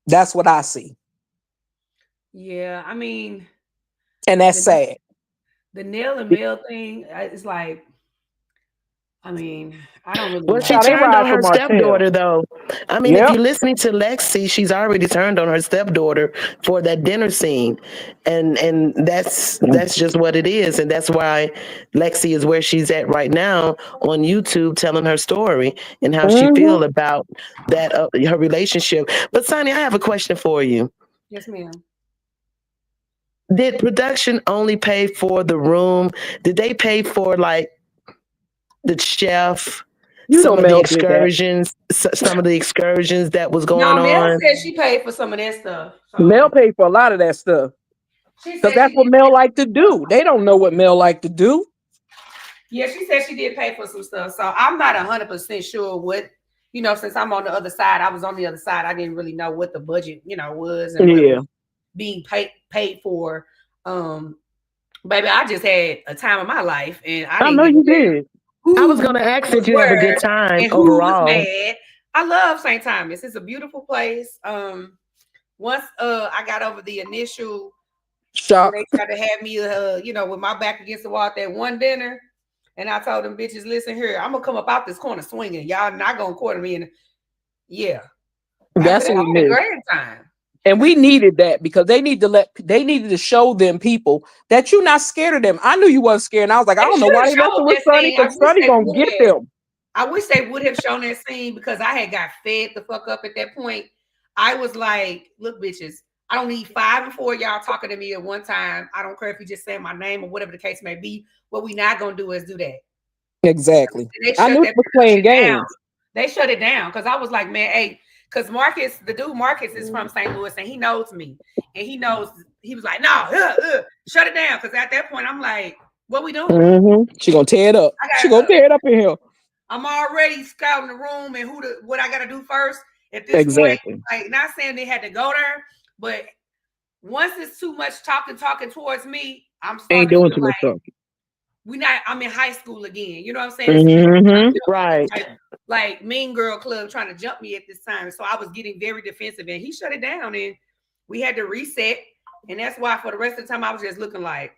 That's what I see. Yeah, I mean, and that's sad. The Nell and Mel thing is like, I mean, I don't really. Well, she turned on her stepdaughter, though. I mean, if you're listening to Lexi, she's already turned on her stepdaughter for that dinner scene, and that's just what it is, and that's why Lexi is where she's at right now on YouTube, telling her story and how she feel about that her relationship. But Sunnni, I have a question for you. Yes, ma'am. Did production only pay for the room? Did they pay for like the chef? Some of the excursions that was going on. Mel said she paid for some of that stuff. So. Mel paid for a lot of that stuff. Because that's what Mel like to do. They don't know what Mel like to do. Yeah, she said she did pay for some stuff. So I'm not 100% sure what, since I'm on the other side, I was on the other side. I didn't really know what the budget, was and what was being paid for. Baby, I just had a time of my life, and I didn't know give you a damn did. who I was gonna ask if you have a good time and who was overall. mad. I love St. Thomas. It's a beautiful place. Once I got over the initial shock, when they tried to have me, with my back against the wall at that one dinner, and I told them bitches, listen here, I'm gonna come up out this corner swinging. Y'all not gonna corner me. And yeah, that's what we a need. great time. And we needed that because they needed to show them people that you're not scared of them. I knew you wasn't scared. And I was like, I don't know why they messing with Sunnni, because Sunnni gonna get them. I wish they would have shown that scene because I had got fed the fuck up at that point. I was like, look, bitches, I don't need 5 and 4 y'all talking to me at one time. I don't care if you just say my name or whatever the case may be. What we not gonna do is do that. Exactly. I knew it was playing games. They shut it down because I was like, man, hey, because Marcus, the dude Marcus is from St. Louis and he knows me. And he was like, no, shut it down. Because at that point, I'm like, what we doing? Mm-hmm. She gonna tear it up. She gonna tear it up in here. I'm already scouting the room and what I gotta do first. At this point, like not saying they had to go there, but once it's too much talking towards me, I'm starting doing too much talking. I'm in high school again. You know what I'm saying? Mm-hmm. Right. Like Mean Girl Club trying to jump me at this time. So I was getting very defensive and he shut it down and we had to reset. And that's why for the rest of the time I was just looking like.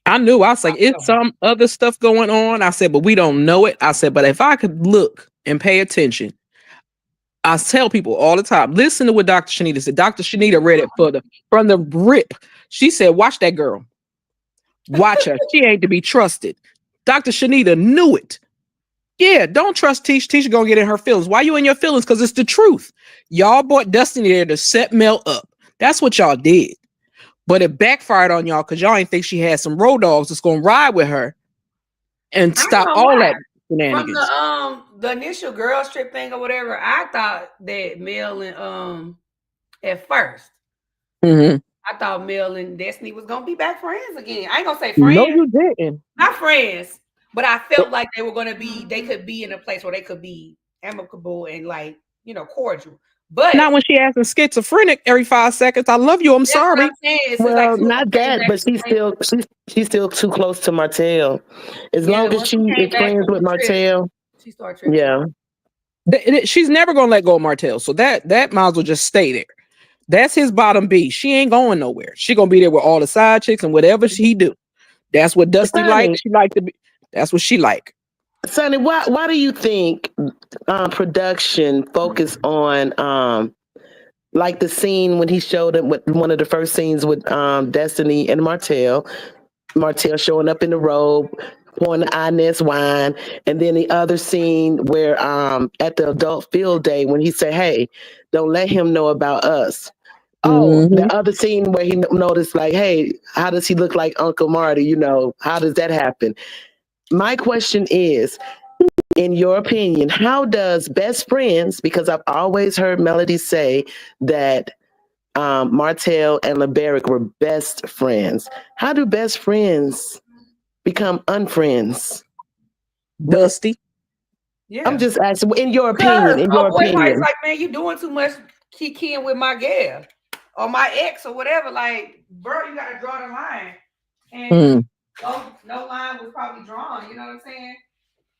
I knew. I was like, it's some other stuff going on. I said, but we don't know it. I said, but if I could look and pay attention, I tell people all the time, listen to what Dr. Shanita said. Dr. Shanita read it from the rip. She said, watch that girl. Watch her. She ain't to be trusted. Dr. Shanita knew it. Yeah, don't trust Tisha. Tisha gonna get in her feelings. Why you in your feelings? Because it's the truth. Y'all brought Destiny there to set Mel up. That's what y'all did. But it backfired on y'all because y'all ain't think she had some road dogs that's gonna ride with her and stop all that shenanigans. From the initial girls trip thing or whatever, I thought that Mel and at first. Mm-hmm. I thought Mel and Destiny was gonna be back friends again. I ain't gonna say friends. No, you didn't. Not friends, but I felt like they could be in a place where they could be amicable and like, cordial. But not when she asking schizophrenic every 5 seconds. I love you. I'm sorry. Well, not that, but she's still too close to Martell. As long as she is friends with Martell, she started tripping. Yeah. She's never gonna let go of Martell. So that might as well just stay there. That's his bottom B. She ain't going nowhere. She gonna be there with all the side chicks and whatever he do. That's what Dusty likes. She like to be. That's what she like. Sunnni, why do you think production focused on like the scene when he showed up with one of the first scenes with Destiny and Martell showing up in the robe, pouring the Inez wine, and then the other scene where at the adult field day when he said, "Hey, don't let him know about us." Oh, the other scene where he noticed, like, hey, how does he look like Uncle Marty? How does that happen? My question is, in your opinion, how does best friends, because I've always heard Melody say that Martell and LeBaric were best friends. How do best friends become unfriends? Dusty. Yeah. I'm just asking, in your opinion, like, man, you doing too much kicking with my gal or my ex or whatever. Like, bro, you gotta draw the line. And no line was probably drawn, you know what I'm saying?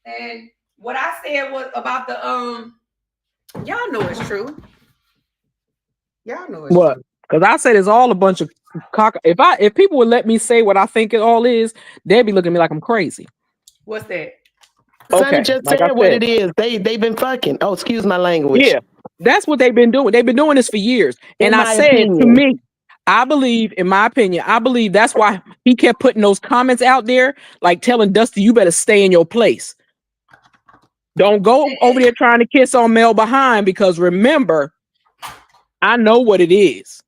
And what I said was about the y'all know it's true. Y'all know it's what? True. Because I said it's all a bunch of cock. If people would let me say what I think it all is, they'd be looking at me like I'm crazy. What's that? Okay, Sunnni just said what it is. They've been fucking. Oh, excuse my language. Yeah, that's what they've been doing. They've been doing this for years. And I said to me, I believe, in my opinion, that's why he kept putting those comments out there, like telling Dusty, you better stay in your place. Don't go over there trying to kiss on Mel behind, because remember, I know what it is.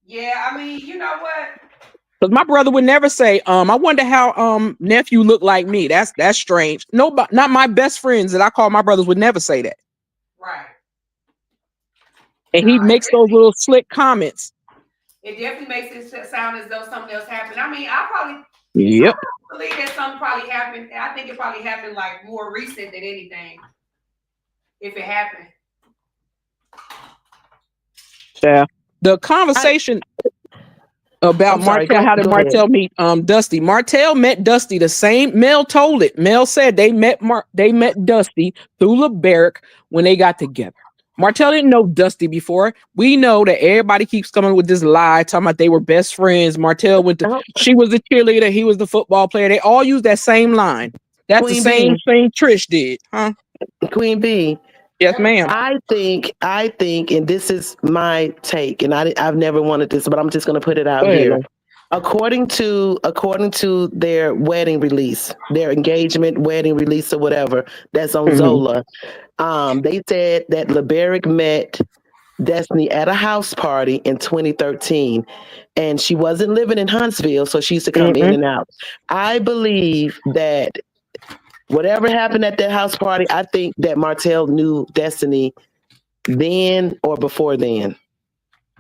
Yeah, I mean, you know what? Because my brother would never say, I wonder how nephew looked like me. That's strange. Nobody, not my best friends that I call my brothers, would never say that. Right. And he makes those little slick comments. It definitely makes it sound as though something else happened. I mean, I probably Yep. I believe that something probably happened. I think it probably happened like more recent than anything. If it happened. Yeah. The I, conversation about I'm sorry. Martell, Go how did go ahead. Martell meet Dusty? Martell met Dusty the same. Mel told it. Mel said they met Dusty through LeBerick when they got together. Martell didn't know Dusty before. We know that everybody keeps coming with this lie, talking about they were best friends. Martell went to, Oh, she was the cheerleader, he was the football player. They all use that same line. That's the Queen same B, thing Trish did, huh? Queen B. Yes, ma'am. I think, and this is my take, and I've never wanted this, but I'm just going to put it Go out ahead, here. love. According to their wedding release, their engagement wedding release or whatever, that's on Mhm. Zola. They said that LeBerick met Destiny at a house party in 2013, and she wasn't living in Huntsville, so she used to come in Mm-mm. and out. I believe that whatever happened at that house party, I think that Martell knew Destiny then or before then.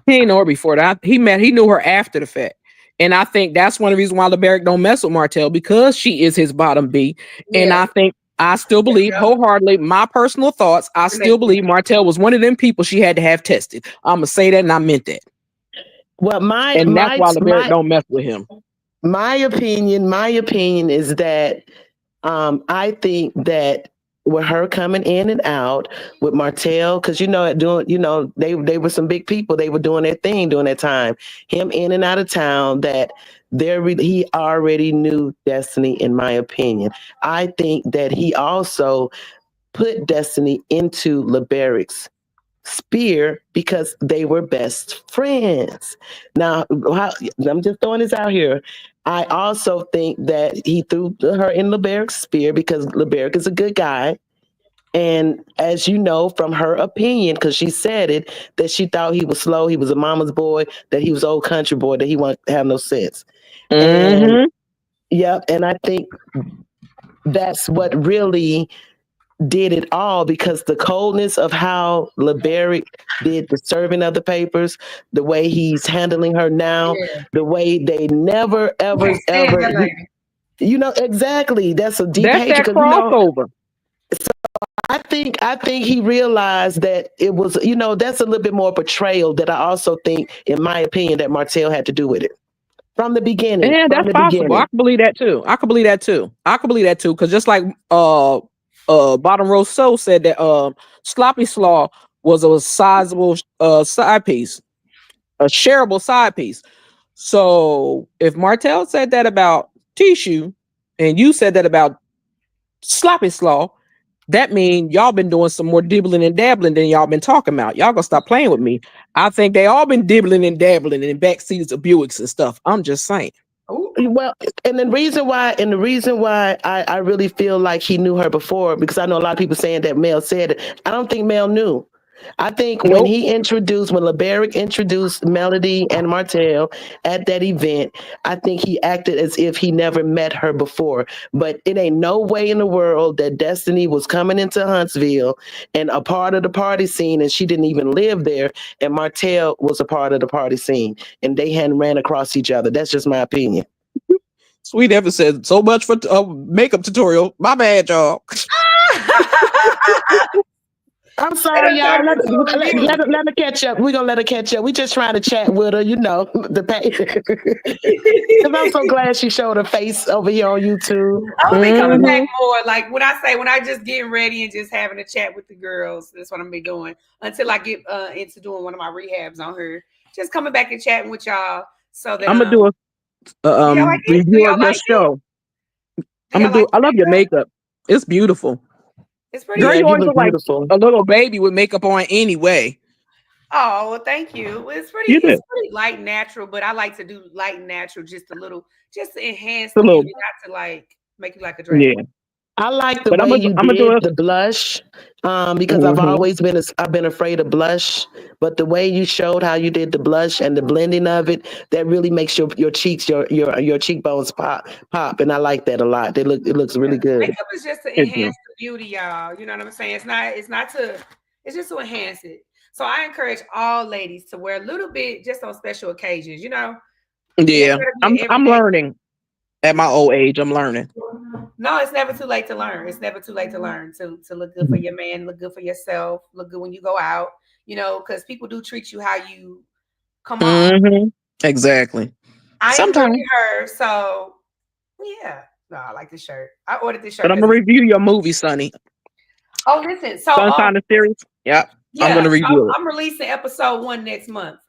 He ain't know her before that. He knew her after the fact. And I think that's one of the reasons why LeBerick don't mess with Martell, because she is his bottom B. And Yeah. I think I still believe Yeah. wholeheartedly, my personal thoughts, I still believe Martell was one of them people she had to have tested. I'm gonna say that, and I meant that. Well, my And that's my why LeBerick my don't mess with him. my opinion is that I think that with her coming in and out with Martell, because doing they were some big people. They were doing their thing during that time. Him in and out of town. That he already knew Destiny. In my opinion, I think that he also put Destiny into LeBeric's spear because they were best friends. Now, I'm just throwing this out here. I also think that he threw her in LeBeric's spear because LeBeric is a good guy. And as you know from her opinion, because she said it, that she thought he was slow, he was a mama's boy, that he was old country boy, that he won't have no sense. And Mm-hmm. yep, and I think that's what really did it all, because the coldness of how LeBeric did the serving of the papers, the way he's handling her now, Yeah. the way they never, You ever, can't stand ever, that lady. exactly. That's a deep That's hatred that because crossover. I think he realized that it was, that's a little bit more betrayal that I also think, in my opinion, that Martell had to do with it from the beginning. Yeah, From that's the possible. I beginning. can believe that too. I can believe that too. I can believe that too. Because just like Bottom Row Soul said that Sloppy Slaw was a sizable side piece, a shareable side piece. So if Martell said that about Tissue, and you said that about Sloppy Slaw, that means y'all been doing some more dibbling and dabbling than y'all been talking about. Y'all gonna stop playing with me. I think they all been dibbling and dabbling in back seats of Buicks and stuff. I'm just saying. Ooh. Well, and the reason why I really feel like he knew her before, because I know a lot of people saying that Mel said it. I don't think Mel knew. I think when Nope. when LeBeric introduced Melody and Martell at that event, I think he acted as if he never met her before. But it ain't no way in the world that Destiny was coming into Huntsville and a part of the party scene, and she didn't even live there, and Martell was a part of the party scene, and they hadn't ran across each other. That's just my opinion. Sweet Ever said so much for makeup tutorial. My bad, y'all. I'm They sorry, done y'all. turned Let, it into a let, review. let, let her catch up. We're gonna let her catch up. We just trying to chat with her, the pay. Because I'm so glad she showed her face over here on YouTube. I'm gonna be coming back Mm-hmm. more. Like when I just getting ready and just having a chat with the girls. That's what I'm gonna be doing until I get into doing one of my rehabs on her. Just coming back and chatting with y'all so that I'm gonna do a do y'all like it? Do review y'all of your like it? show. Do I'm gonna y'all do. like I the love your makeup? makeup. It's beautiful. It's pretty. Girl, Yeah, you you always look look like beautiful. a little baby with makeup on anyway. Oh, well, thank you. Well, it's pretty. You do. It's pretty light and natural, but I like to do light and natural just a little, just to enhance It's a the little. beauty, not to like make you like a drag queen. Yeah. I like the But way you I'm gonna do did it. the blush, because Mm-hmm. I've been afraid of blush, but the way you showed how you did the blush and the blending of it, that really makes your cheeks, your cheekbones pop, and I like that a lot. It looks Yeah. really good. Makeup is just to Thank enhance you. the beauty, y'all. You know what I'm saying? It's not to. It's just to enhance it. So I encourage all ladies to wear a little bit just on special occasions. You know, it ain't Yeah. gonna be I'm an I'm everyday. learning. At my old age, I'm learning. No, it's never too late to learn. It's never too late to learn to look good for your man, look good for yourself, look good when you go out. Because people do treat you how you come off. Mm-hmm. Exactly. I agree Sometimes. with her. So yeah, no, I like this shirt. I ordered this shirt But I'm because gonna it's. review your movie, Sonny. Oh, listen. So Sunshine the series. Yep. I'm yeah. gonna So review it. I'm releasing episode 1 next month.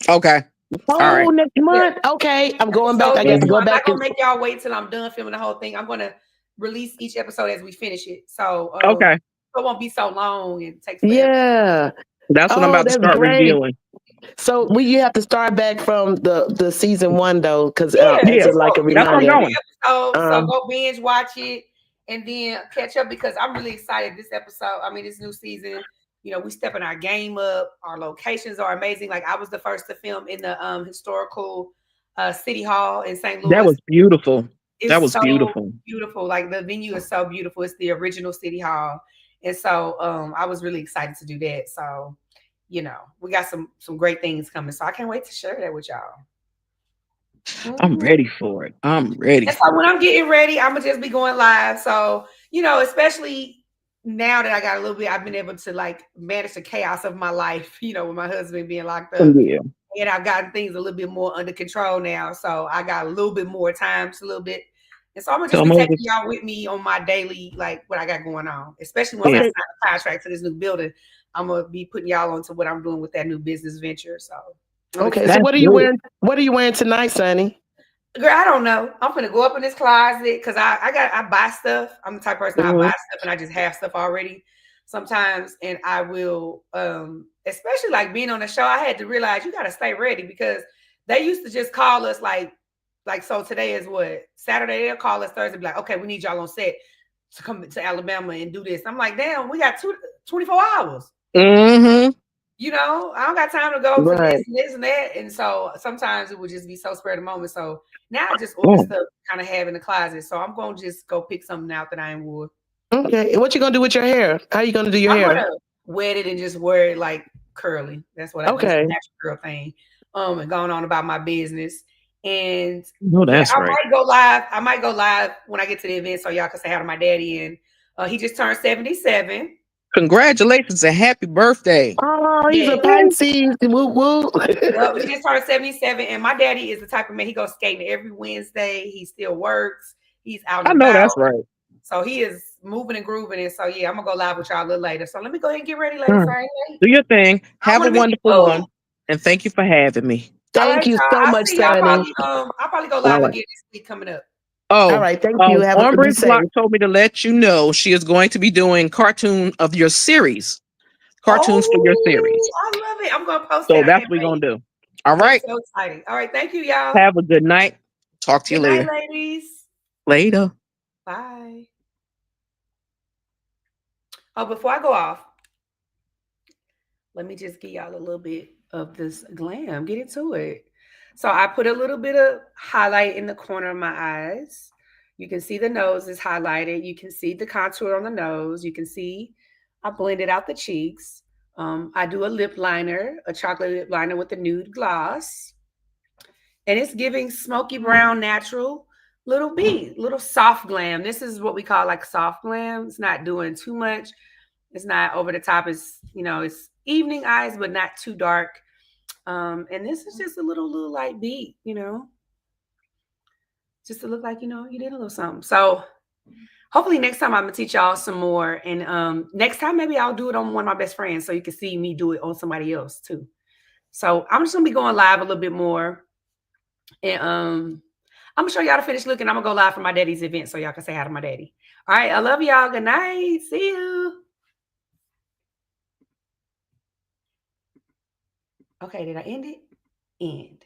Okay. All Oh, right. next Yeah. month. Okay, I'm going back. Episode I got to next Mhm. go month. I'm back not and gonna make y'all wait till I'm done filming the whole thing. I'm gonna release each episode as we finish it. So Okay. it won't be so long and takes forever. yeah. That's what I'm Oh, about to that's start great. reviewing. So you have to start back from the season one though, because Yeah, it's Yeah. just like a That's where I'm it's reminder. 3 going. episodes. So Um, go binge watch it and then catch up because I'm really excited this episode. I mean, this new season. We stepping our game up. Our locations are amazing. Like I was the first to film in the historical city hall in St. That Louis. was beautiful. That It's was so beautiful. beautiful. Like the venue is so beautiful. It's the original city hall. And so I was really excited to do that. So, we got some great things coming. So I can't wait to share that with y'all. I'm Mhm. ready for it. I'm ready And so for when it. I'm getting ready, I'm gonna just be going live. So, especially now that I got a little bit, I've been able to like manage the chaos of my life, with my husband being locked up. Yeah. And I've gotten things a little bit more under control now. So I got a little bit more time, just a little bit. And so I'm gonna So just I'm be over taking this. y'all with me on my daily, like what I got going on. Especially once I Yeah. sign okay. a contract to this new building, I'm gonna be putting y'all onto what I'm doing with that new business venture. So I'm Okay. So excited. That's what are you good. wearing? What are you wearing tonight, Sonny? Girl, I don't know. I'm gonna go up in this closet because I buy stuff. I'm the type of person I buy Mhm. stuff and I just have stuff already sometimes, and I will especially like being on the show. I had to realize you got to stay ready because they used to just call us like so today is what Saturday. They'll call us Thursday, be like, okay, we need y'all on set to come to Alabama and do this. I'm like, damn, we got 24 hours. Mm-hmm. I don't got time to go to this Right. and this and that. And so sometimes it would just be so spur of the moment. So now I just order Oh, stuff kind of have in the closet. So I'm gonna just go pick something out that I ain't wore. Okay. And what you gonna do with your hair? How you gonna do your I'm hair? gonna wet it and just wear it like curly. That's a Okay. natural girl thing. And going on about my business. And no, yeah, that's I right. might go live. I might go live when I get to the event so y'all can say hi to my daddy. And he just turned 77. Congratulations and happy birthday. Oh, he's Yeah. a Pisces. Woo woo. Yep, he just turned 77. And my daddy is the type of man, he goes skating every Wednesday. He still works. He's out I and know about. that's right. So he is moving and grooving. And so yeah, I'm gonna go live with y'all a little later. So let me go ahead and get ready, ladies. All right. I ain't late. Do your thing. I Have want a to miss wonderful you. one. And thank you for having me. All Thank right, you y'all. so I'll much, see y'all Sonny. probably I'll probably go All live right. again this week coming up. All Oh, right. Thank you. Be Ombre's Block safe. told me to let you know she is going to be doing cartoon of your series, cartoons for your Oh, series. I love it. I'm gonna post So that. I that's can't what we're wait. going to do. All I'm right. so excited. All right, thank you, y'all. Have a good night. Talk to you Good night, later. ladies. Later. Bye. Oh, before I go off, let me just give y'all a little bit of this glam. Get into it. So I put a little bit of highlight in the corner of my eyes. You can see the nose is highlighted. You can see the contour on the nose. You can see I blended out the cheeks. I do a lip liner, a chocolate lip liner with a nude gloss. And it's giving smoky brown natural little soft glam. This is what we call like soft glam. It's not doing too much. It's not over the top. It's evening eyes, but not too dark. And this is just a little light beat, just to look like, you did a little something. So hopefully next time I'm gonna teach y'all some more. And next time maybe I'll do it on one of my best friends so you can see me do it on somebody else too. So I'm just gonna be going live a little bit more. And I'm gonna show y'all to finish looking. I'm gonna go live for my daddy's event so y'all can say hi to my daddy. All right, I love y'all. Good night. See you. Okay, did I end it? End.